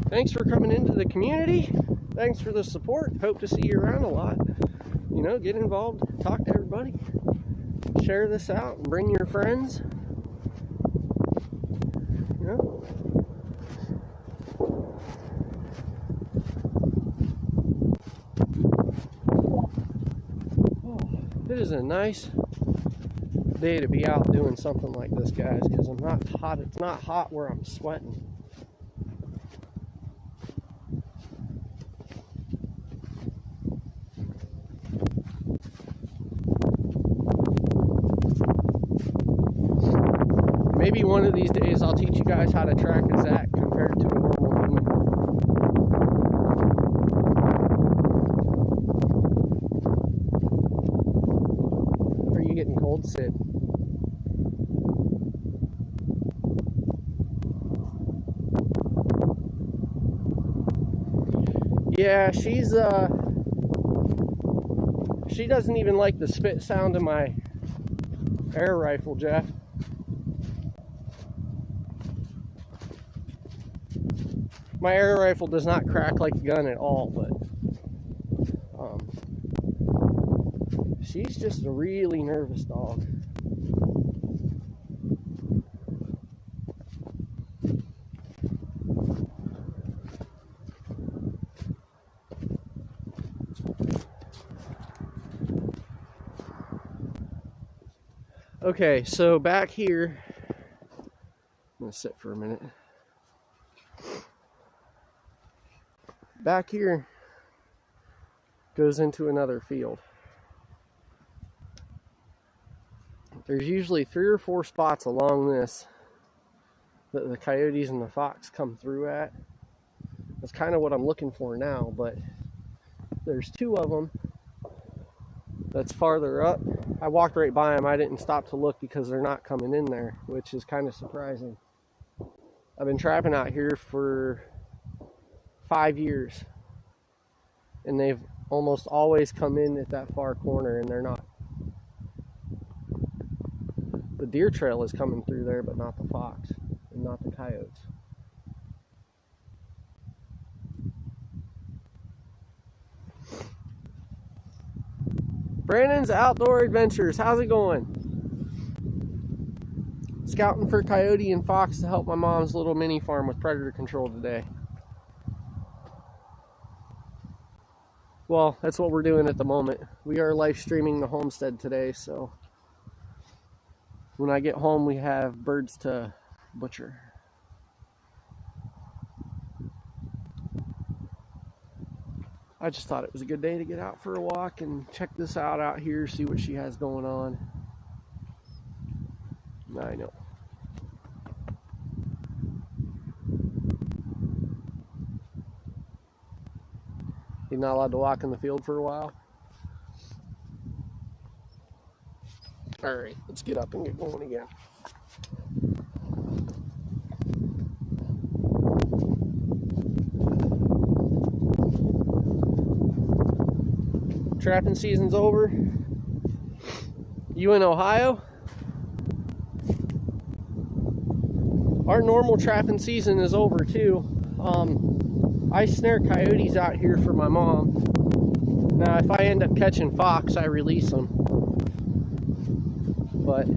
thanks for coming into the community. Thanks for the support. Hope to see you around a lot. You know, get involved, talk to everybody. Share this out and bring your friends. You know? It is a nice day to be out doing something like this, guys, because I'm not hot. It's not hot where I'm sweating. Maybe one of these days I'll teach you guys how to track a Zach compared to a normal human. Are you getting cold, Sid? Yeah, she doesn't even like the spit sound of my air rifle, Jeff. My air rifle does not crack like a gun at all, but she's just a really nervous dog. Okay, so back here, I'm gonna sit for a minute. Back here goes into another field. There's usually 3 or 4 spots along this that the coyotes and the fox come through at. That's kind of what I'm looking for now, but there's 2 of them that's farther up. I walked right by them. I didn't stop to look because they're not coming in there, which is kind of surprising. I've been trapping out here for 5 years, and they've almost always come in at that far corner, and they're not. The deer trail is coming through there, but not the fox and not the coyotes. Brandon's Outdoor Adventures, how's it going? Scouting for coyote and fox to help my mom's little mini farm with predator control today. Well, that's what we're doing at the moment. We are live streaming the homestead today, so when I get home we have birds to butcher. I just thought it was a good day to get out for a walk and check this out here, see what she has going on. I know. You're not allowed to walk in the field for a while? Alright, let's get up and get going again. Trapping season's over. You in Ohio? Our normal trapping season is over too. I snare coyotes out here for my mom. Now if I end up catching fox, I release them. But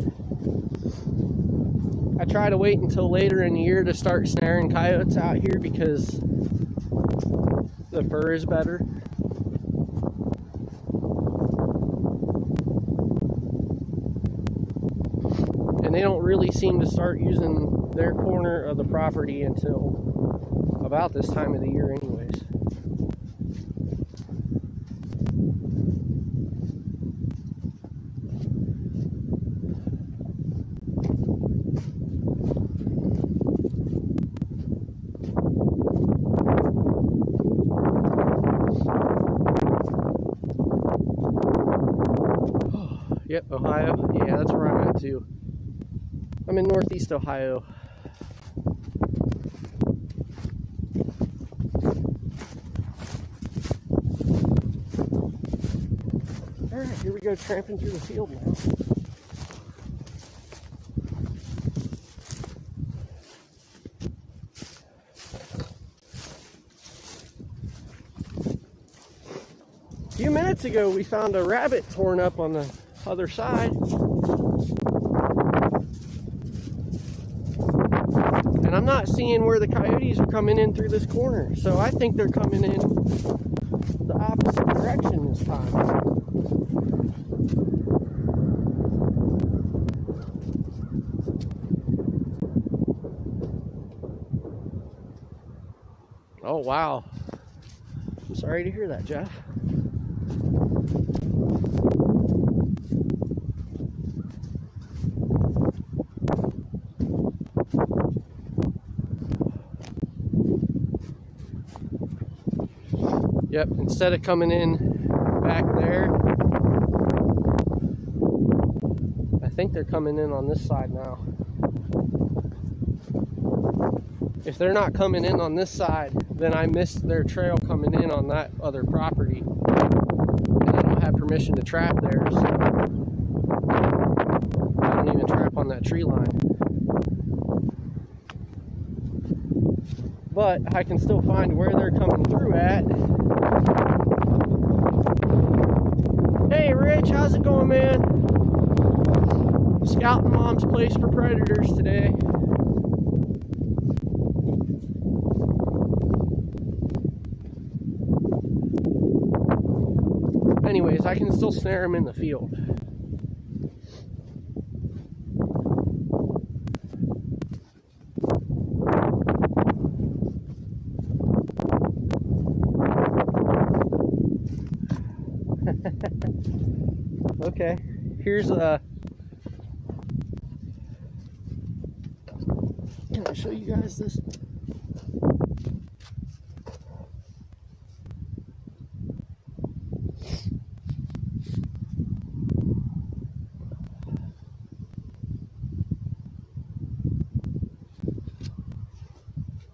I try to wait until later in the year to start snaring coyotes out here because the fur is better. And they don't really seem to start using their corner of the property until about this time of the year anyways. Yep, Ohio. Yeah, that's where I'm at too. I'm in Northeast Ohio. Alright, here we go, tramping through the field now. A few minutes ago, we found a rabbit torn up on the other side. And I'm not seeing where the coyotes are coming in through this corner. So I think they're coming in the opposite direction this time. Oh, wow. I'm sorry to hear that, Jeff. Yep, instead of coming in back there, I think they're coming in on this side now. If they're not coming in on this side, then I missed their trail coming in on that other property. And I don't have permission to trap theirs. I don't even trap on that tree line. But I can still find where they're coming through at. Hey Rich, how's it going, man? Scouting Mom's place for predators today. Anyways, I can still snare them in the field. Okay, here's a... Can I show you guys this?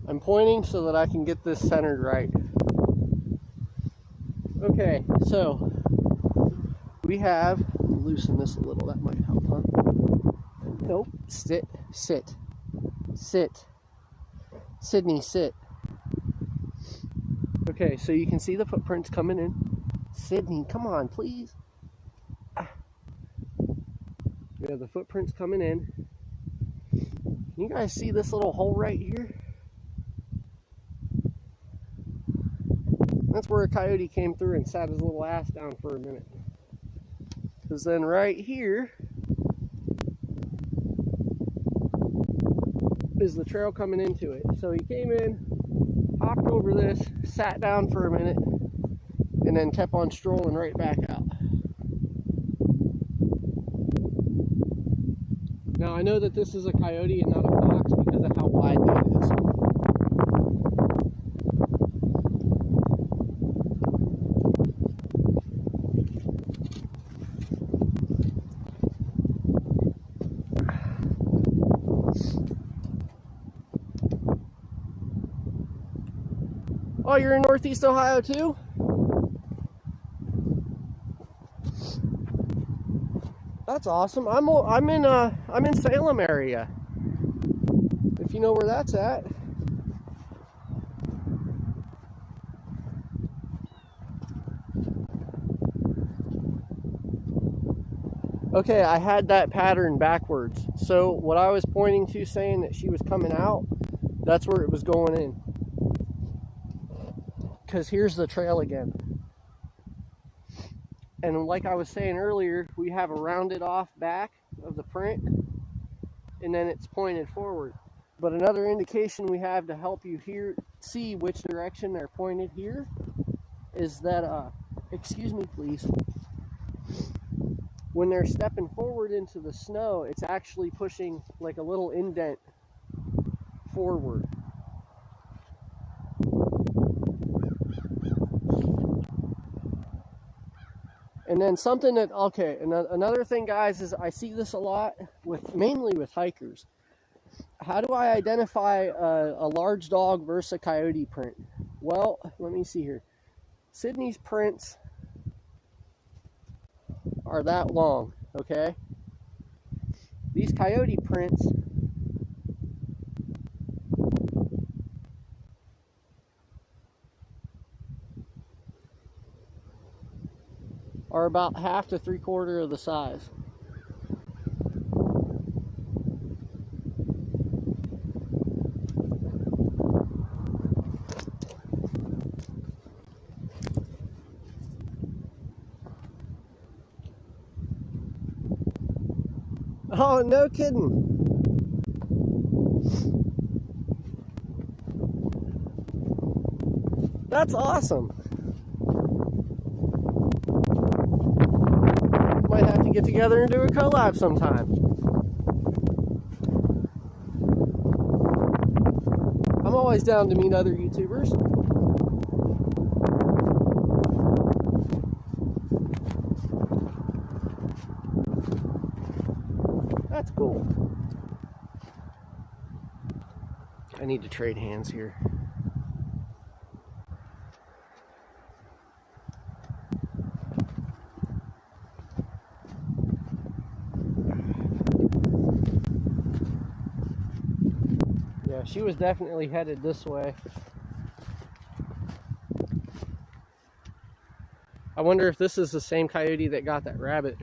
I'm pointing so that I can get this centered right. Okay, so we have, loosen this a little, that might help, huh? Nope, sit, sit, sit. Sydney, sit. Okay, so you can see the footprints coming in. Sydney, come on, please. We have the footprints coming in. Can you guys see this little hole right here? That's where a coyote came through and sat his little ass down for a minute. Because then right here is the trail coming into it. So he came in, hopped over this, sat down for a minute, and then kept on strolling right back out. Now I know that this is a coyote and not a fox because of how wide that is. Oh, you're in Northeast Ohio too? That's awesome. I'm in Salem area. If you know where that's at. Okay, I had that pattern backwards. So what I was pointing to saying that she was coming out, that's where it was going in. Because here's the trail again. And like I was saying earlier, we have a rounded off back of the print, and then it's pointed forward. But another indication we have to help you see which direction they're pointed here is that, excuse me please, when they're stepping forward into the snow, it's actually pushing like a little indent forward. And then something that, okay, another thing, guys, is I see this a lot, mainly with hikers. How do I identify a large dog versus a coyote print? Well, let me see here. Sydney's prints are that long, okay? These coyote prints are about 1/2 to 3/4 of the size. Oh, no kidding. That's awesome. Might have to get together and do a collab sometime. I'm always down to meet other YouTubers. that's cool. I need to trade hands here. Yeah, she was definitely headed this way. I wonder if this is the same coyote that got that rabbit.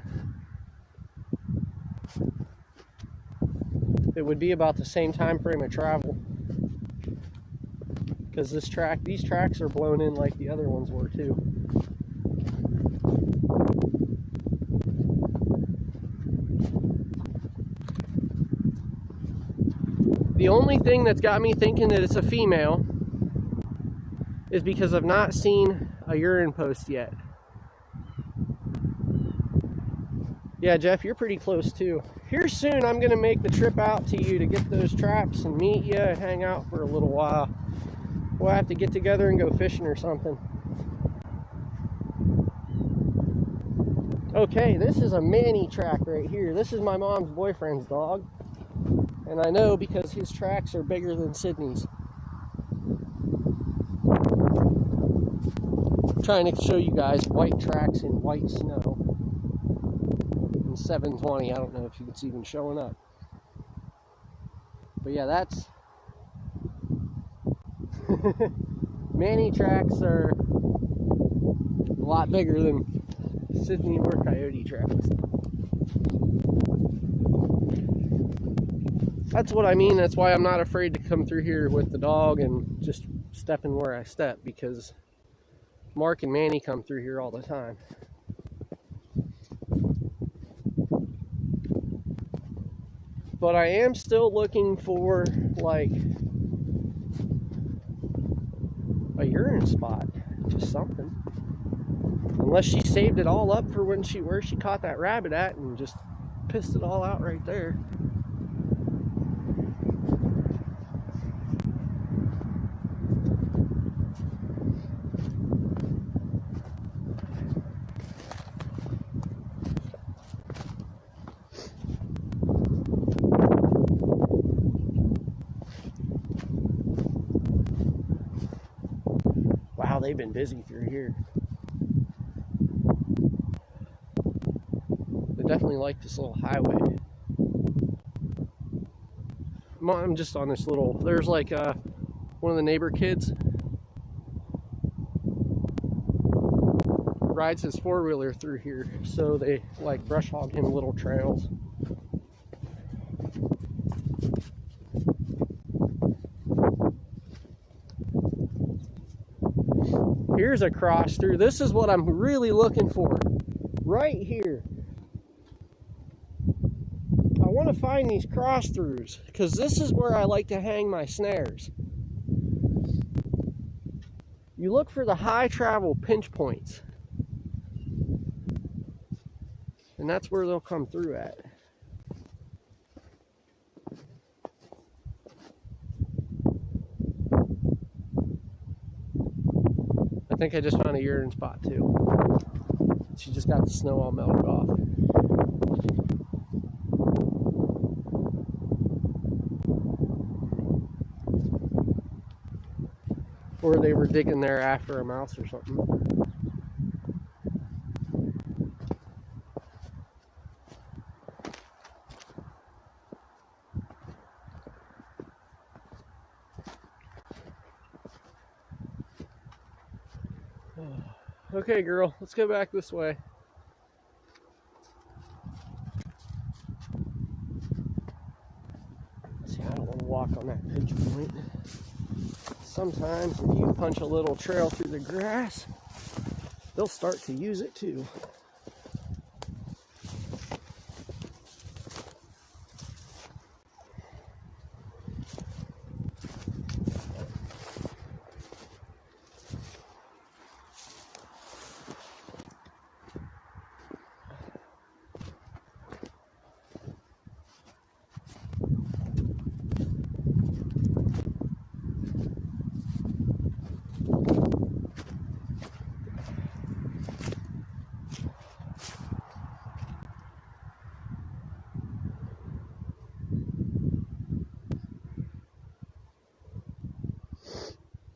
It would be about the same time frame of travel, because these tracks are blown in like the other ones were too. The only thing that's got me thinking that it's a female is because I've not seen a urine post yet. Yeah, Jeff, you're pretty close too. Here soon, I'm going to make the trip out to you to get those traps and meet you and hang out for a little while. We'll have to get together and go fishing or something. Okay, this is a Manny track right here. This is my mom's boyfriend's dog. And I know because his tracks are bigger than Sydney's. I'm trying to show you guys white tracks in white snow. 720, I don't know if it's even showing up. But yeah, that's Manny tracks are a lot bigger than Sydney or coyote tracks. That's what I mean. That's why I'm not afraid to come through here with the dog and just stepping where I step, because Mark and Manny come through here all the time. But I am still looking for, like, a urine spot. Just something. Unless she saved it all up for where she caught that rabbit at and just pissed it all out right there. They've been busy through here. They definitely like this little highway. I'm just on this little, there's like one of the neighbor kids rides his four-wheeler through here, so they like brush hog him little trails. Here's a cross through. This is what I'm really looking for. Right here. I want to find these cross throughs, because this is where I like to hang my snares. You look for the high travel pinch points. And that's where they'll come through at. I think I just found a urine spot too. She just got the snow all melted off. Or they were digging there after a mouse or something. Okay, girl, let's go back this way. See, I don't want to walk on that pinch point. Sometimes if you punch a little trail through the grass, they'll start to use it too.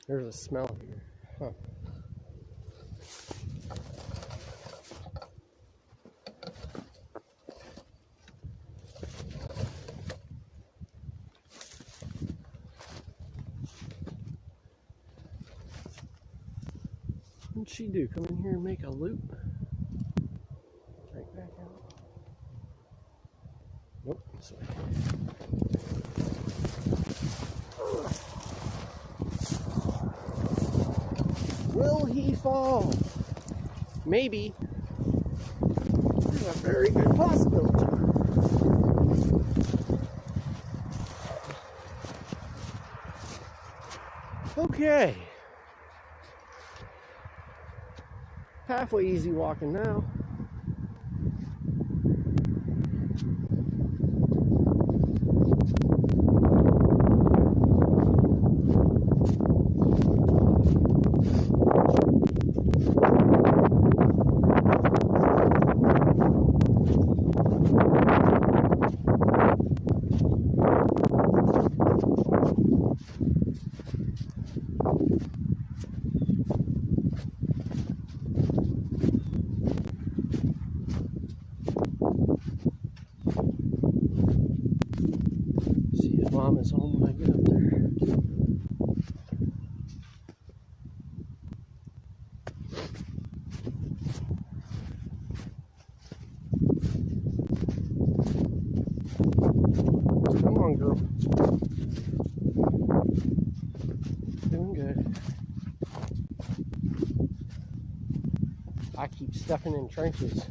There's a smell here. Huh. What'd she do? Come in here and make a loop? Right back out. Nope, this way. Will he fall? Maybe. There's a very good possibility. Okay. Halfway easy walking now. See if Mom is home when I get up there. Come on, girl. Doing good. I keep stepping in trenches.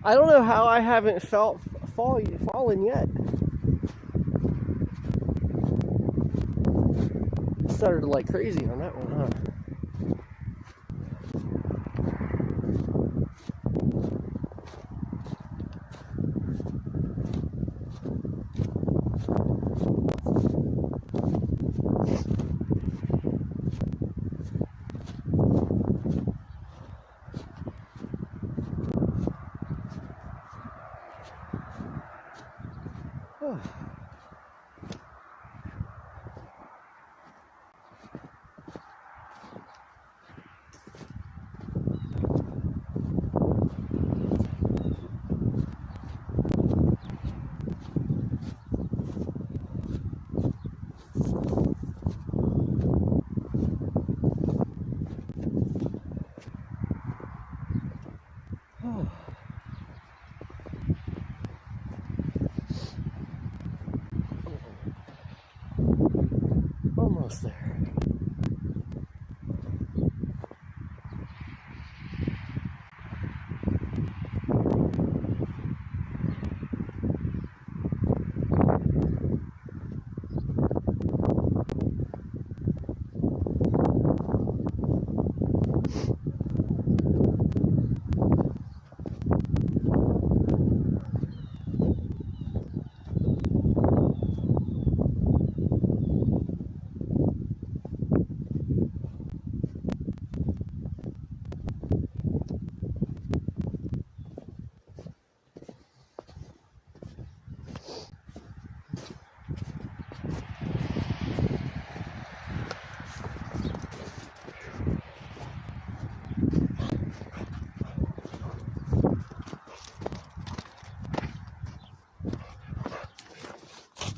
I don't know how I haven't fallen yet. Started like crazy on that one, huh? Almost there.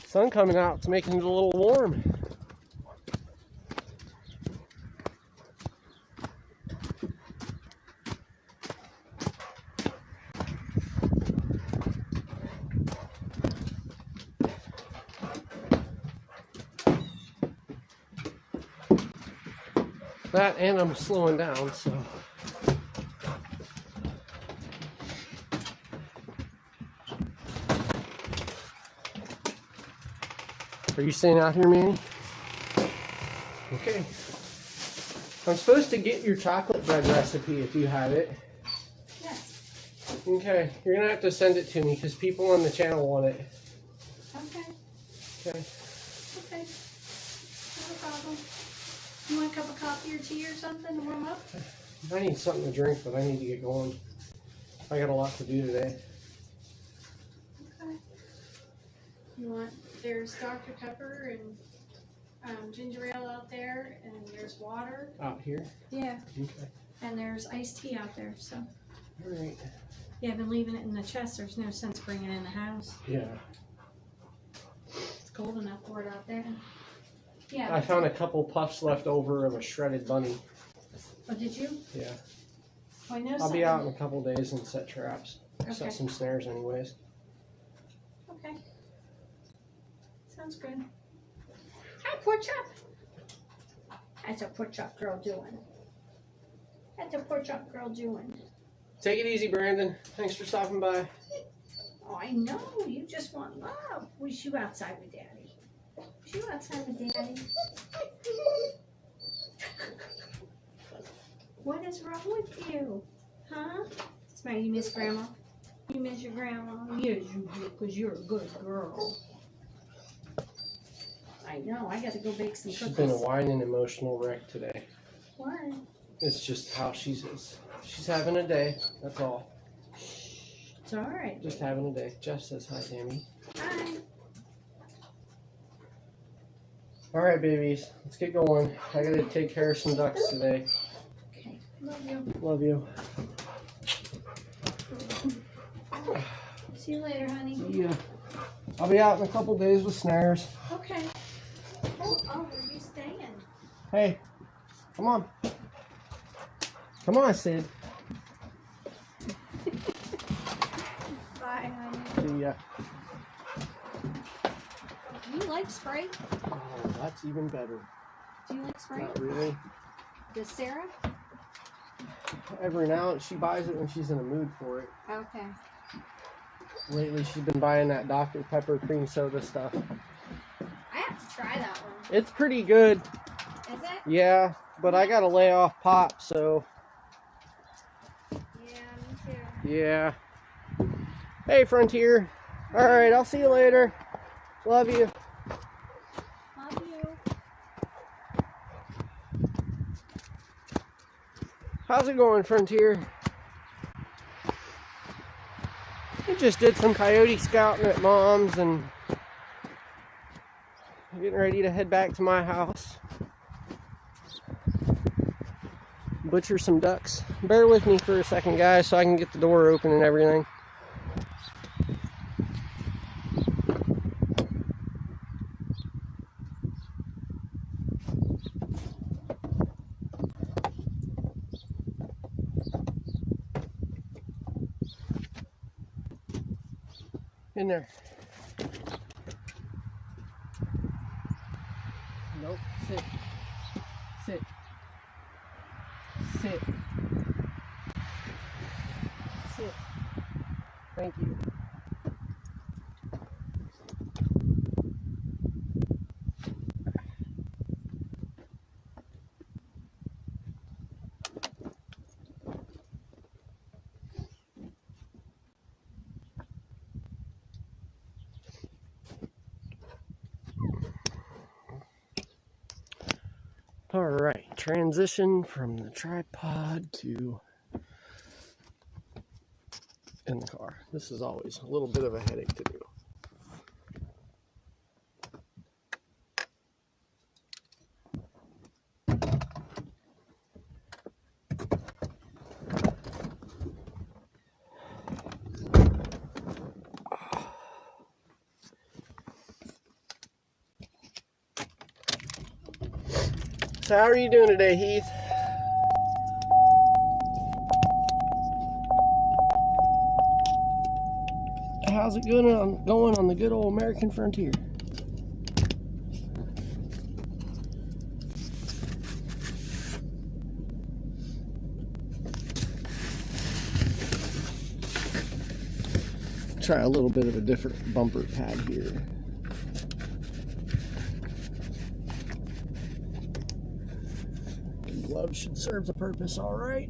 Sun coming out, it's making it a little warm. That and I'm slowing down, so. Are you staying out here, Manny? Okay. I'm supposed to get your chocolate bread recipe if you have it. Yes. Okay. You're going to have to send it to me because people on the channel want it. Okay. Okay. Okay. No problem. You want a cup of coffee or tea or something to warm up? I need something to drink, but I need to get going. I got a lot to do today. Okay. You want, there's Dr. Pepper and ginger ale out there, and there's water. Out here? Yeah. Okay. And there's iced tea out there, so. All right. Yeah, I've been leaving it in the chest. There's no sense bringing it in the house. Yeah. It's cold enough for it out there. Yeah. I found a couple puffs left over of a shredded bunny. Oh, did you? Yeah. Oh, I know I'll be out in a couple days and set traps. Okay. Set some snares anyways. Okay. Sounds good. Hi, pork chop. That's a pork chop girl doing. That's a pork chop girl doing. Take it easy, Brandon. Thanks for stopping by. Oh, I know. You just want love. Wish you outside with Daddy. Wish you outside with Daddy. What is wrong with you? Huh? Smile, you miss Grandma? You miss your grandma? Yes, you do, because you're a good girl. I know. I got to go bake some She's cookies. been a whining emotional wreck today. Why? It's just how she is. She's having a day. That's all. It's all right. Just having a day. Jeff says hi, Tammy. Hi. All right, babies. Let's get going. I got to take care of some ducks today. Okay. Love you. Love you. See you later, honey. Yeah. I'll be out in a couple days with snares. Okay. Oh, where are you staying? Hey, come on. Come on, Sid. Bye, honey. See ya. Do you like Sprite? Oh, that's even better. Do you like Sprite? Not really. Does Sarah? Every now and she buys it when she's in a mood for it. Okay. Lately, she's been buying that Dr. Pepper cream soda stuff. I have to try that one. It's pretty good. Is it? Yeah, but I gotta lay off pop, so Yeah, me too. yeah. Hey, Frontier. All right, I'll see you later. Love you. Love you. How's it going, Frontier? We just did some coyote scouting at Mom's and getting ready to head back to my house. Butcher some ducks. Bear with me for a second, guys, so I can get the door open and everything. In there. Nope. Sit. Sit. Sit. Sit. Thank you. All right, transition from the tripod to in the car. This is always a little bit of a headache to do. So how are you doing today, Heath? How's it going on the good old American frontier? Try a little bit of a different bumper pad here. gloves should serve the purpose all right.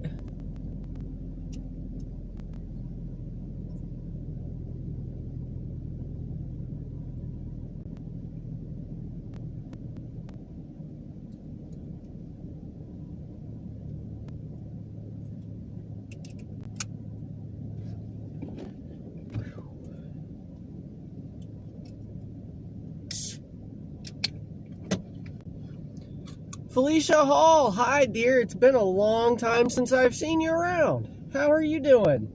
Felicia Hall, hi dear. It's been a long time since I've seen you around. How are you doing?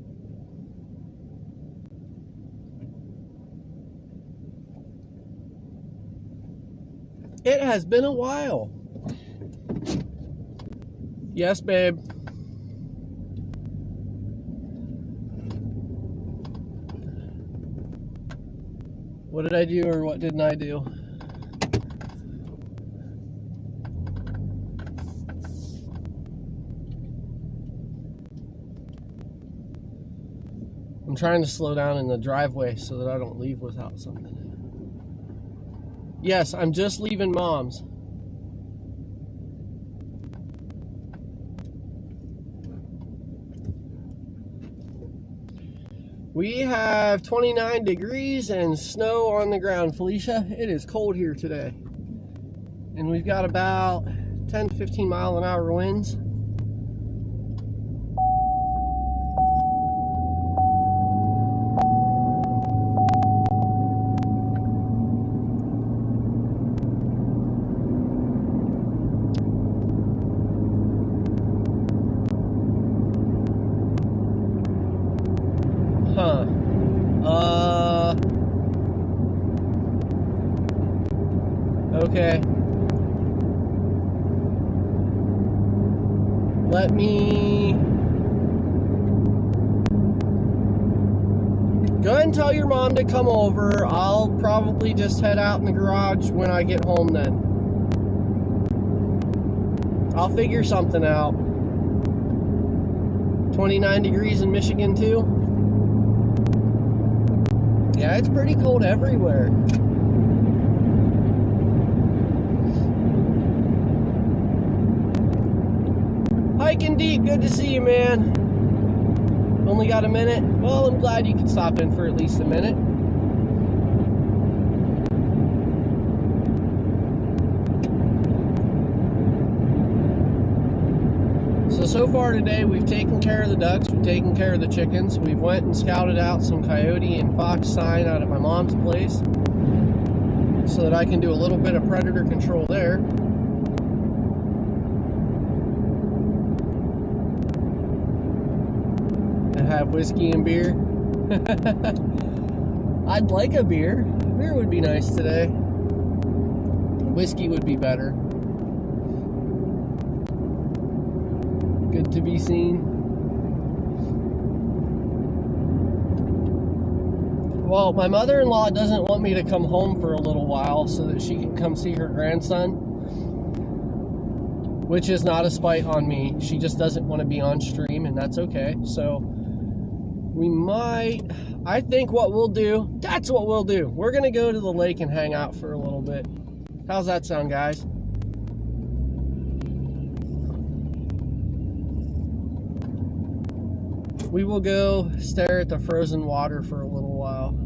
It has been a while. Yes, babe. What did I do or what didn't I do? I'm trying to slow down in the driveway so that I don't leave without something. Yes, I'm just leaving Mom's. We have 29 degrees and snow on the ground, Felicia. It is cold here today. And we've got about 10 to 15 mile an hour winds. Okay. Let me go ahead and tell your mom to come over. I'll probably just head out in the garage when I get home then. I'll figure something out. 29 degrees in Michigan too? Yeah, it's pretty cold everywhere. Hiking Deep, good to see you, man. Only got a minute? Well, I'm glad you could stop in for at least a minute. So far today, we've taken care of the ducks, we've taken care of the chickens. We've went and scouted out some coyote and fox sign out at my mom's place so that I can do a little bit of predator control there. Have whiskey and beer. I'd like a beer. Beer would be nice today. Whiskey would be better. Good to be seen. Well, my mother-in-law doesn't want me to come home for a little while so that she can come see her grandson, which is not a spite on me. She just doesn't want to be on stream, and that's okay. So we might, I think what we'll do, that's what we'll do. We're going to go to the lake and hang out for a little bit. How's that sound, guys? We will go stare at the frozen water for a little while.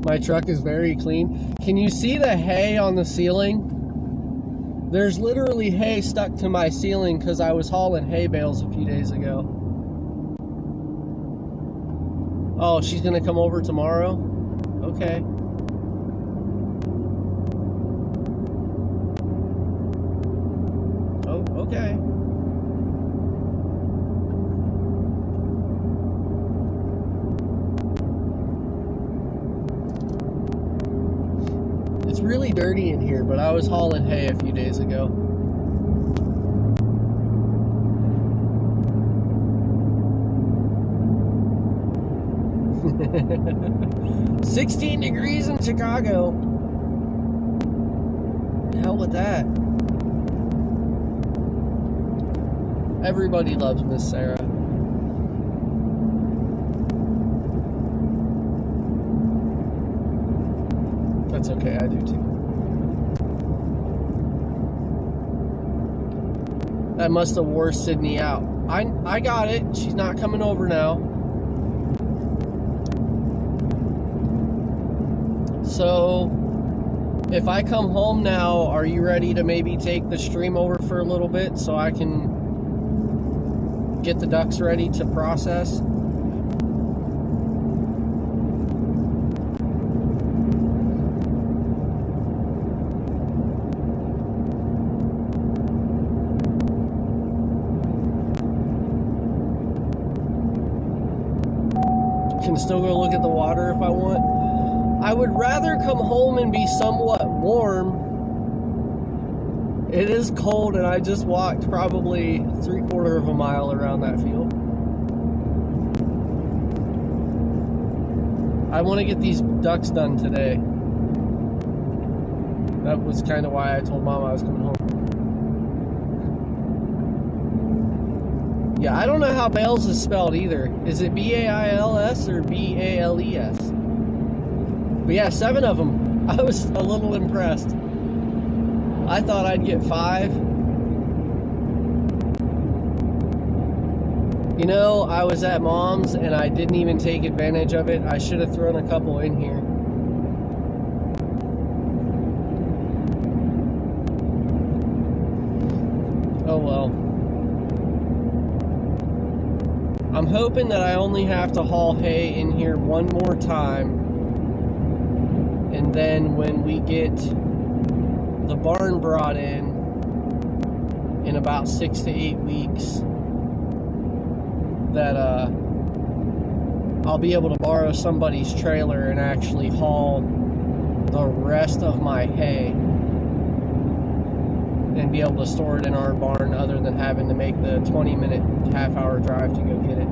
My truck is very clean. Can you see the hay on the ceiling? There's literally hay stuck to my ceiling because I was hauling hay bales a few days ago. Oh, she's gonna come over tomorrow? Okay. Oh, okay. It's really dirty in here, but I was hauling hay a few days ago. $16 degrees in Chicago. Hell with that. Everybody loves Miss Sarah. That's okay, I do too. That must have wore Sydney out. I got it. She's not coming over now. So, if I come home now, are you ready to maybe take the stream over for a little bit so I can get the ducks ready to process? Can still go look at the water if I want. I would rather come home and be somewhat warm. It is cold and I just walked probably 3/4 of a mile around that field. I want to get these ducks done today. That was kind of why I told Mom I was coming home. Yeah, I don't know how Bales is spelled either. Is it B-A-I-L-S or B-A-L-E-S? But yeah, 7 of them. I was a little impressed. I thought I'd get 5. You know, I was at Mom's and I didn't even take advantage of it. I should have thrown a couple in here. Oh well. I'm hoping that I only have to haul hay in here one more time. And then when we get the barn brought in about 6 to 8 weeks, that I'll be able to borrow somebody's trailer and actually haul the rest of my hay and be able to store it in our barn other than having to make the 20-minute, half-hour drive to go get it.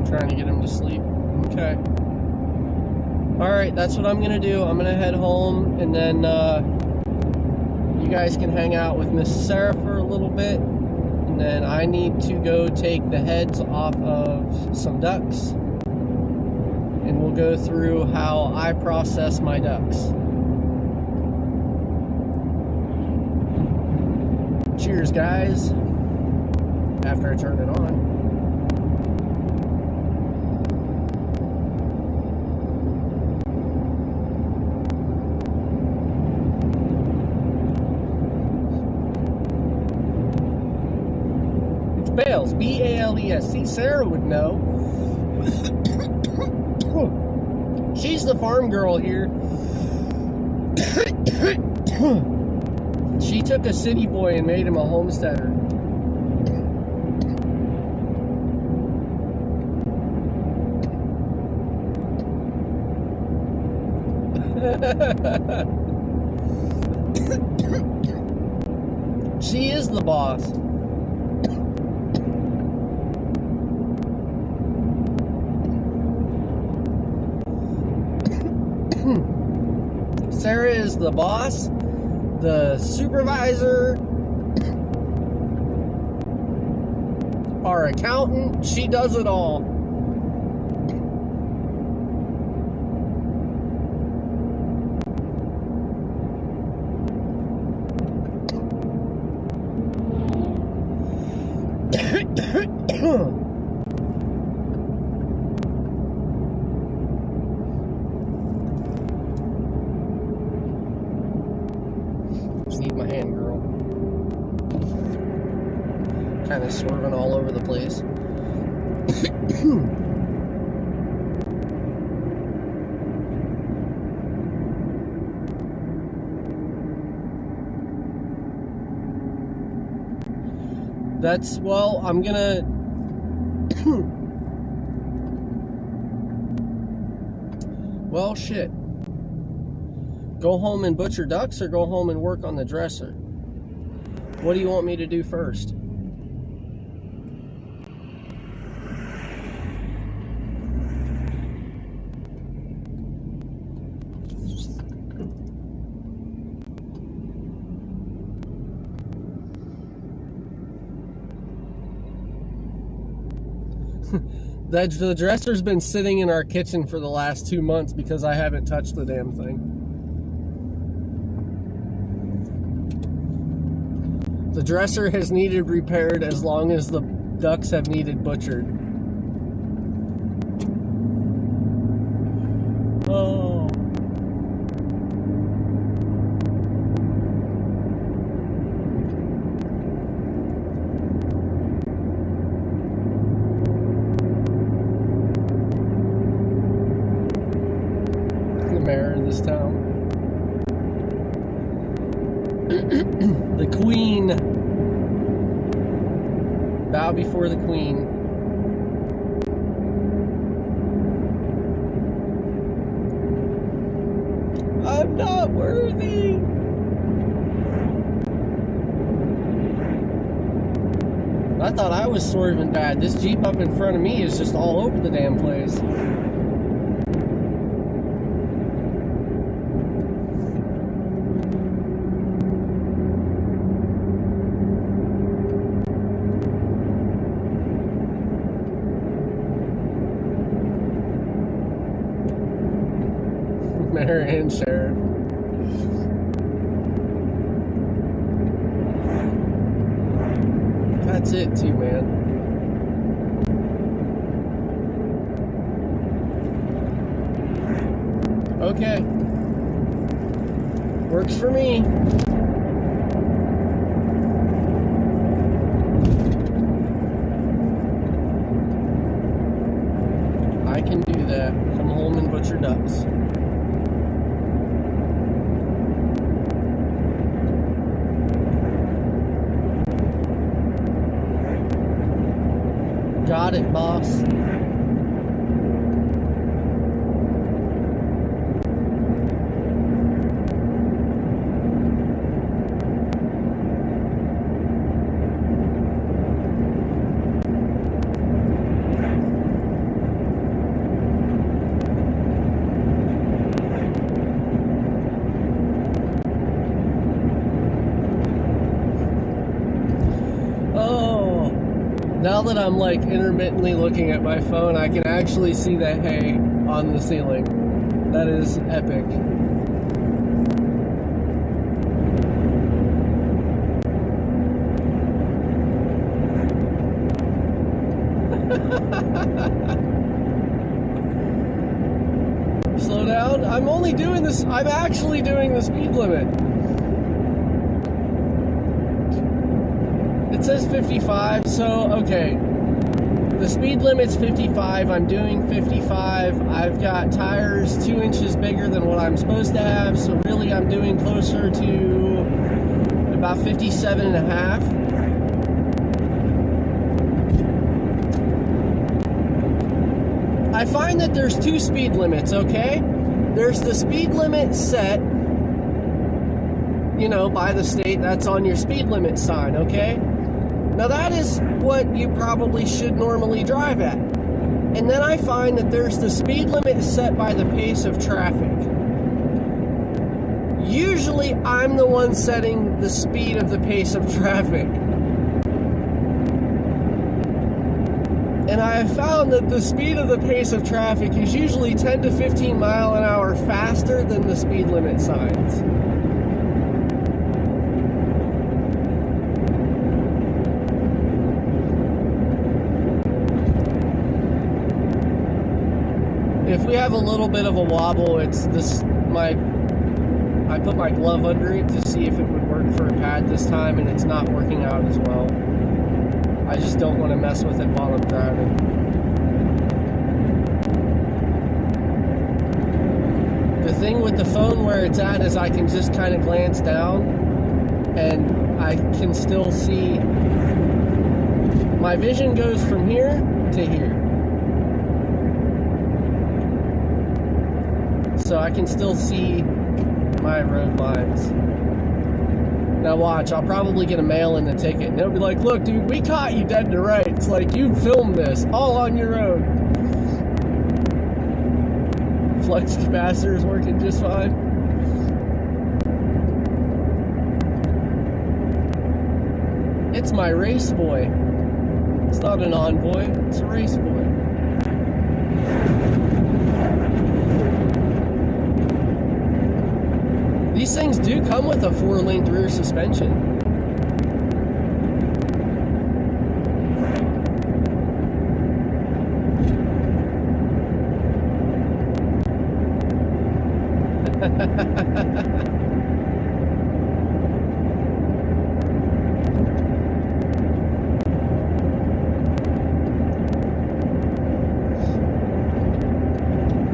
Trying to get him to sleep. Okay. Alright, that's what I'm going to do. I'm going to head home, and then you guys can hang out with Miss Sarah for a little bit. And then I need to go take the heads off of some ducks. And we'll go through how I process my ducks. Cheers, guys. After I turn it on. Bales, B-A-L-E-S. See, Sarah would know. She's the farm girl here. She took a city boy and made him a homesteader. She is the boss. Sarah is the boss, the supervisor, our accountant. She does it all. Need my hand, girl. Kind of swerving all over the place. That's, well, I'm gonna well, shit. Go home and butcher ducks or go home and work on the dresser? What do you want me to do first? The dresser's been sitting in our kitchen for the last 2 months because I haven't touched the damn thing. The dresser has needed repaired as long as the ducks have needed butchered. Oh. The mayor of this town. The queen. Bow before the queen. I'm not worthy. I thought I was swerving bad. This Jeep up in front of me is just all over the damn place. Mayor and sheriff. That's it too, man. Okay. Works for me. I can do that. Come home and butcher ducks. Got it, boss. Now that I'm like intermittently looking at my phone, I can actually see that hay on the ceiling. That is epic. Slow down. I'm only doing this. I'm actually doing the speed limit. It says 55, so okay. The speed limit's 55. I'm doing 55. I've got tires 2 inches bigger than what I'm supposed to have, so really I'm doing closer to about 57 and a half. I find that there's 2 speed limits, okay? There's the speed limit set, you know, by the state. That's on your speed limit sign, okay? Now that is what you probably should normally drive at. And then I find that there's the speed limit set by the pace of traffic. Usually I'm the one setting the speed of the pace of traffic. And I have found that the speed of the pace of traffic is usually 10 to 15 mile an hour faster than the speed limit signs. If we have a little bit of a wobble, it's this, I put my glove under it to see if it would work for a pad this time, and it's not working out as well. I just don't want to mess with it while I'm driving. The thing with the phone where it's at is I can just kind of glance down, and I can still see, my vision goes from here to here. So I can still see my road lines. Now watch, I'll probably get a mail in the ticket, and they'll be like, look dude, we caught you dead to rights. Like, you filmed this all on your own. Flux capacitor is working just fine. It's my race boy. It's not an envoy, it's a race boy. These things do come with a 4-link rear suspension.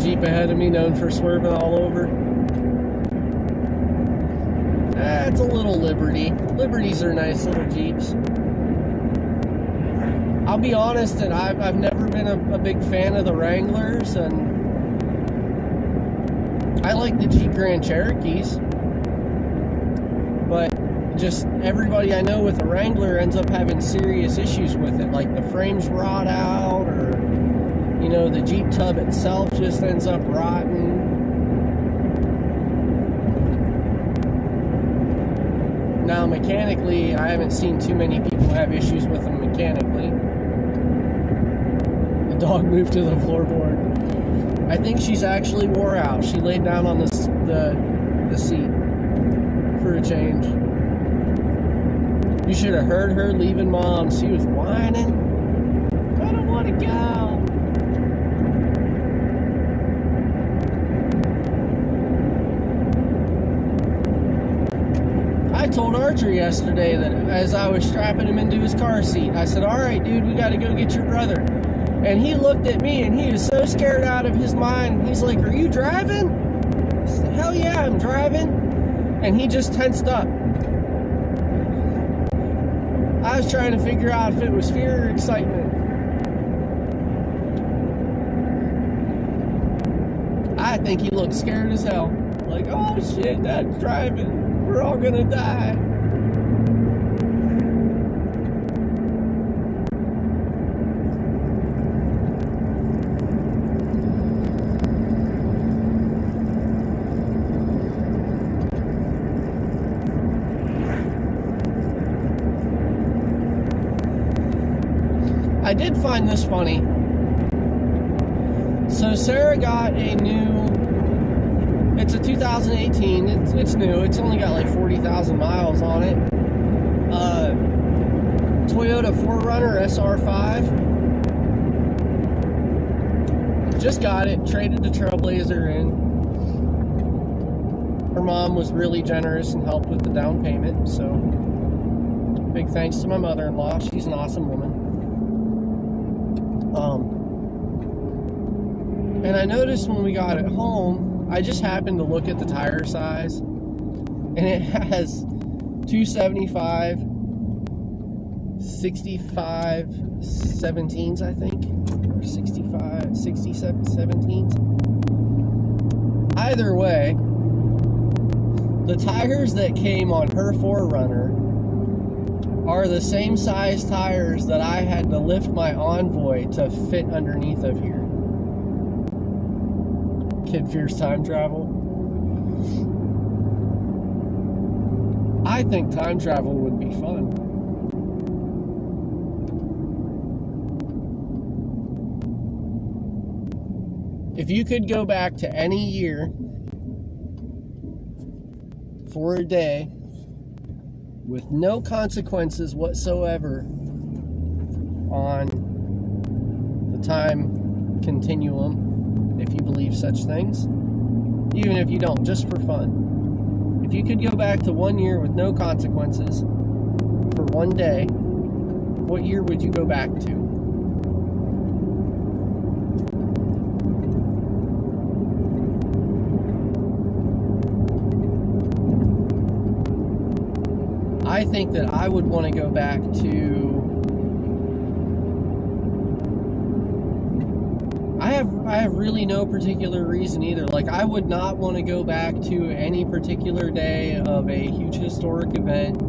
Jeep ahead of me, known for swerving all over. It's a little Liberty. Liberties are nice little Jeeps. I'll be honest, and I've never been a big fan of the Wranglers, and I like the Jeep Grand Cherokees, but just everybody I know with a Wrangler ends up having serious issues with it, like the frames rot out, or you know, the Jeep tub itself just ends up rotten. Now, mechanically, I haven't seen too many people have issues with them mechanically. The dog moved to the floorboard. I think she's actually wore out. She laid down on the seat for a change. You should have heard her leaving Mom. She was whining. I don't want to go. I told Archer yesterday that as I was strapping him into his car seat, I said, all right, dude, we got to go get your brother. And he looked at me and he was so scared out of his mind. He's like, are you driving? I said, hell yeah, I'm driving. And he just tensed up. I was trying to figure out if it was fear or excitement. I think he looked scared as hell. Like, oh shit, Dad's driving. We're all gonna die. I did find this funny. So Sarah got a new, it's a 2018, it's new, it's only got like 40,000 miles on it. Toyota 4Runner SR5. Just got it, traded the Trailblazer in. Her mom was really generous and helped with the down payment, so big thanks to my mother-in-law. She's an awesome woman. And I noticed when we got it home, I just happened to look at the tire size, and it has 275, 65 17s, I think, or 65, 67 17s. Either way, the tires that came on her 4Runner are the same size tires that I had to lift my Envoy to fit underneath of here. Kid fears time travel. I think time travel would be fun. If you could go back to any year for a day with no consequences whatsoever on the time continuum, if you believe such things, even if you don't, just for fun. If you could go back to 1 year with no consequences for one day, what year would you go back to? I think that I would want to go back to, I have really no particular reason either. Like, I would not want to go back to any particular day of a huge historic event.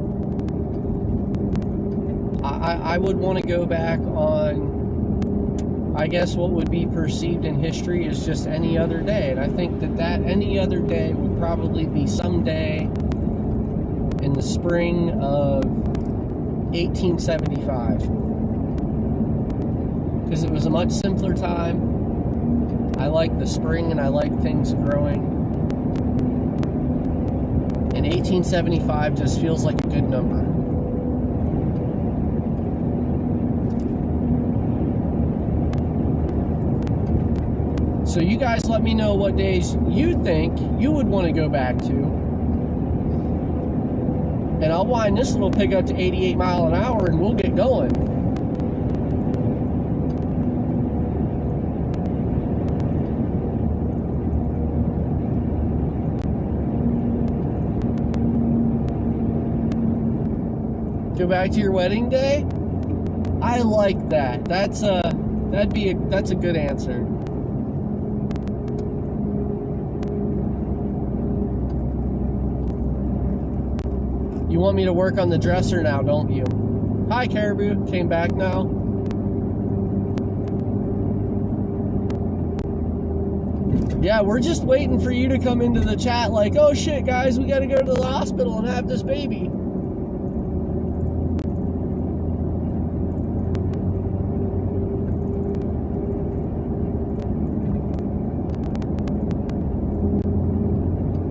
I would want to go back on, I guess, what would be perceived in history as just any other day. And I think that any other day would probably be some day in the spring of 1875. because it was a much simpler time. I like the spring and I like things growing. And 1875 just feels like a good number. So you guys let me know what days you think you would want to go back to. And I'll wind this little pig up to 88 miles an hour and we'll get going. Go back to your wedding day? I like that. That's a good answer. You want me to work on the dresser now, don't you? Hi, Caribou. Came back now. Yeah, we're just waiting for you to come into the chat like, oh shit, guys, we gotta go to the hospital and have this baby.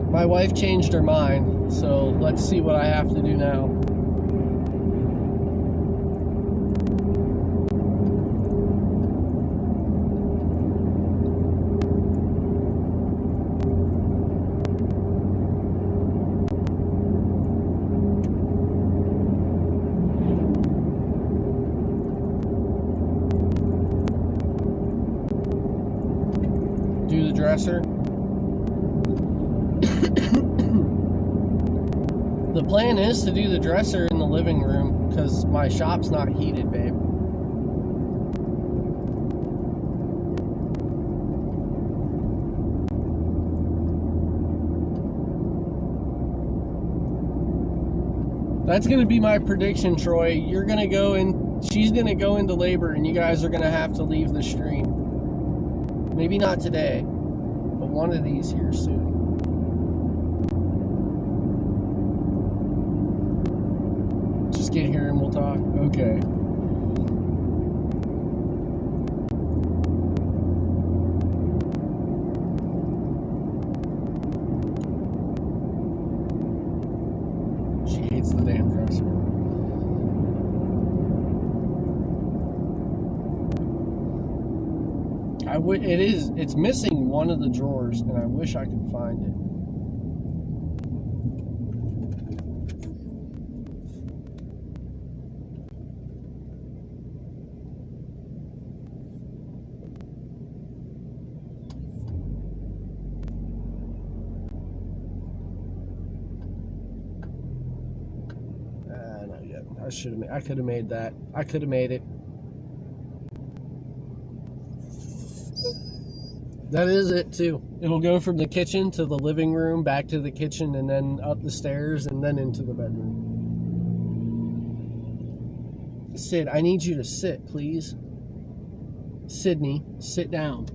My wife changed her mind, so let's see what I have to do now. Do the dresser. The plan is to do the dresser in the living room because my shop's not heated, babe. That's going to be my prediction, Troy. You're going to go in, she's going to go into labor and you guys are going to have to leave the stream. Maybe not today, but one of these here soon. Get here and we'll talk. Okay. She hates the damn dresser. It's missing one of the drawers and I wish I could find it. I could have made that. I could have made it. That is it too. It'll go from the kitchen to the living room, back to the kitchen, and then up the stairs, and then into the bedroom. Sid, I need you to sit, please. Sydney, sit down.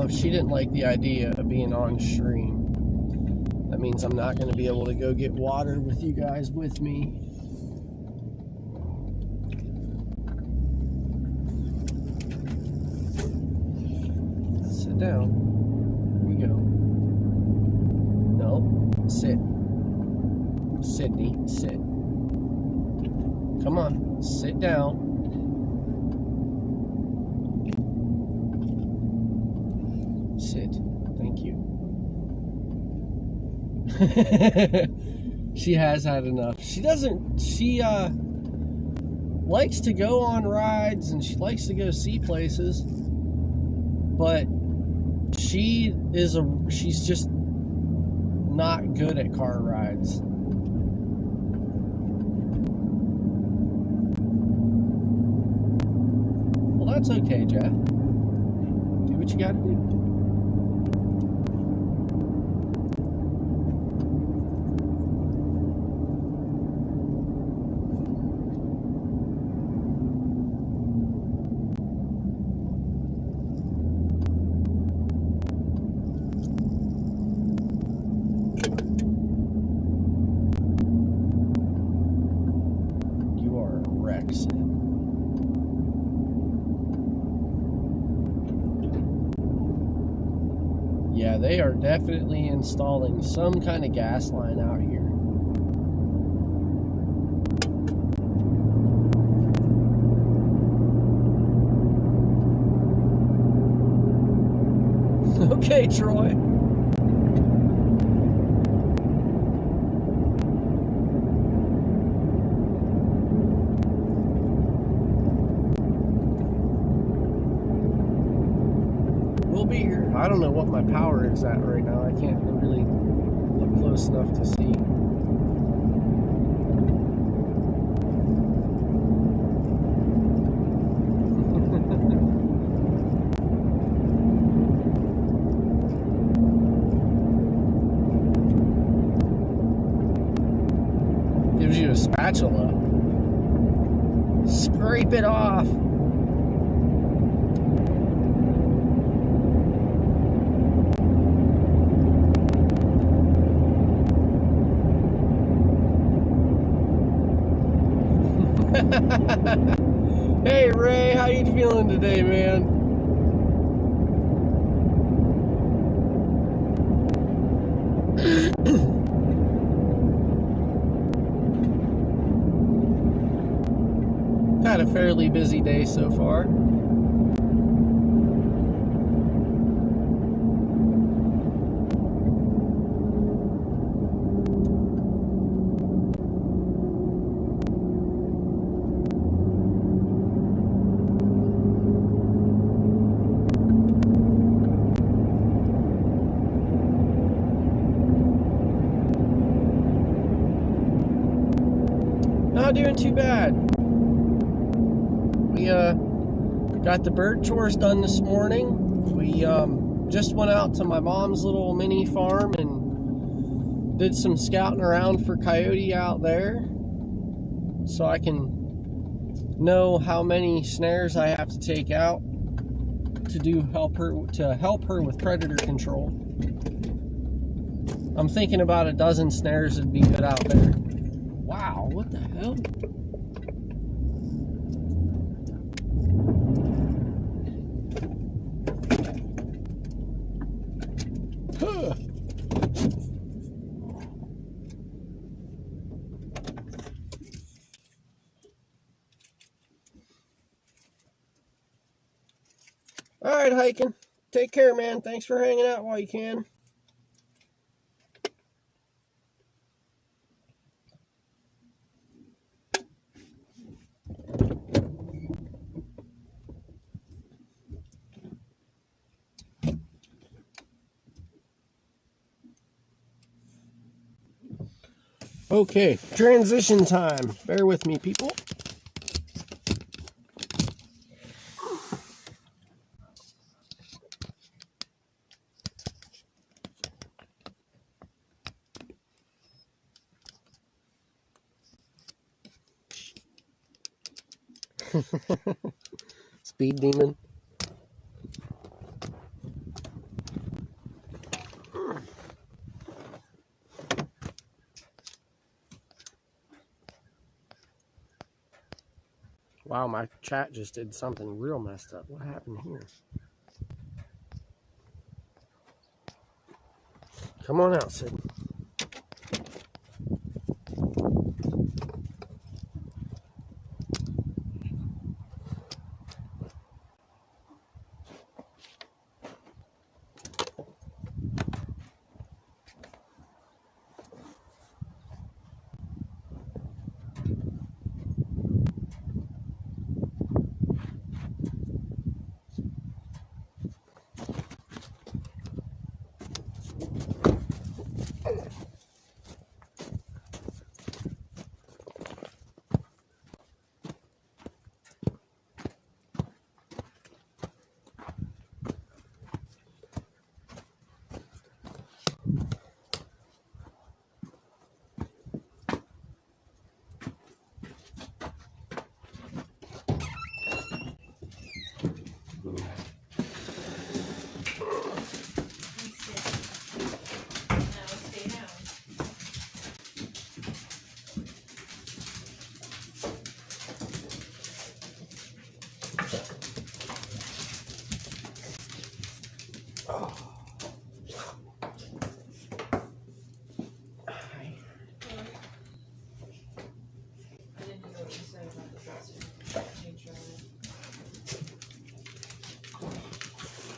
She didn't like the idea of being on stream. That means I'm not going to be able to go get water with you guys with me. Sit down. Here you go. No, sit. Sydney, sit. Come on, sit down. Sit. Thank you. She has had enough. She likes to go on rides and she likes to go see places, but she's just not good at car rides. Well, that's okay, Jeff. Do what you gotta do. Yeah, they are definitely installing some kind of gas line out here. Okay, Troy. We'll be here. I don't know what my power is at right now. I can't really look close enough to see. Gives you a spatula. Scrape it off. Hey Ray, how you feeling today, man? Had a fairly busy day so far. Not doing too bad. We got the bird chores done this morning. We just went out to my mom's little mini farm and did some scouting around for coyote out there, so I can know how many snares I have to take out to help her with predator control. I'm thinking about a dozen snares would be good out there. Wow, what the hell? Huh. All right, hiking. Take care, man. Thanks for hanging out while you can. Okay, transition time. Bear with me, people. Speed demon. Wow, my chat just did something real messed up. What happened here? Come on out, Sid.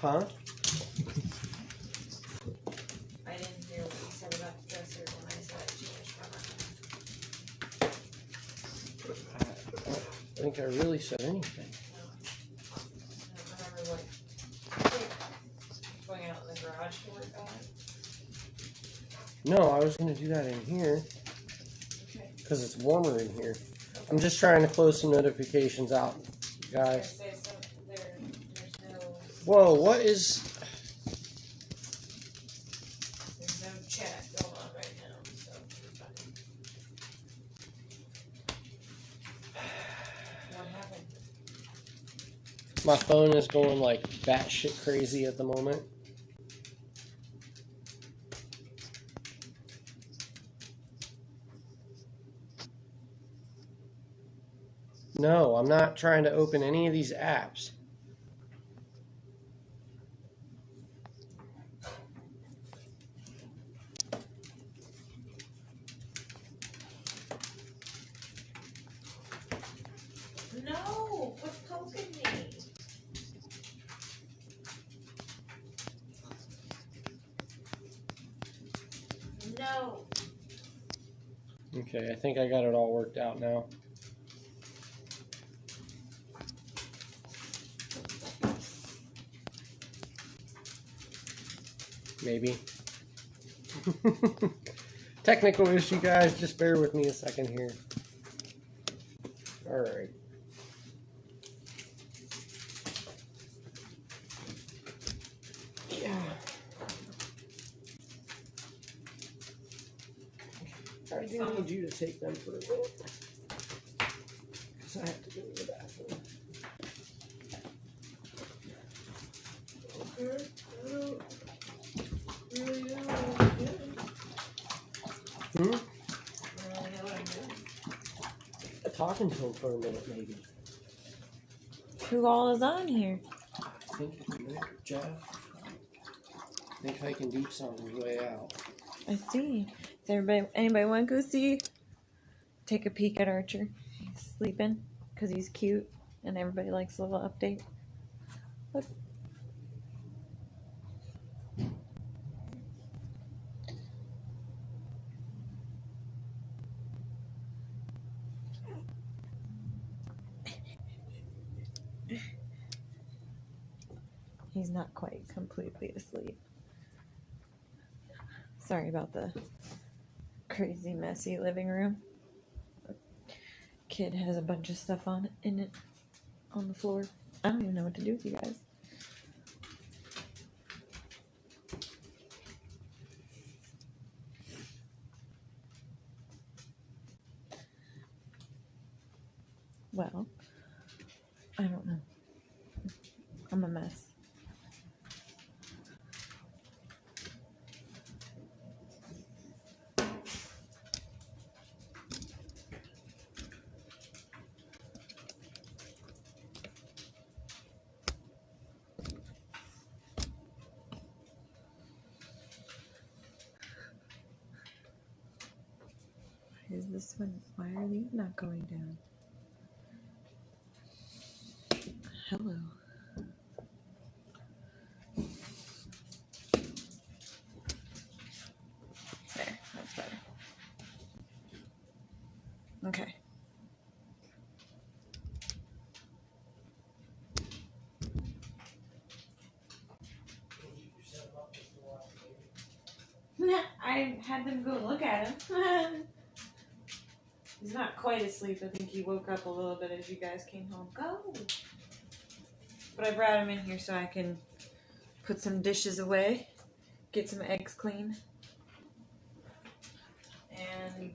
Huh? I didn't hear what you said about the dresser when I said I changed my mind. I don't think I really said anything. I don't remember what. Going out in the garage to work on it. No, I was going to do that in here Okay. because it's warmer in here. I'm just trying to close some notifications out, guys. There's no. Whoa, what is... There's no chat going on right now, so it's fine. What happened? My phone is going like batshit crazy at the moment. No, I'm not trying to open any of these apps. No! What's poking me? No! Okay, I think I got it all worked out now. Maybe. Technical issue, guys. Just bear with me a second here. Alright. Yeah. I do need you to take them for a minute. Because I have to go to the bathroom. Okay. Hmm? Talking to him for a minute, maybe. Who all is on here? I think it's Nick, Jeff. I think Hiking Deep's on his way out. I see. Does anybody want to go see? Take a peek at Archer. He's sleeping because he's cute and everybody likes a little update. Look. He's not quite completely asleep. Sorry about the crazy, messy living room. Kid has a bunch of stuff in it on the floor. I don't even know what to do with you guys. Well, I don't know. I'm a mess. Is this one? Why are these not going down? Hello. There, that's better. Okay. I had them go look at him. He's not quite asleep. I think he woke up a little bit as you guys came home. Go! But I brought him in here so I can put some dishes away, get some eggs clean. And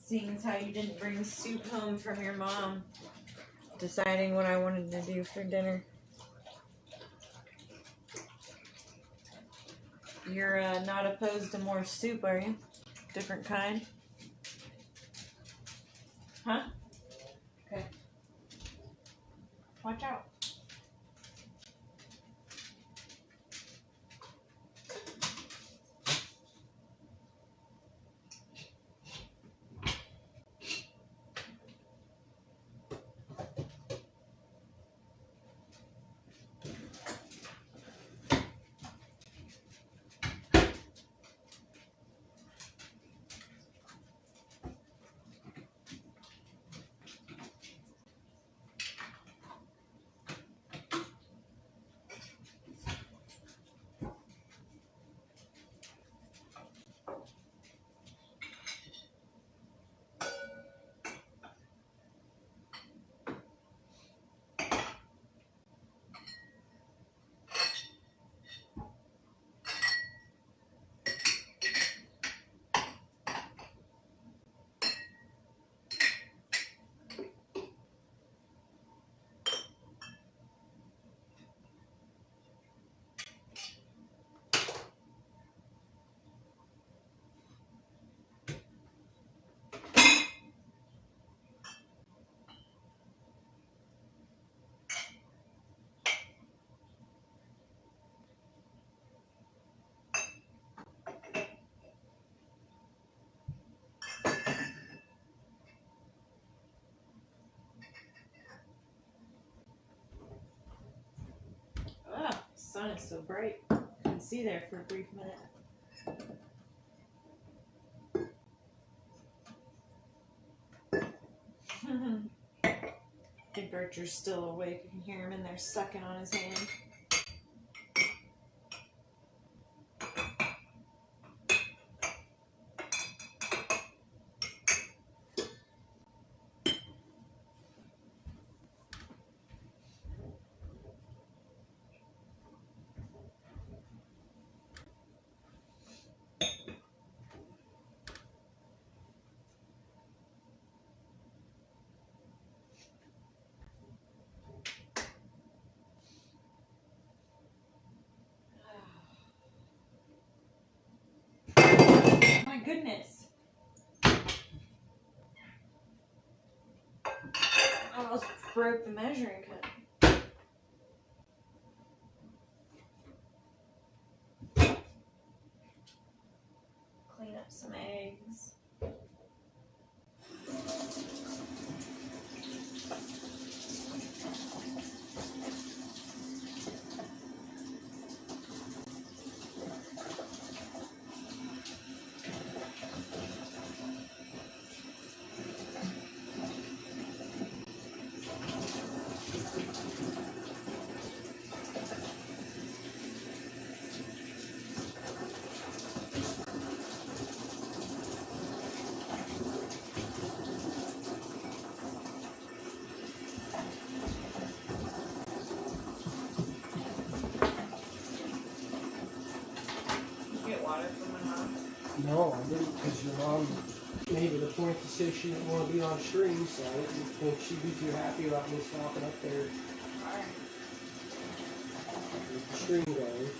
seeing as how you didn't bring soup home from your mom, deciding what I wanted to do for dinner. You're not opposed to more soup, are you? Different kind? Huh? Okay. Watch out. sun is so bright. I can see there for a brief minute. I think Archer's still awake. You can hear him in there sucking on his hand. My goodness. I almost broke the measuring cup. Clean up some eggs. No, I didn't, because your mom made it a point to say she didn't want to be on stream, so I didn't think she'd be too happy about me stopping up there with the stream going.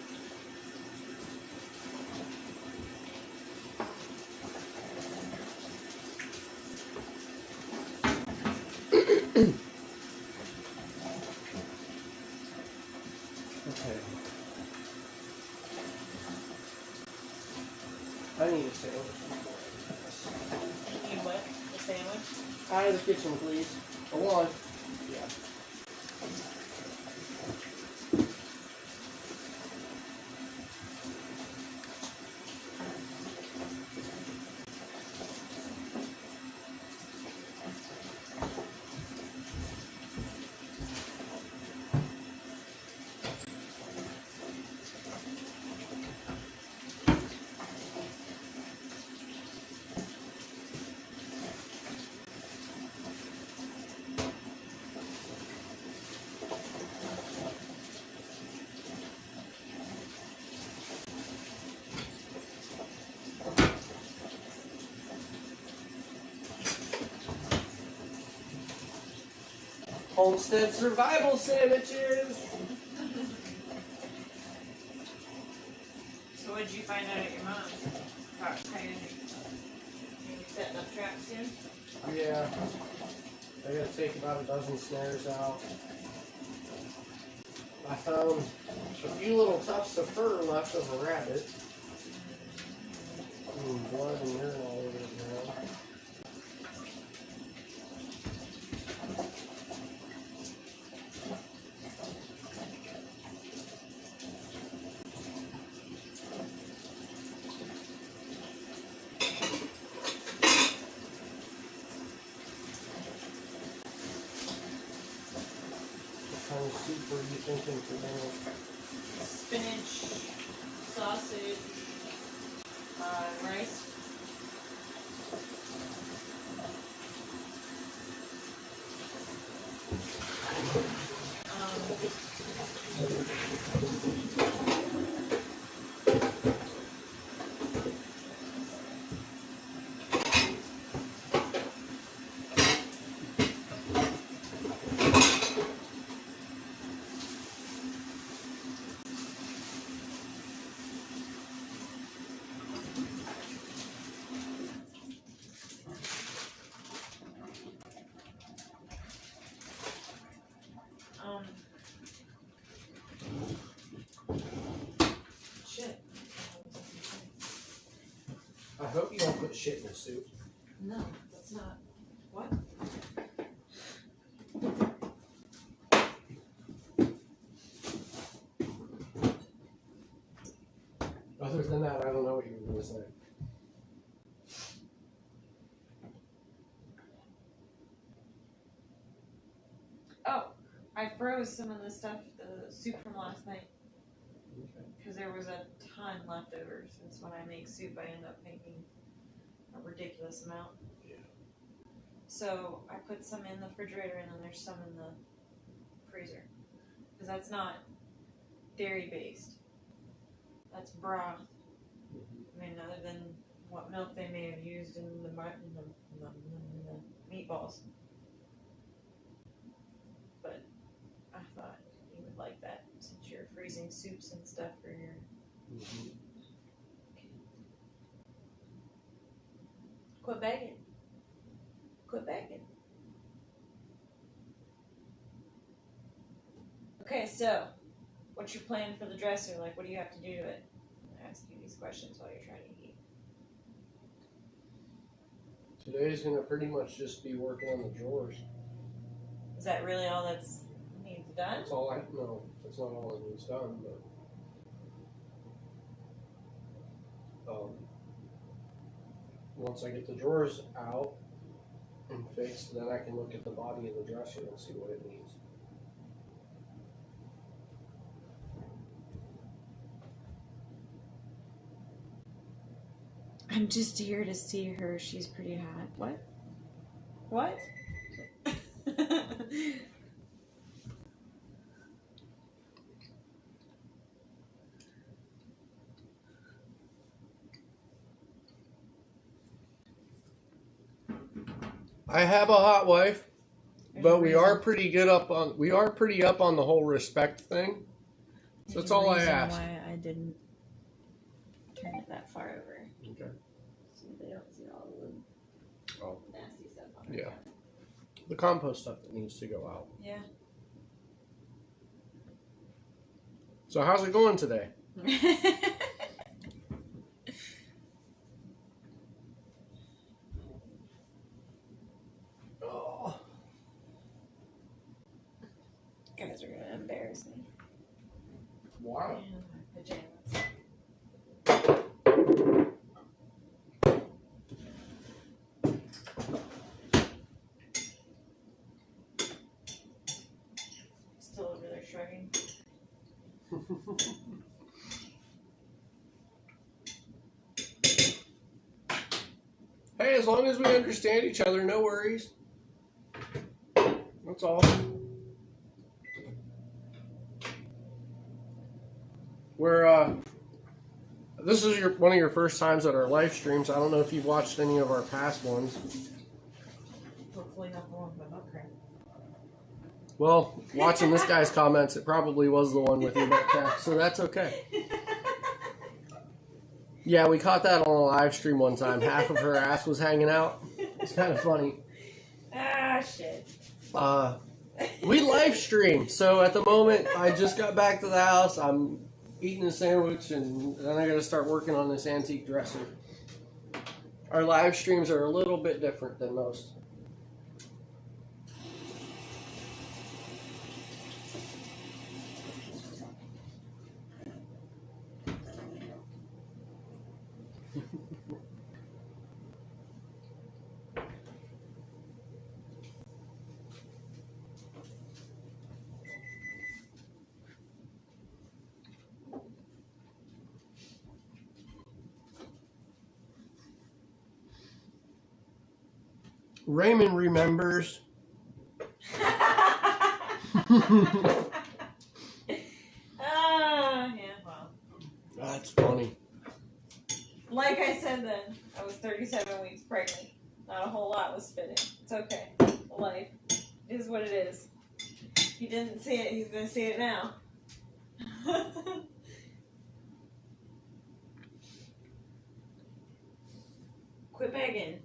Okay. I need a sandwich. You need what? A sandwich? Out of the kitchen, please. For one. Yeah. Homestead survival sandwiches. So what did you find out at your mom's? How you setting up traps soon? Yeah. I gotta take about a dozen snares out. I found a few little tufts of fur left of a rabbit. Blood and urine all over the ground. What kind of soup were you thinking for dinner? Spinach, sausage, rice. Shit. I hope you don't put shit in the soup. No, that's not. What? Other than that, I don't know what you were going to say. Oh, I froze some of the stuff, the soup from last night. Because there was a ton left over. Since when I make soup, I end up making a ridiculous amount. Yeah. So I put some in the refrigerator, and then there's some in the freezer. Because that's not dairy based. That's broth. I mean, other than what milk they may have used in the meatballs. But I thought you would like that since you're freezing soups and stuff for your. Quit begging. Quit begging. Okay, so what's your plan for the dresser? Like, what do you have to do to it? I ask you these questions while you're trying to eat. Today's going to pretty much just be working on the drawers. Is that really all that's needs done? That's all I know. That's not all that needs done, but once I get the drawers out and fixed, then I can look at the body of the dresser and see what it needs. I'm just here to see her. She's pretty hot. What? What? I have a hot wife, There's but a we are pretty up on the whole respect thing. So that's all I ask. Why I didn't turn it that far over. Okay. So they don't see all the nasty stuff on it. Yeah. The compost stuff that needs to go out. Yeah. So how's it going today? Oh. You guys are gonna embarrass me. Wow. Pajamas. Still over there shrugging. Hey, as long as we understand each other, no worries. That's all. This is one of your first times at our live streams. I don't know if you've watched any of our past ones. Hopefully not the one with my butt crack. Well, watching this guy's comments, it probably was the one with your butt crack, so that's okay. Yeah, we caught that on a live stream one time. Half of her ass was hanging out. It's kind of funny. Ah, shit. We live stream, so at the moment, I just got back to the house. I'm eating a sandwich, and then I got to start working on this antique dresser. Our live streams are a little bit different than most. Raymond remembers. Yeah, well. That's funny. Like I said then, I was 37 weeks pregnant. Not a whole lot was fitting. It's okay. Life is what it is. He didn't see it, he's going to see it now. Quit begging.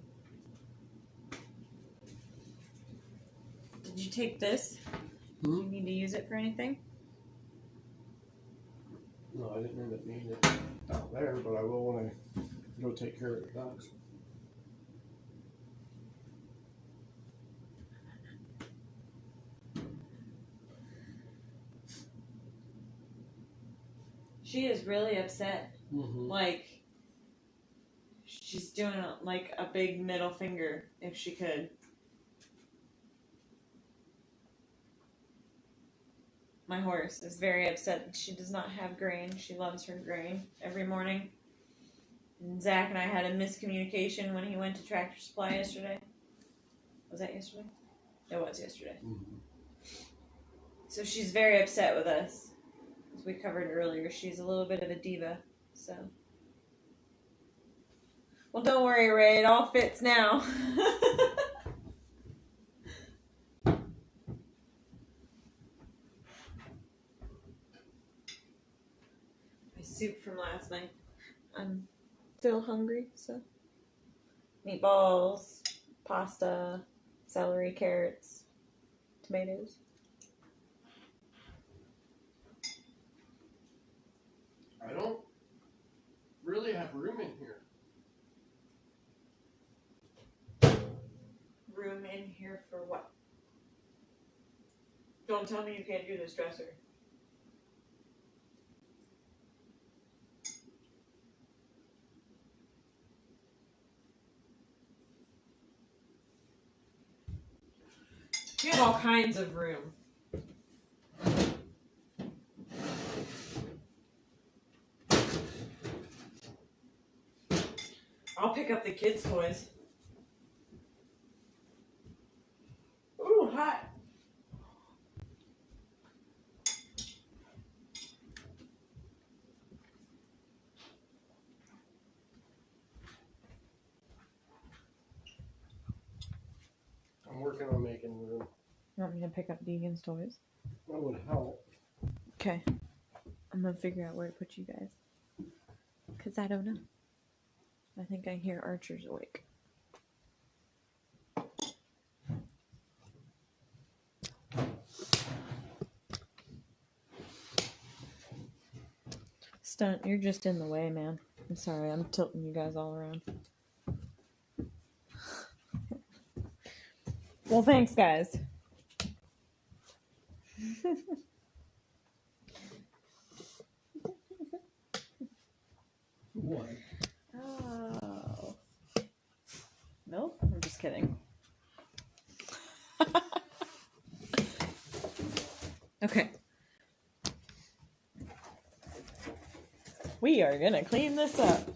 Did you take this? Do you need to use it for anything? No, I didn't end up needing it out there, but I will when I go take care of the dogs. She is really upset. Like, she's doing like a big middle finger if she could. My horse is very upset that she does not have grain. She loves her grain every morning. And Zach and I had a miscommunication when he went to Tractor Supply yesterday. Was that yesterday? It was yesterday. So she's very upset with us. As we covered earlier, she's a little bit of a diva. So, well, don't worry, Ray. It all fits now. My soup from last night. I'm still hungry, so meatballs, pasta, celery, carrots, tomatoes. I don't really have room in here. Room in here for what? Don't tell me you can't do this dresser. You have all kinds of room. I'll pick up the kids' toys. Ooh, hot. I'm working on making room. You want me to pick up Deegan's toys? That would help. Okay. I'm gonna figure out where to put you guys. Because I don't know. I think I hear Archer's awake. Stunt, you're just in the way, man. I'm sorry, I'm tilting you guys all around. Well, thanks, guys. What? Oh. Nope, I'm just kidding. Okay. We are gonna clean this up.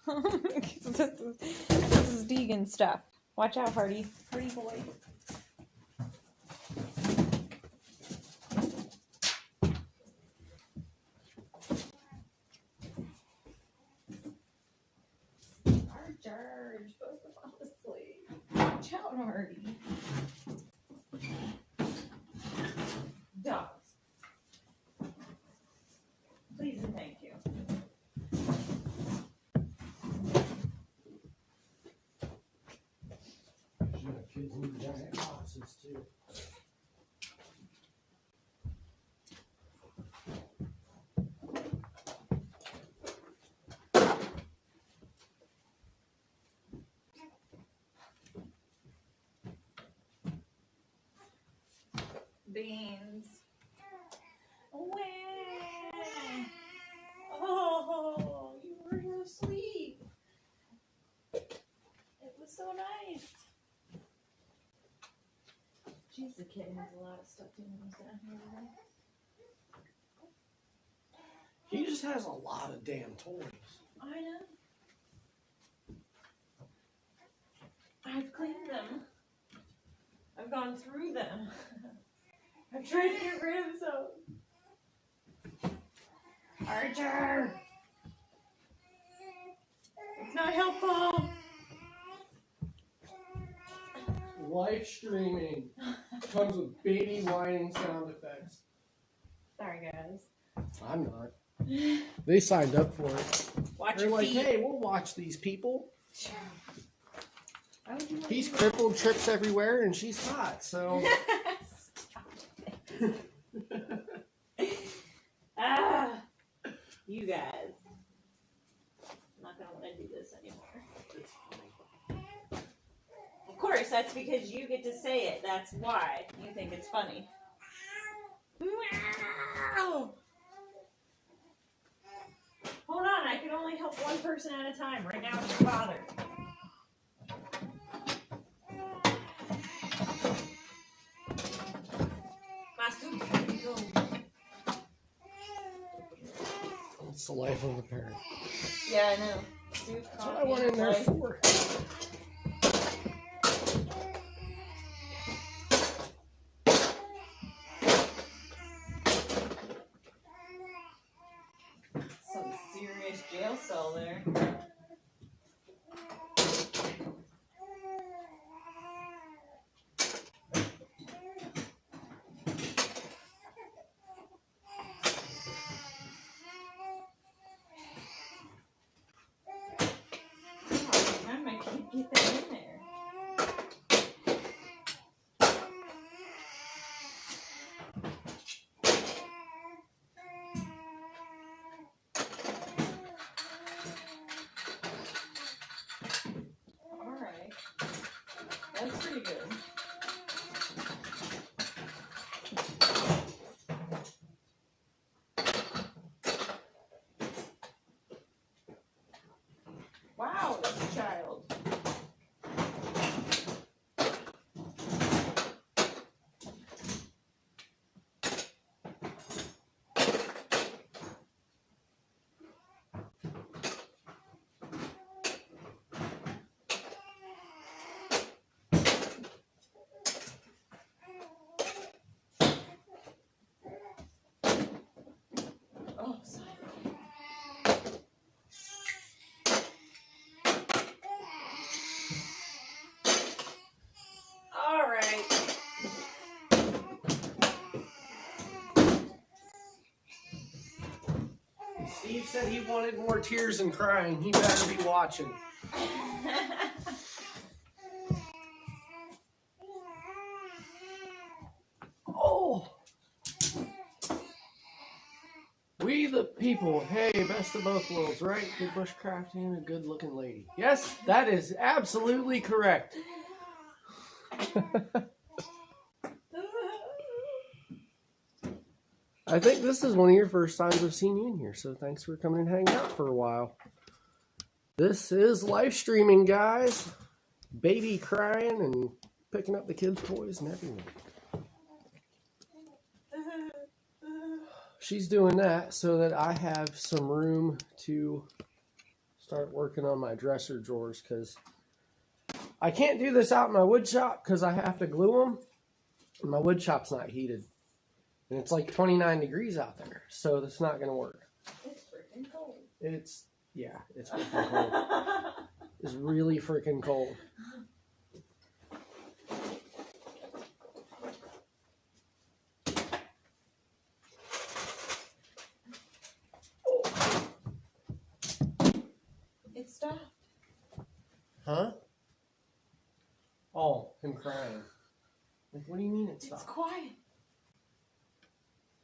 This is Deegan stuff. Watch out, Hardy. Hardy boy. Archer, you're supposed to fall asleep. Watch out, Hardy. Dogs. Please and thank you. Should have kids in giant boxes too. Beans. Wow. Oh, you were asleep. It was so nice. Jeez, the kid has a lot of stuff in him down here today. He just has a lot of damn toys. I know. I've cleaned them. I've gone through them. I've tried to get rid of some. Archer! It's not helpful. Live streaming comes with baby whining sound effects. Sorry, guys. I'm not. They signed up for it. Watch They're your like, feet. hey, we'll watch these people. Why would you want He's to- crippled, trips everywhere, and she's hot, so. Ah, you guys. I'm not gonna want to do this anymore. Of course, that's because you get to say it. That's why you think it's funny. Meow. Hold on, I person at a time. Right now it's your father. My soup's ready to go. It's the life of a parent. Yeah, I know. Soup, That's what I went in there for. Some serious jail cell there. Get that in there. Alright. That's pretty good. Wow, that's a child. Oh, sorry. All right. Steve said he wanted more tears and crying. He better be watching. Oh! We the people. Hey, best of both worlds, right? Good bushcrafting and a good looking lady. Yes, that is absolutely correct. I think this is one of your first times I've seen you in here, so thanks for coming and hanging out for a while. This is live streaming, guys. Baby crying and picking up the kids' toys and everything. She's doing that so that I have some room to start working on my dresser drawers, because I can't do this out in my wood shop because I have to glue them. And my wood shop's not heated. And it's like 29 degrees out there, so that's not going to work. It's freaking cold. It's freaking cold. It's really freaking cold. It stopped. Huh? Oh, him crying. Like, what do you mean it stopped? It's quiet.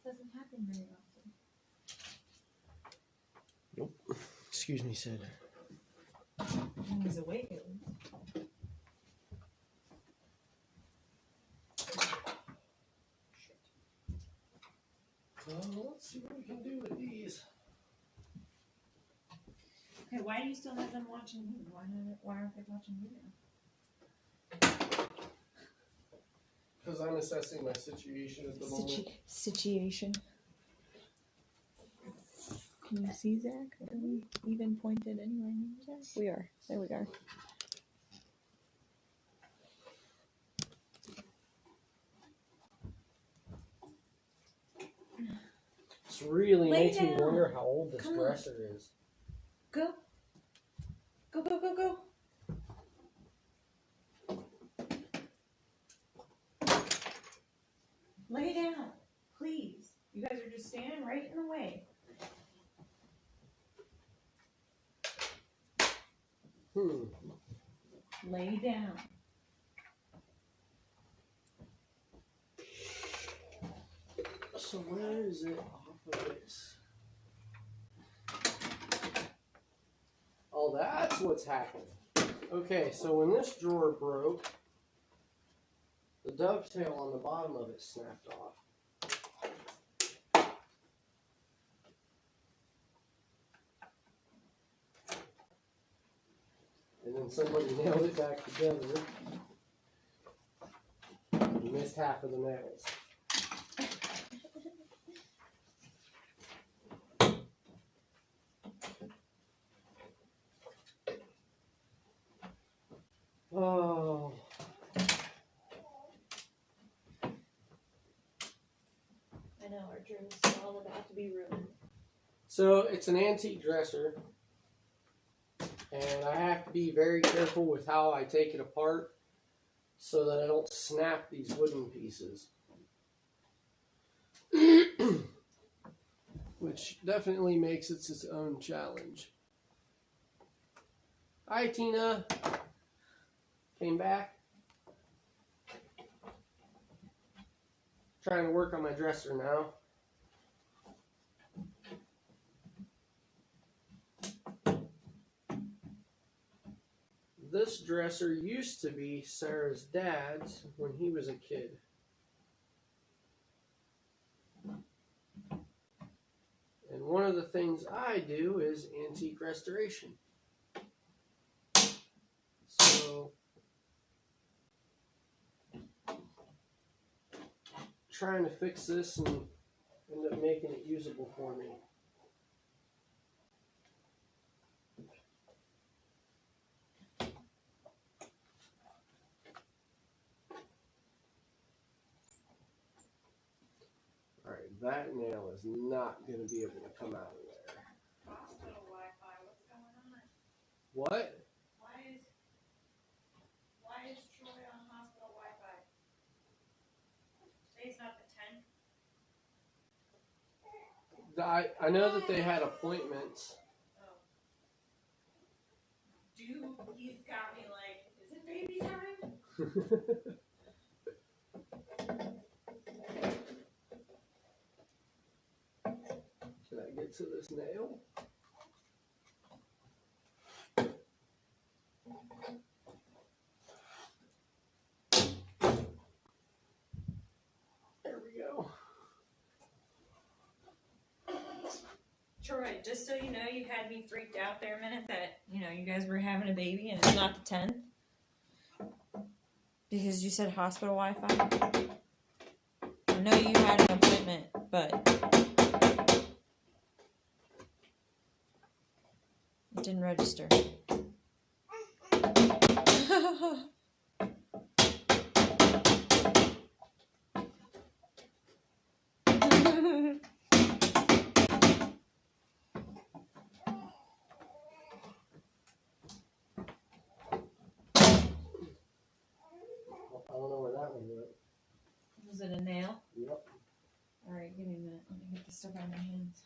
Doesn't happen very often. Nope. Excuse me, Sid. When he's awake, at least. Let's see what we can do with these. Okay, why do you still have them watching you? Why aren't they watching you now? Because I'm assessing my situation at the moment. Situation. Can you see Zach? Are we even pointed anywhere near Zach? We are. There we are. This really Lay makes me down. wonder how old this Come on. dresser is. Go. Go, go, go, go. Lay down, please. You guys are just standing right in the way. Lay down. So where is it off of this? Oh, that's what's happening. Okay, so when this drawer broke, the dovetail on the bottom of it snapped off. and somebody nailed it back together. You missed half of the nails. Oh. I know, our dreams are all about to be ruined. So it's an antique dresser, and I have to be very careful with how I take it apart so that I don't snap these wooden pieces. Which definitely makes it its own challenge. Hi, Tina. Came back. Trying to work on my dresser now. This dresser used to be Sarah's dad's when he was a kid. And one of the things I do is antique restoration. So, trying to fix this and end up making it usable for me. Alright, that nail is not going to be able to come out of there. Hospital Wi-Fi, what's going on? What? Why is Troy on hospital Wi-Fi? Today's not the 10th? I know that they had appointments. Oh. Dude, he's got me like, is it baby time? Can I get to this nail? There we go. Troy, just so you know, you had me freaked out there a minute that, you guys were having a baby and it's not the 10th. Because you said hospital Wi-Fi. I know you had an appointment, but it didn't register. I don't know where that one went. Was it a nail? Yep. Alright, give me a minute. Let me get this stuff out of my hands.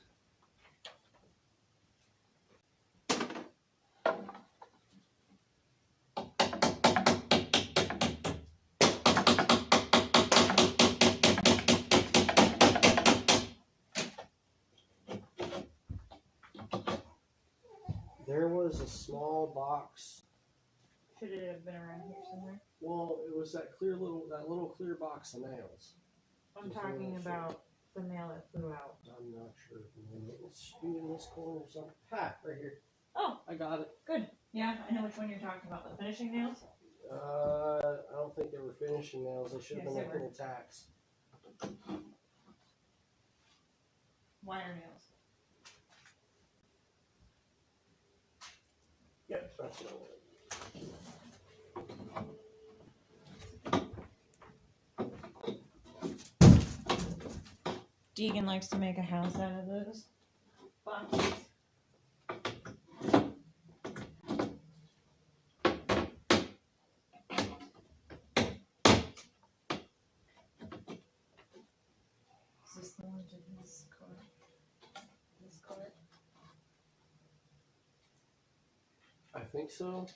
There was a small box. Should it have been around here somewhere? Well, it was that little clear box of nails. I'm talking about the nail that flew out. I'm not sure. It should be in this corner or something. Ha! Right here. Oh, I got it. good. Yeah, I know which one you're talking about. The finishing nails? I don't think they were finishing nails. They should have Yes, been they making were. the tacks. Wire nails. Yep, that's what I wanted. Deegan likes to make a house out of those boxes. Is this the one to his car? This car? I think so.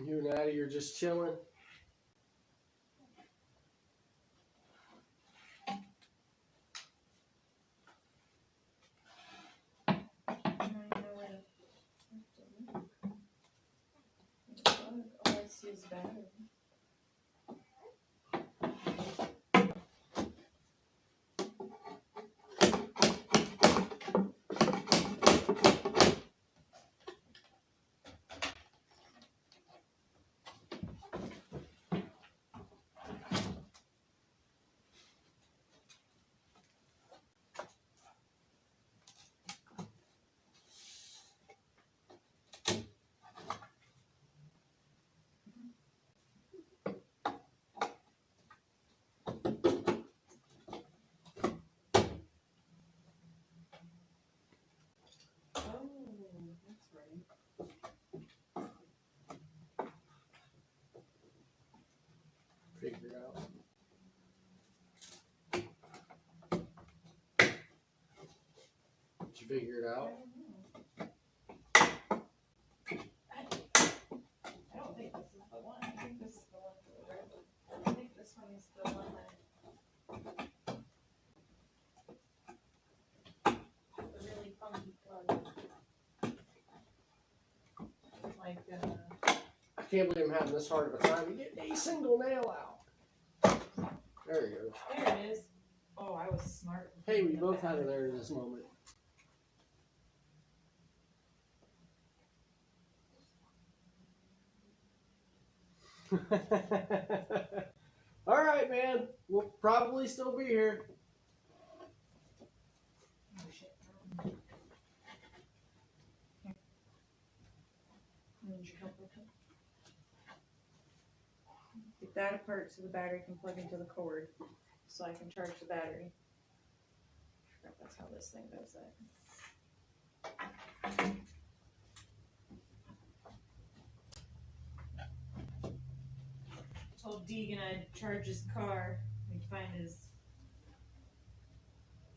You and Addie are just chilling. I don't even know where to look. All I see is battery. figure it out. Did you figure it out? I don't think this is the one. I think this is the one for the red one. I think this one is the one that the really funky plug. Like I can't believe I'm having this hard of a time to get a single nail out. There it goes. there it is. Oh, I was smart. Hey, we both had it there in this moment. All right, man. We'll probably still be here. Oh, shit. Here. Need your help with it? Get that apart so the battery can plug into the cord, so I can charge the battery. I forgot that's how this thing does that. Told Deegan I'd charge his car. We'd find his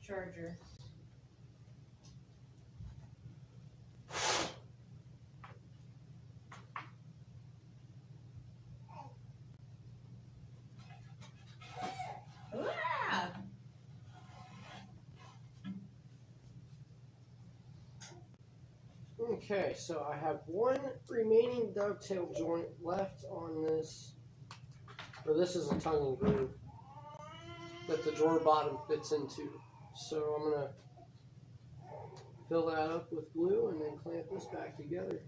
charger. Ah! Okay, so I have one remaining dovetail joint left on this. Or this is a tongue and groove that the drawer bottom fits into. So I'm going to fill that up with glue and then clamp this back together.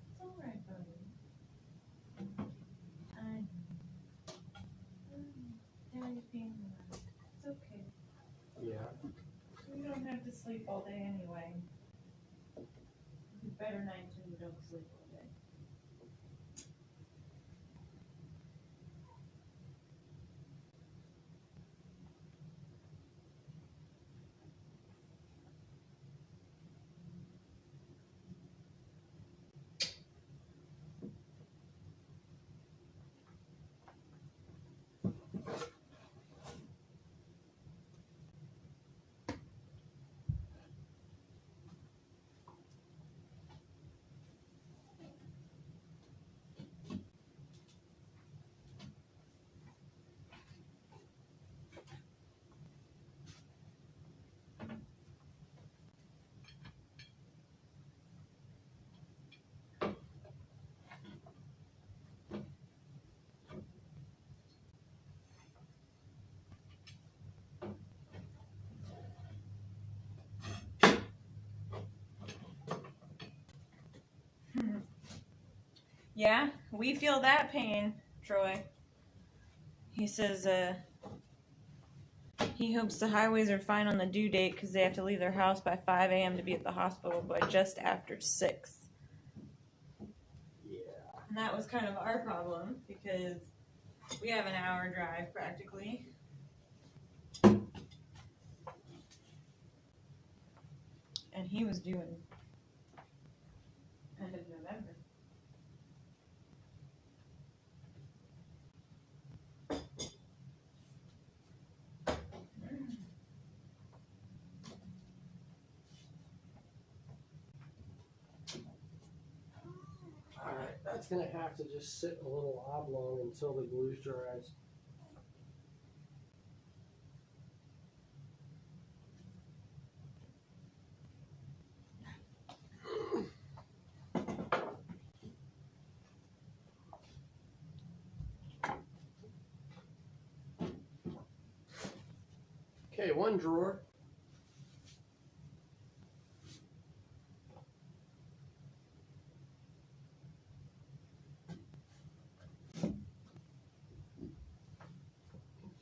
It's alright, buddy. I know you're being loud. It's okay. Yeah. We don't have to sleep all day anyway. It's a better night when you don't sleep all day. Yeah, we feel that pain, Troy. He says he hopes the highways are fine on the due date because they have to leave their house by 5 a.m. to be at the hospital by just after 6. Yeah. And that was kind of our problem because we have an hour drive practically. And he was due in end of November. Alright, that's going to have to just sit a little oblong until the glue dries. Okay, one drawer.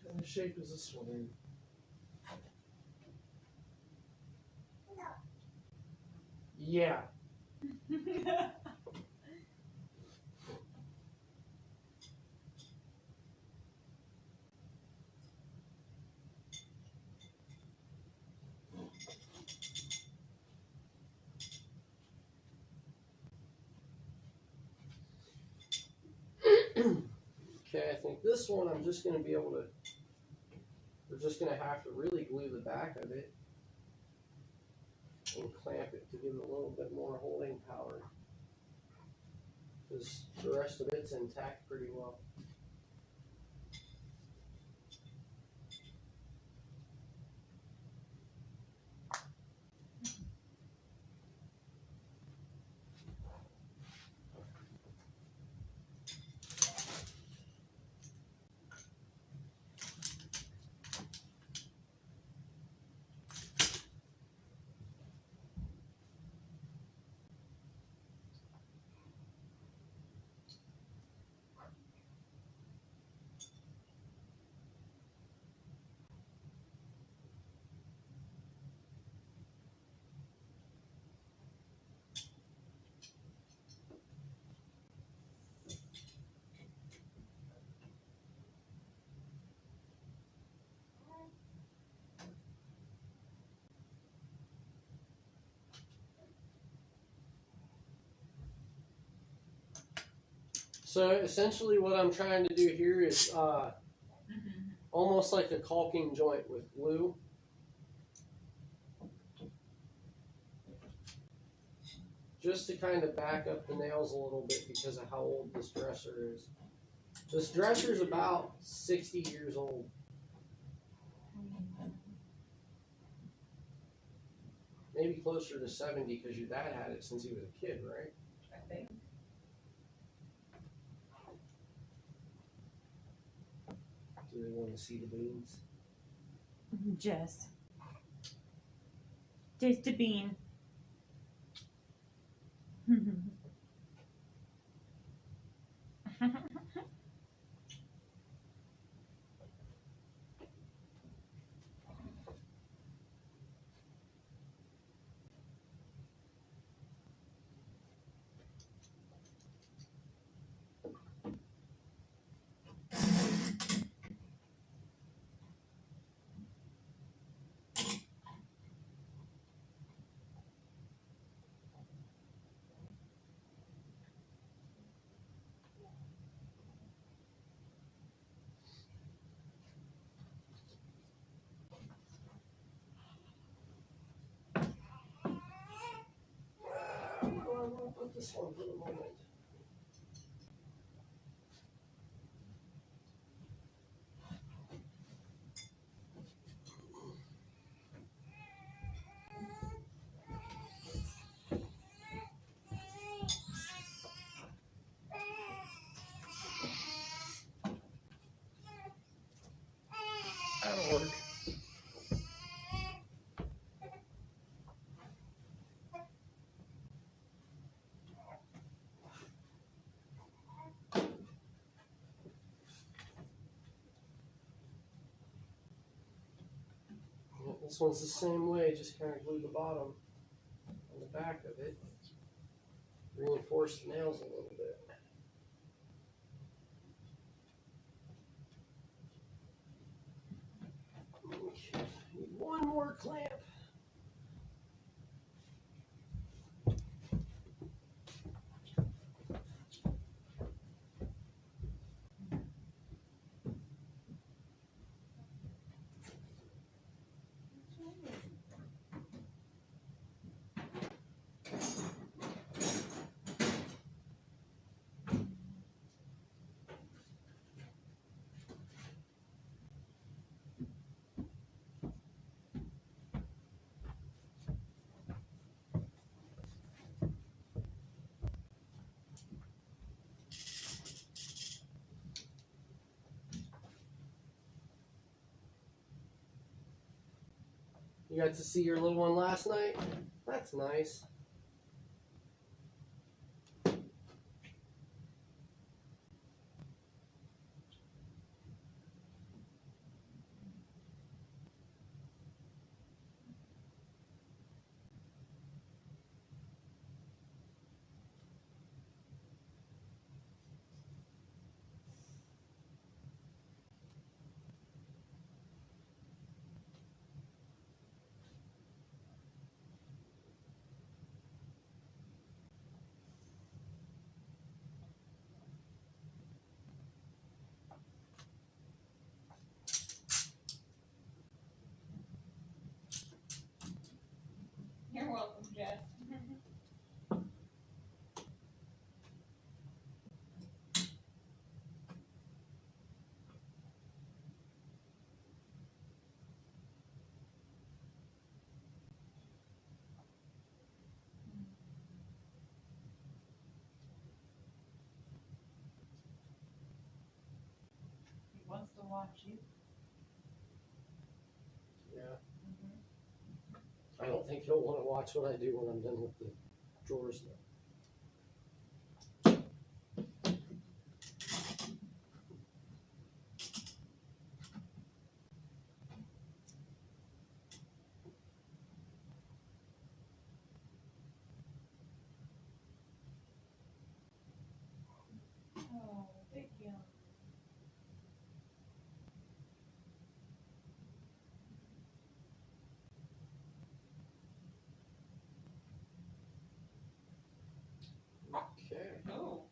What kind of shape is this one in? Yeah. this one, I'm just going to be able to, we're just going to have to really glue the back of it and clamp it to give it a little bit more holding power. Because the rest of it's intact pretty well. So essentially what I'm trying to do here is almost like a caulking joint with glue. Just to kind of back up the nails a little bit because of how old this dresser is. This dresser is about 60 years old. Maybe closer to 70 because your dad had it since he was a kid, right? I think. Do they want to see the beans? Just a bean. I'll put this one for the moment. That'll work. This one's the same way, just kind of glue the bottom on the back of it. Reinforce the nails a little bit. Okay, need one more clamp. You got to see your little one last night? That's nice. wants to watch you. Yeah. Mm-hmm. I don't think he'll want to watch what I do when I'm done with the drawers though. Oh, big yawn. Okay. Oh.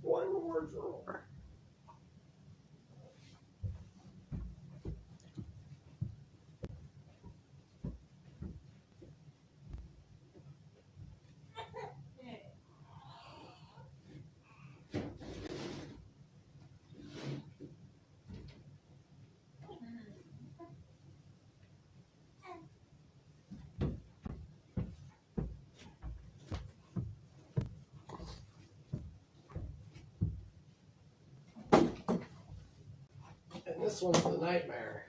One more drawer. And this one's the nightmare.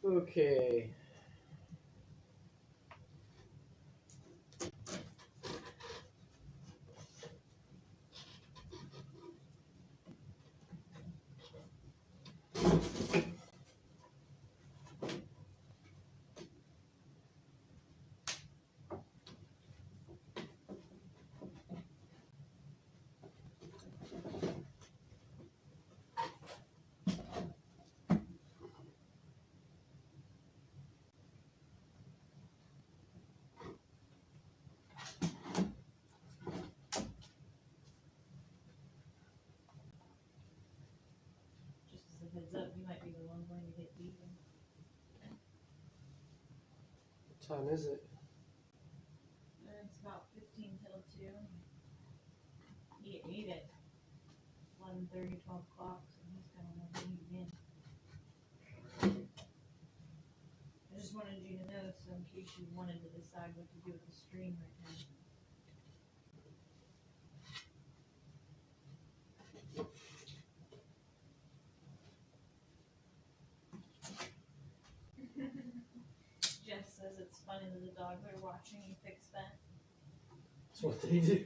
Okay. Just as a heads up, you might be the one going to get beaten. What time is it? It's about 15 till 2. He ate at 11:30, 12 o'clock, so he's kind of like eating in. I just wanted you to know, so in case you wanted to decide what to do with the stream right now. Jess says it's funny that the dogs are watching you fix that. That's what they do.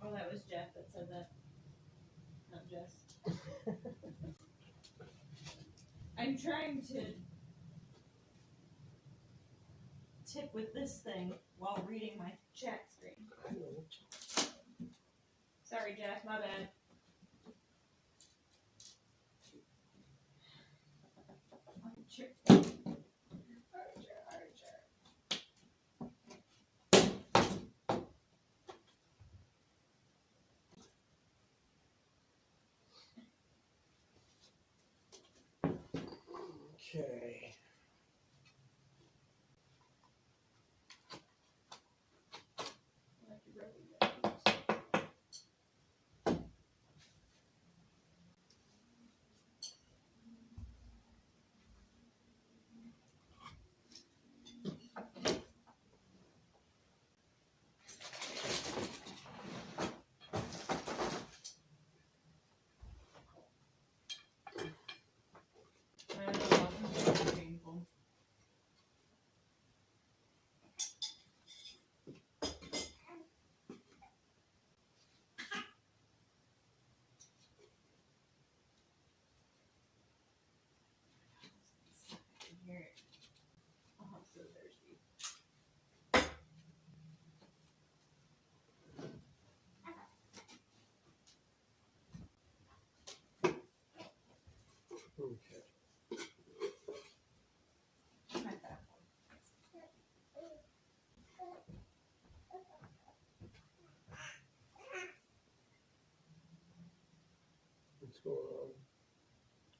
Oh, that was Jeff that said that. Not Jess. I'm trying to tip with this thing while reading my chat screen. Sorry, Jeff, my bad. Archer. Archer. Okay. so thirsty. Okay. What's going on?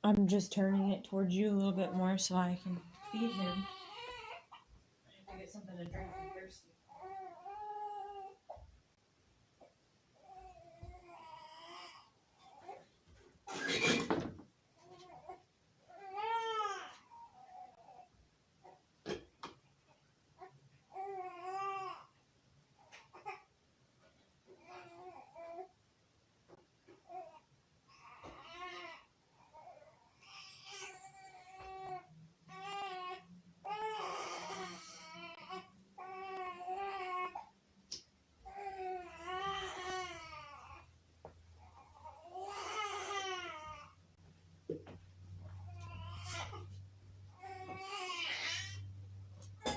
I'm just turning it towards you a little bit more so I can feed him. I have to get something to drink. I'm thirsty.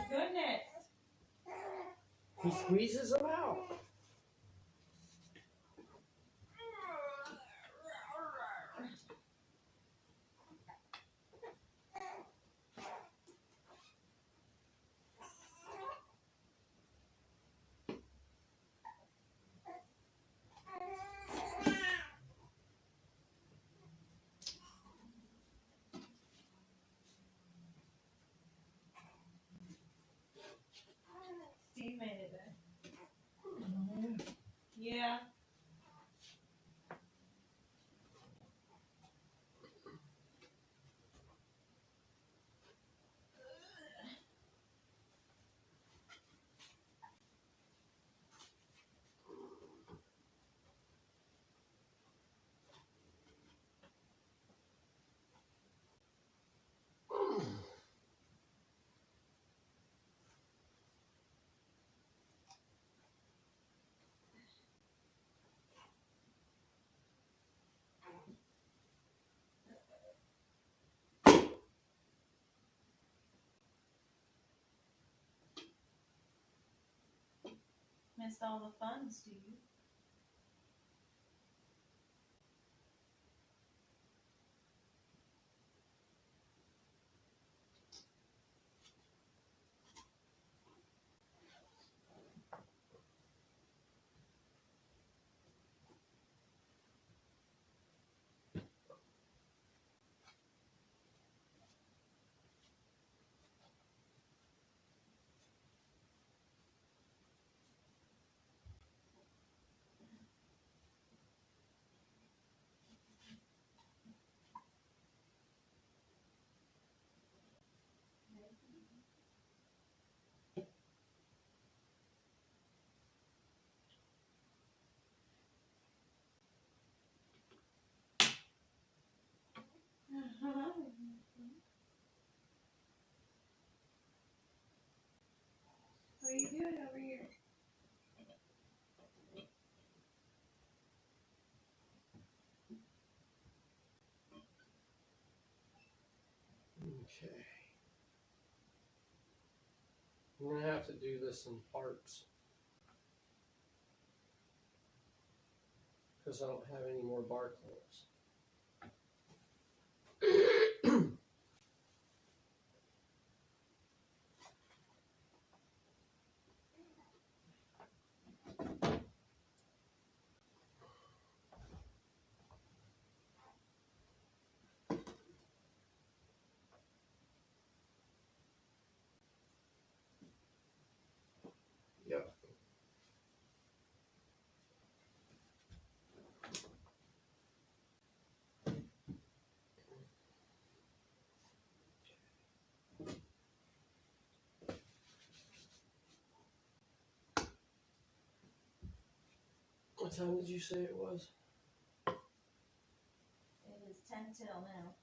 Goodness. He squeezes them out. Steve made it then. Yeah. Missed all the fun, Steve. What are you doing over here? Okay. I'm gonna have to do this in parts because I don't have any more bar clamps. Yep. What time did you say it was? It is 10 till now.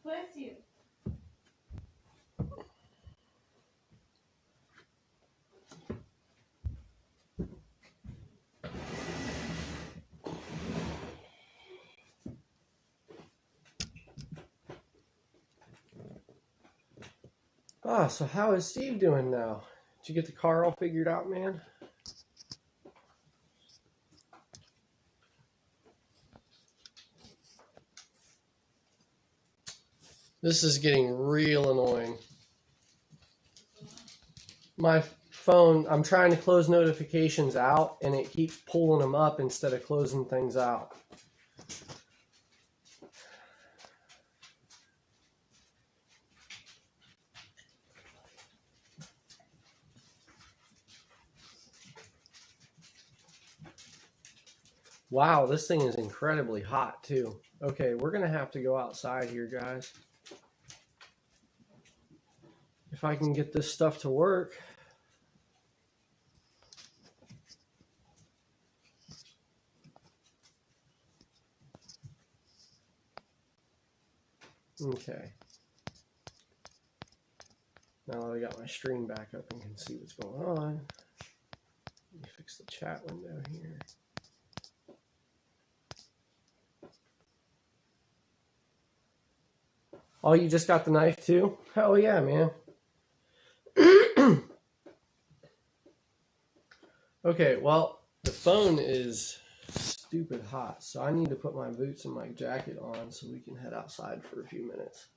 Bless you. Ah, so how is Steve doing now? Did you get the car all figured out, man? This is getting real annoying. My phone, I'm trying to close notifications out, and it keeps pulling them up instead of closing things out. Wow, this thing is incredibly hot, too. Okay, we're going to have to go outside here, guys. If I can get this stuff to work. Okay. Now that I got my stream back up and can see what's going on, let me fix the chat window here. Oh, you just got the knife too? Hell yeah, man. Okay, well, the phone is stupid hot, so I need to put my boots and my jacket on so we can head outside for a few minutes.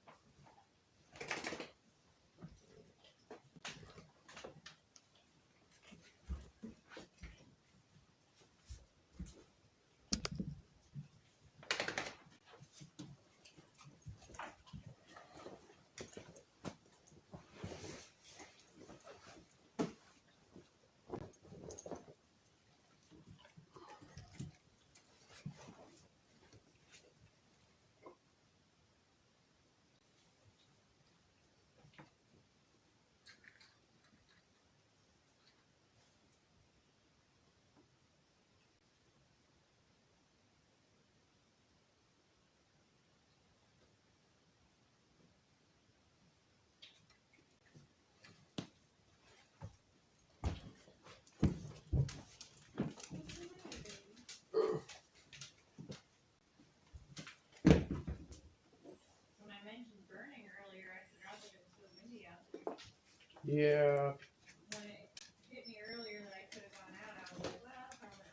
Yeah. When it hit me earlier that I could have gone out, I was like, well, probably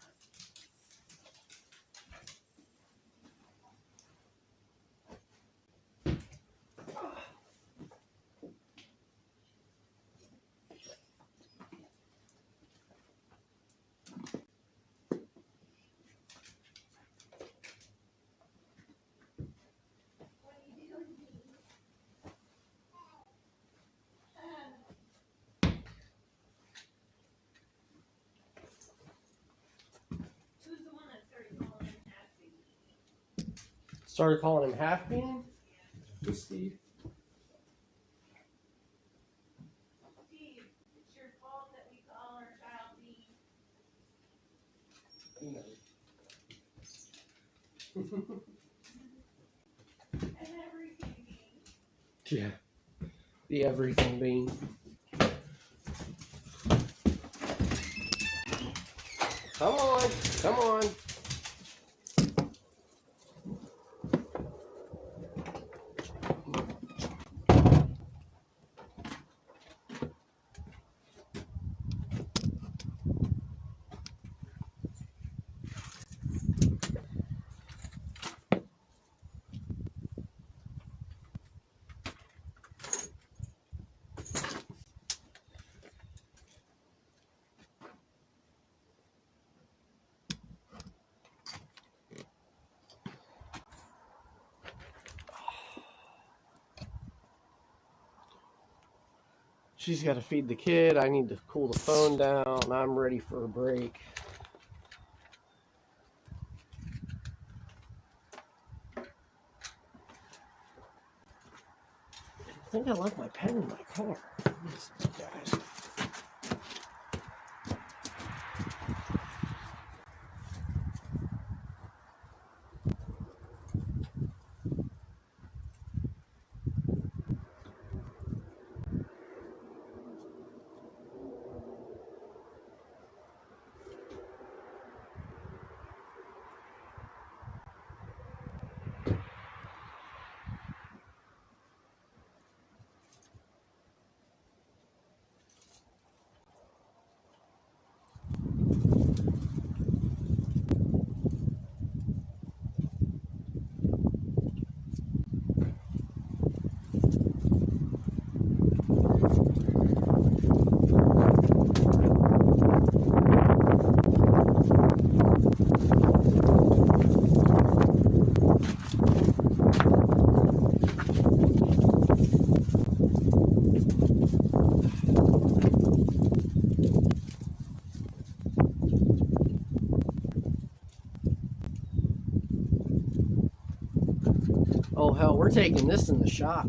Started calling him Half Bean? Yeah. Steve. Steve, it's your fault that we call our child Bean. And everything Bean. Yeah. The everything bean. Come on, come on. She's got to feed the kid. I need to cool the phone down. I'm ready for a break. I think I left my pen in my car. Guys. We're taking this in the shop.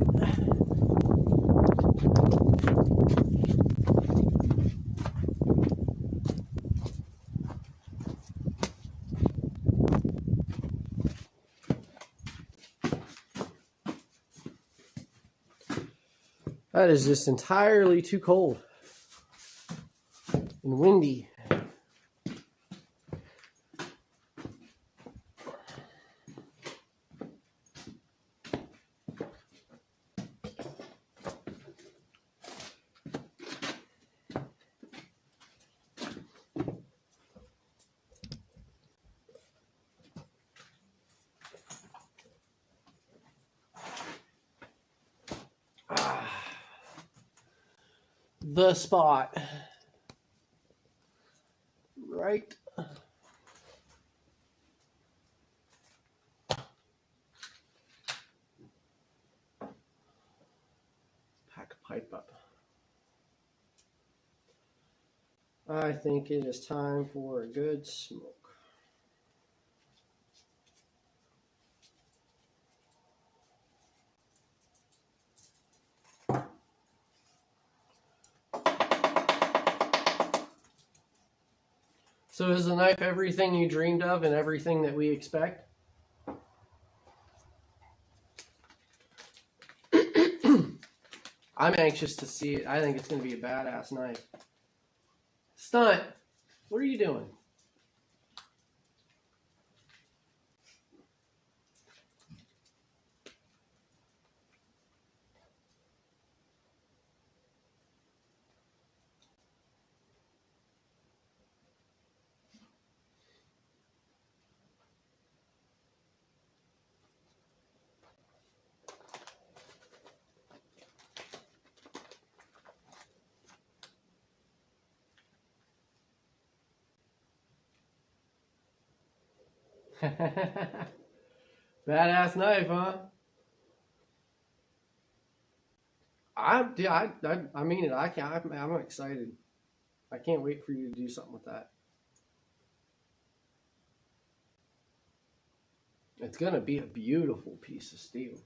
That is just entirely too cold and windy. The spot. Right. Pack a pipe up. I think it is time for a good smoke. So is the knife everything you dreamed of and everything that we expect? I'm anxious to see it. I think it's going to be a badass knife. Stunt, what are you doing? Badass knife, huh? I mean it. I'm excited. I can't wait for you to do something with that. It's gonna be a beautiful piece of steel.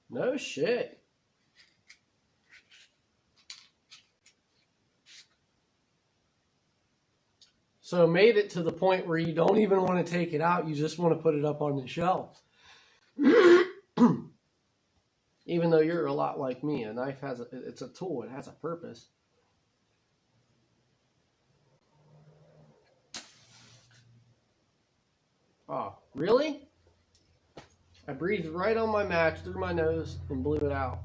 No shit. So made it to the point where you don't even want to take it out. You just want to put it up on the shelf. Even though you're a lot like me, a knife it's a tool. It has a purpose. Oh, really? I breathed right on my match through my nose and blew it out.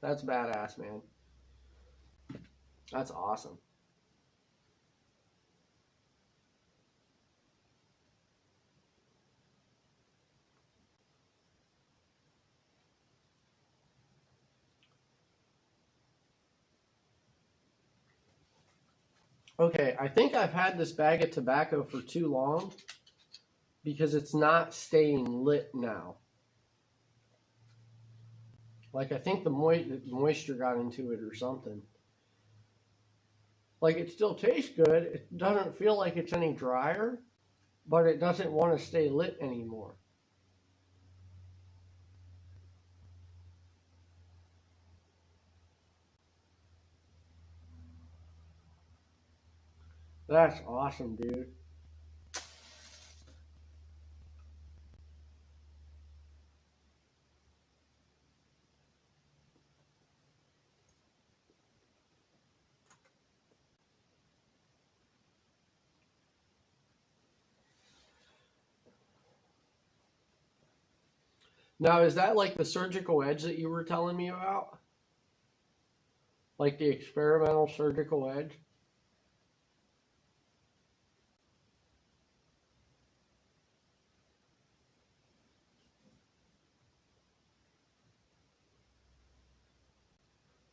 That's badass, man. That's awesome. Okay, I think I've had this bag of tobacco for too long because it's not staying lit now. Like, I think the moisture got into it or something. Like, it still tastes good. It doesn't feel like it's any drier, but it doesn't want to stay lit anymore. That's awesome, dude. Now, is that like the surgical edge that you were telling me about? Like the experimental surgical edge?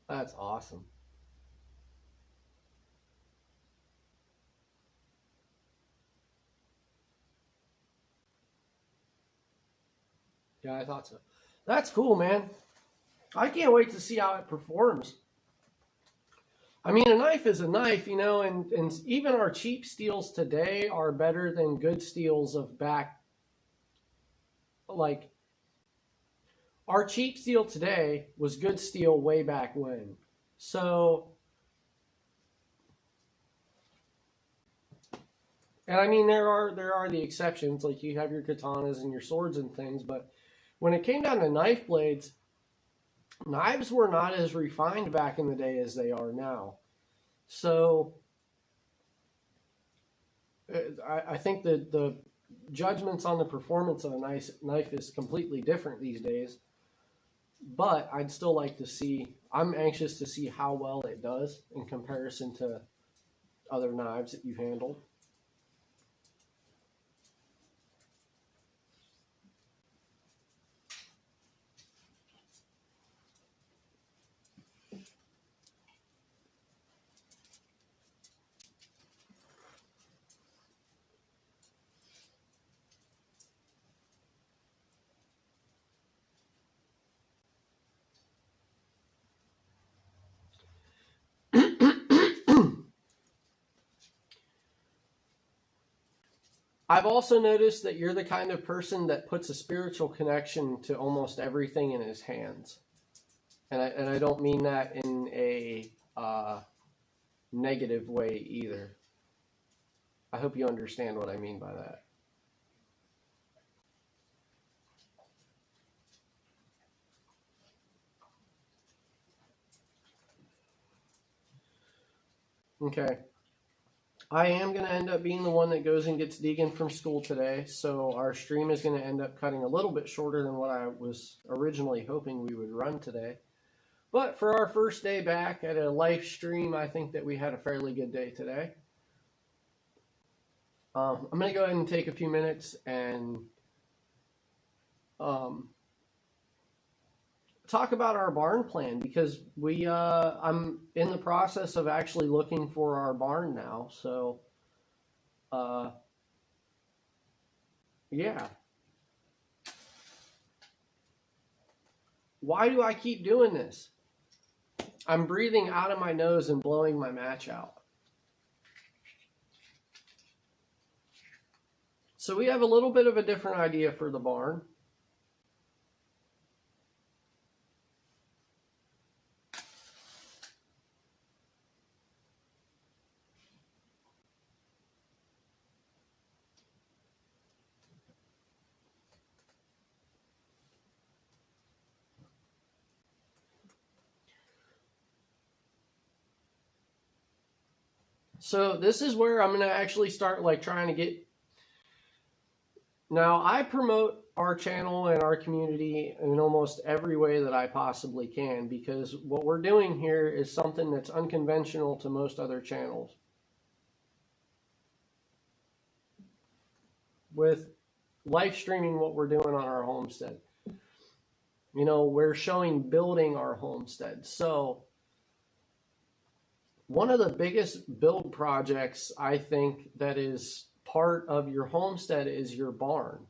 That's awesome. Yeah, I thought so. That's cool, man. I can't wait to see how it performs. I mean, a knife is a knife, you know, and even our cheap steels today are better than good steels of back. Like, our cheap steel today was good steel way back when. So, and I mean, there are the exceptions, like you have your katanas and your swords and things, but when it came down to knife blades, knives were not as refined back in the day as they are now. So I think that the judgments on the performance of a knife is completely different these days. But I'd still like to see, I'm anxious to see how well it does in comparison to other knives that you've handled. I've also noticed that you're the kind of person that puts a spiritual connection to almost everything in his hands. And I don't mean that in a negative way either. I hope you understand what I mean by that. Okay. I am going to end up being the one that goes and gets Deegan from school today, so our stream is going to end up cutting a little bit shorter than what I was originally hoping we would run today. But for our first day back at a live stream, I think that we had a fairly good day today. I'm going to go ahead and take a few minutes and talk about our barn plan, because I'm in the process of actually looking for our barn now. So, yeah. Why do I keep doing this? I'm breathing out of my nose and blowing my match out. So we have a little bit of a different idea for the barn. So this is where I'm going to actually start like trying to get. Now, I promote our channel and our community in almost every way that I possibly can, because what we're doing here is something that's unconventional to most other channels. With live streaming what we're doing on our homestead. You know, we're showing building our homestead. So one of the biggest build projects, I think, that is part of your homestead is your barn,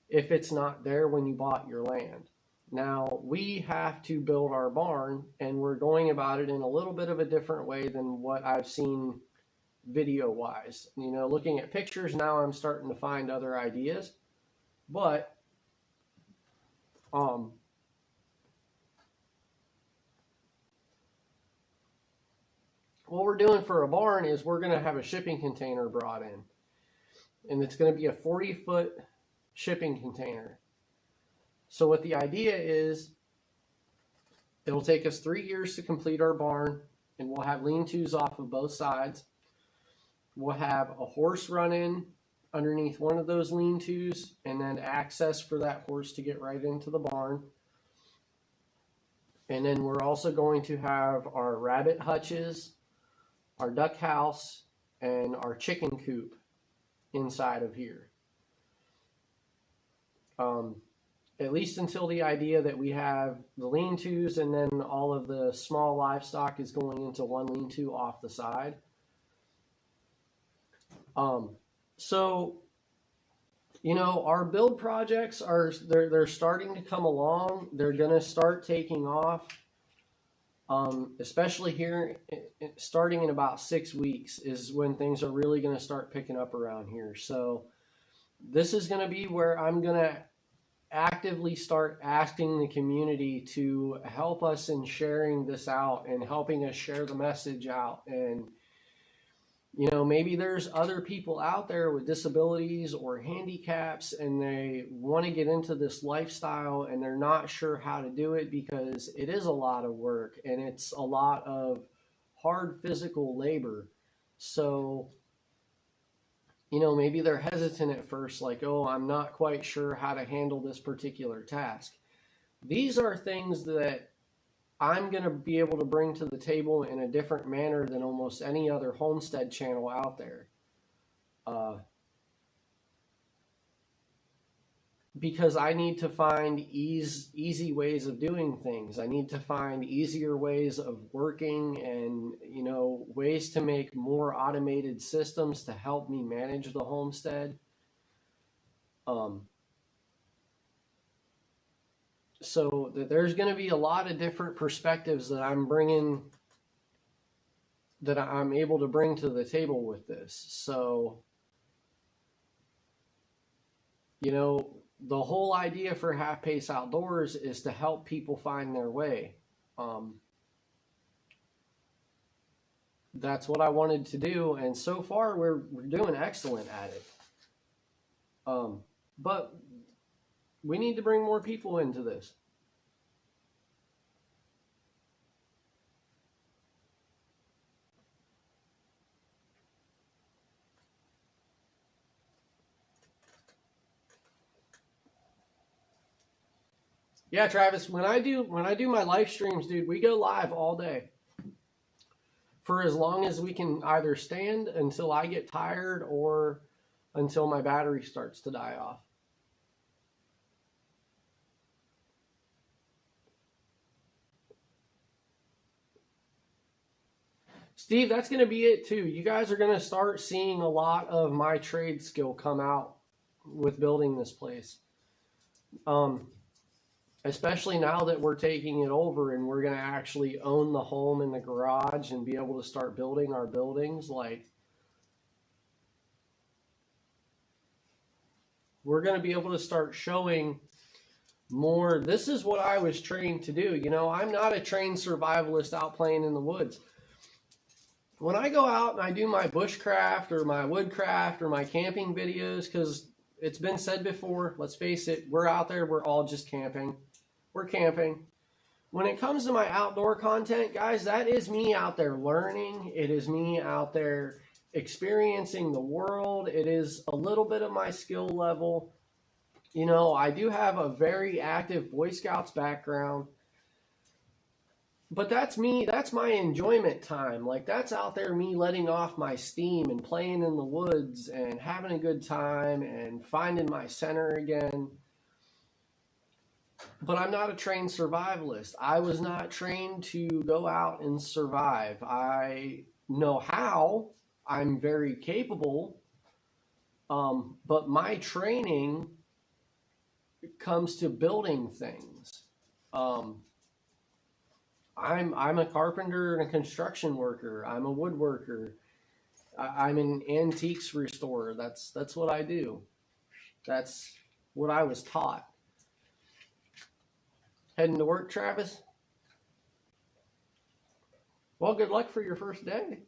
if it's not there when you bought your land. Now, we have to build our barn, and we're going about it in a little bit of a different way than what I've seen video-wise. You know, looking at pictures now, I'm starting to find other ideas. But, what we're doing for a barn is we're going to have a shipping container brought in. And it's going to be a 40-foot shipping container. So what the idea is, it'll take us 3 years to complete our barn, and we'll have lean-tos off of both sides. We'll have a horse run in underneath one of those lean-tos, and then access for that horse to get right into the barn. And then we're also going to have our rabbit hutches, our duck house, and our chicken coop inside of here. At least until the idea that we have the lean-tos and then all of the small livestock is going into one lean-to off the side. So, you know, our build projects they're starting to come along. They're going to start taking off, especially here, starting in about 6 weeks is when things are really going to start picking up around here. So this is going to be where I'm going to actively start asking the community to help us in sharing this out and helping us share the message out. And you know, maybe there's other people out there with disabilities or handicaps and they want to get into this lifestyle and they're not sure how to do it because it is a lot of work and it's a lot of hard physical labor. So, you know, maybe they're hesitant at first, like, oh, I'm not quite sure how to handle this particular task. These are things that I'm going to be able to bring to the table in a different manner than almost any other homestead channel out there. Because I need to find easy ways of doing things. I need to find easier ways of working and, you know, ways to make more automated systems to help me manage the homestead. So there's going to be a lot of different perspectives that I'm able to bring to the table with this. So, you know, the whole idea for Half Pace Outdoors is to help people find their way. That's what I wanted to do, and so far we're doing excellent at it. But we need to bring more people into this. Yeah, Travis, when I do my live streams, dude, we go live all day. For as long as we can either stand until I get tired or until my battery starts to die off. Steve, that's going to be it too. You guys are going to start seeing a lot of my trade skill come out with building this place. Especially now that we're taking it over and we're going to actually own the home and the garage and be able to start building our buildings. Like, we're going to be able to start showing more. This is what I was trained to do. You know, I'm not a trained survivalist out playing in the woods. When I go out and I do my bushcraft or my woodcraft or my camping videos, because it's been said before, let's face it, we're out there, we're all just camping. We're camping. When it comes to my outdoor content, guys, that is me out there learning. It is me out there experiencing the world. It is a little bit of my skill level. You know, I do have a very active Boy Scouts background. But that's me, that's my enjoyment time. Like, that's out there me letting off my steam and playing in the woods and having a good time and finding my center again. But I'm not a trained survivalist. I was not trained to go out and survive. I know how. I'm very capable. But my training comes to building things. I'm a carpenter and a construction worker. I'm a woodworker. I'm an antiques restorer. That's what I do. That's what I was taught. Heading to work, Travis? Well, good luck for your first day.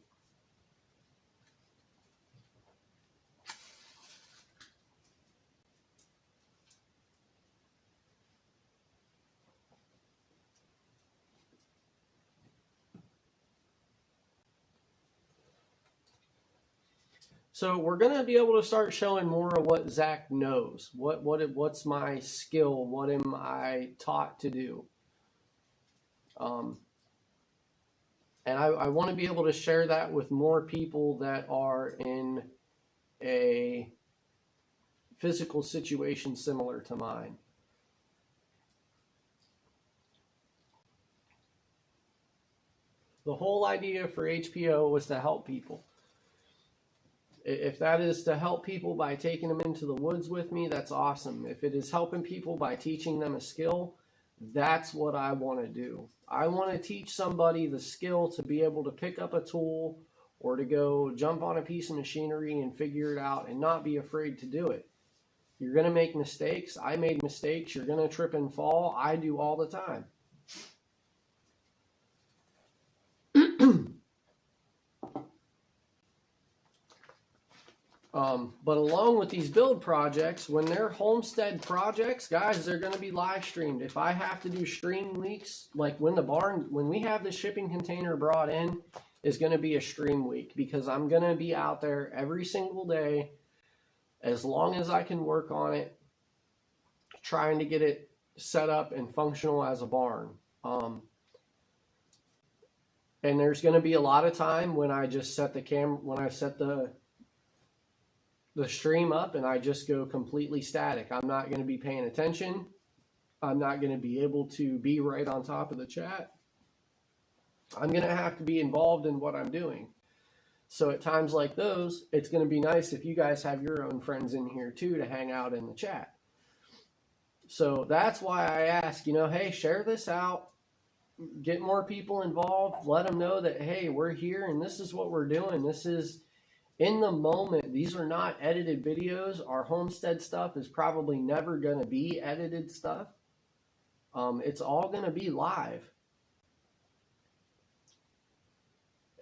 So we're going to be able to start showing more of what Zach knows. What's my skill? What am I taught to do? And I want to be able to share that with more people that are in a physical situation similar to mine. The whole idea for HPO was to help people. If that is to help people by taking them into the woods with me, that's awesome. If it is helping people by teaching them a skill, that's what I want to do. I want to teach somebody the skill to be able to pick up a tool or to go jump on a piece of machinery and figure it out and not be afraid to do it. You're going to make mistakes. I made mistakes. You're going to trip and fall. I do all the time. But along with these build projects, when they're homestead projects, guys, they're going to be live streamed. If I have to do stream weeks, like when we have the shipping container brought in, is going to be a stream week because I'm going to be out there every single day, as long as I can work on it, trying to get it set up and functional as a barn. And there's going to be a lot of time when I just set the stream up and I just go completely static. I'm not going to be paying attention. I'm not going to be able to be right on top of the chat. I'm going to have to be involved in what I'm doing. So at times like those, it's going to be nice if you guys have your own friends in here too to hang out in the chat. So that's why I ask, hey, share this out. Get more people involved. Let them know that, hey, we're here and this is what we're doing. This is in the moment. These are not edited videos. Our homestead stuff is probably never going to be edited stuff. It's all going to be live.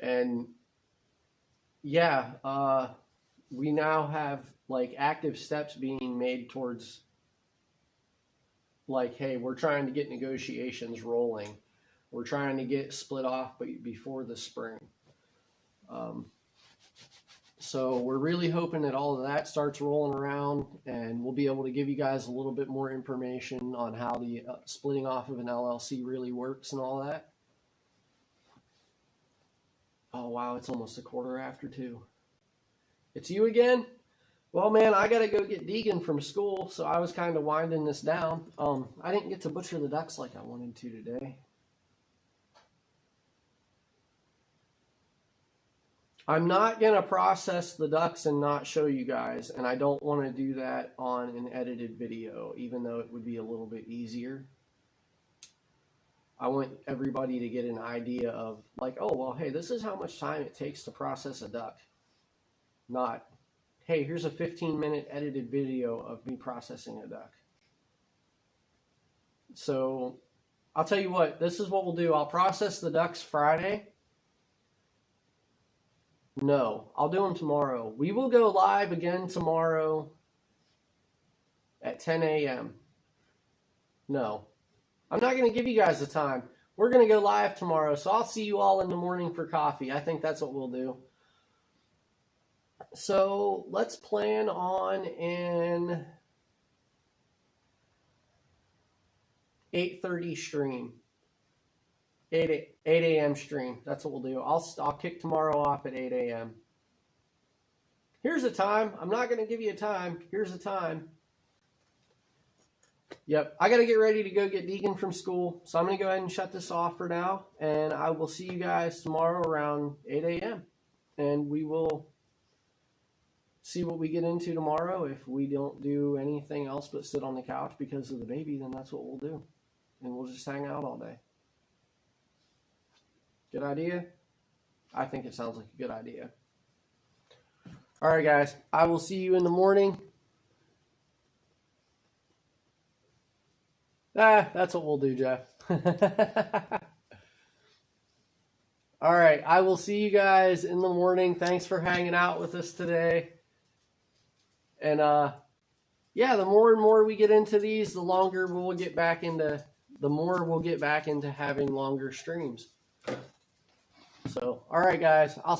And yeah, we now have like active steps being made towards like, hey, we're trying to get negotiations rolling. We're trying to get split off before the spring. So we're really hoping that all of that starts rolling around and we'll be able to give you guys a little bit more information on how the splitting off of an LLC really works and all that. Oh, wow, it's almost 2:15. It's you again? Well, man, I got to go get Deegan from school, so I was kind of winding this down. I didn't get to butcher the ducks like I wanted to today. I'm not going to process the ducks and not show you guys, and I don't want to do that on an edited video, even though it would be a little bit easier. I want everybody to get an idea of like, oh, well, hey, this is how much time it takes to process a duck. Not, hey, here's a 15-minute edited video of me processing a duck. So I'll tell you what, this is what we'll do. I'll process the ducks Friday. No, I'll do them tomorrow. We will go live again tomorrow at 10 a.m. No, I'm not going to give you guys the time. We're going to go live tomorrow, so I'll see you all in the morning for coffee. I think that's what we'll do. So let's plan on an 8:30 stream. 8 a.m. stream. That's what we'll do. I'll kick tomorrow off at 8 a.m. Here's a time. I'm not going to give you a time. Here's a time. Yep. I got to get ready to go get Deegan from school. So I'm going to go ahead and shut this off for now. And I will see you guys tomorrow around 8 a.m. And we will see what we get into tomorrow. If we don't do anything else but sit on the couch because of the baby, then that's what we'll do. And we'll just hang out all day. Good idea? I think it sounds like a good idea. All right, guys. I will see you in the morning. That's what we'll do, Jeff. All right, I will see you guys in the morning. Thanks for hanging out with us today. And yeah, the more and more we get into these, the more we'll get back into having longer streams. So, all right, guys, I'll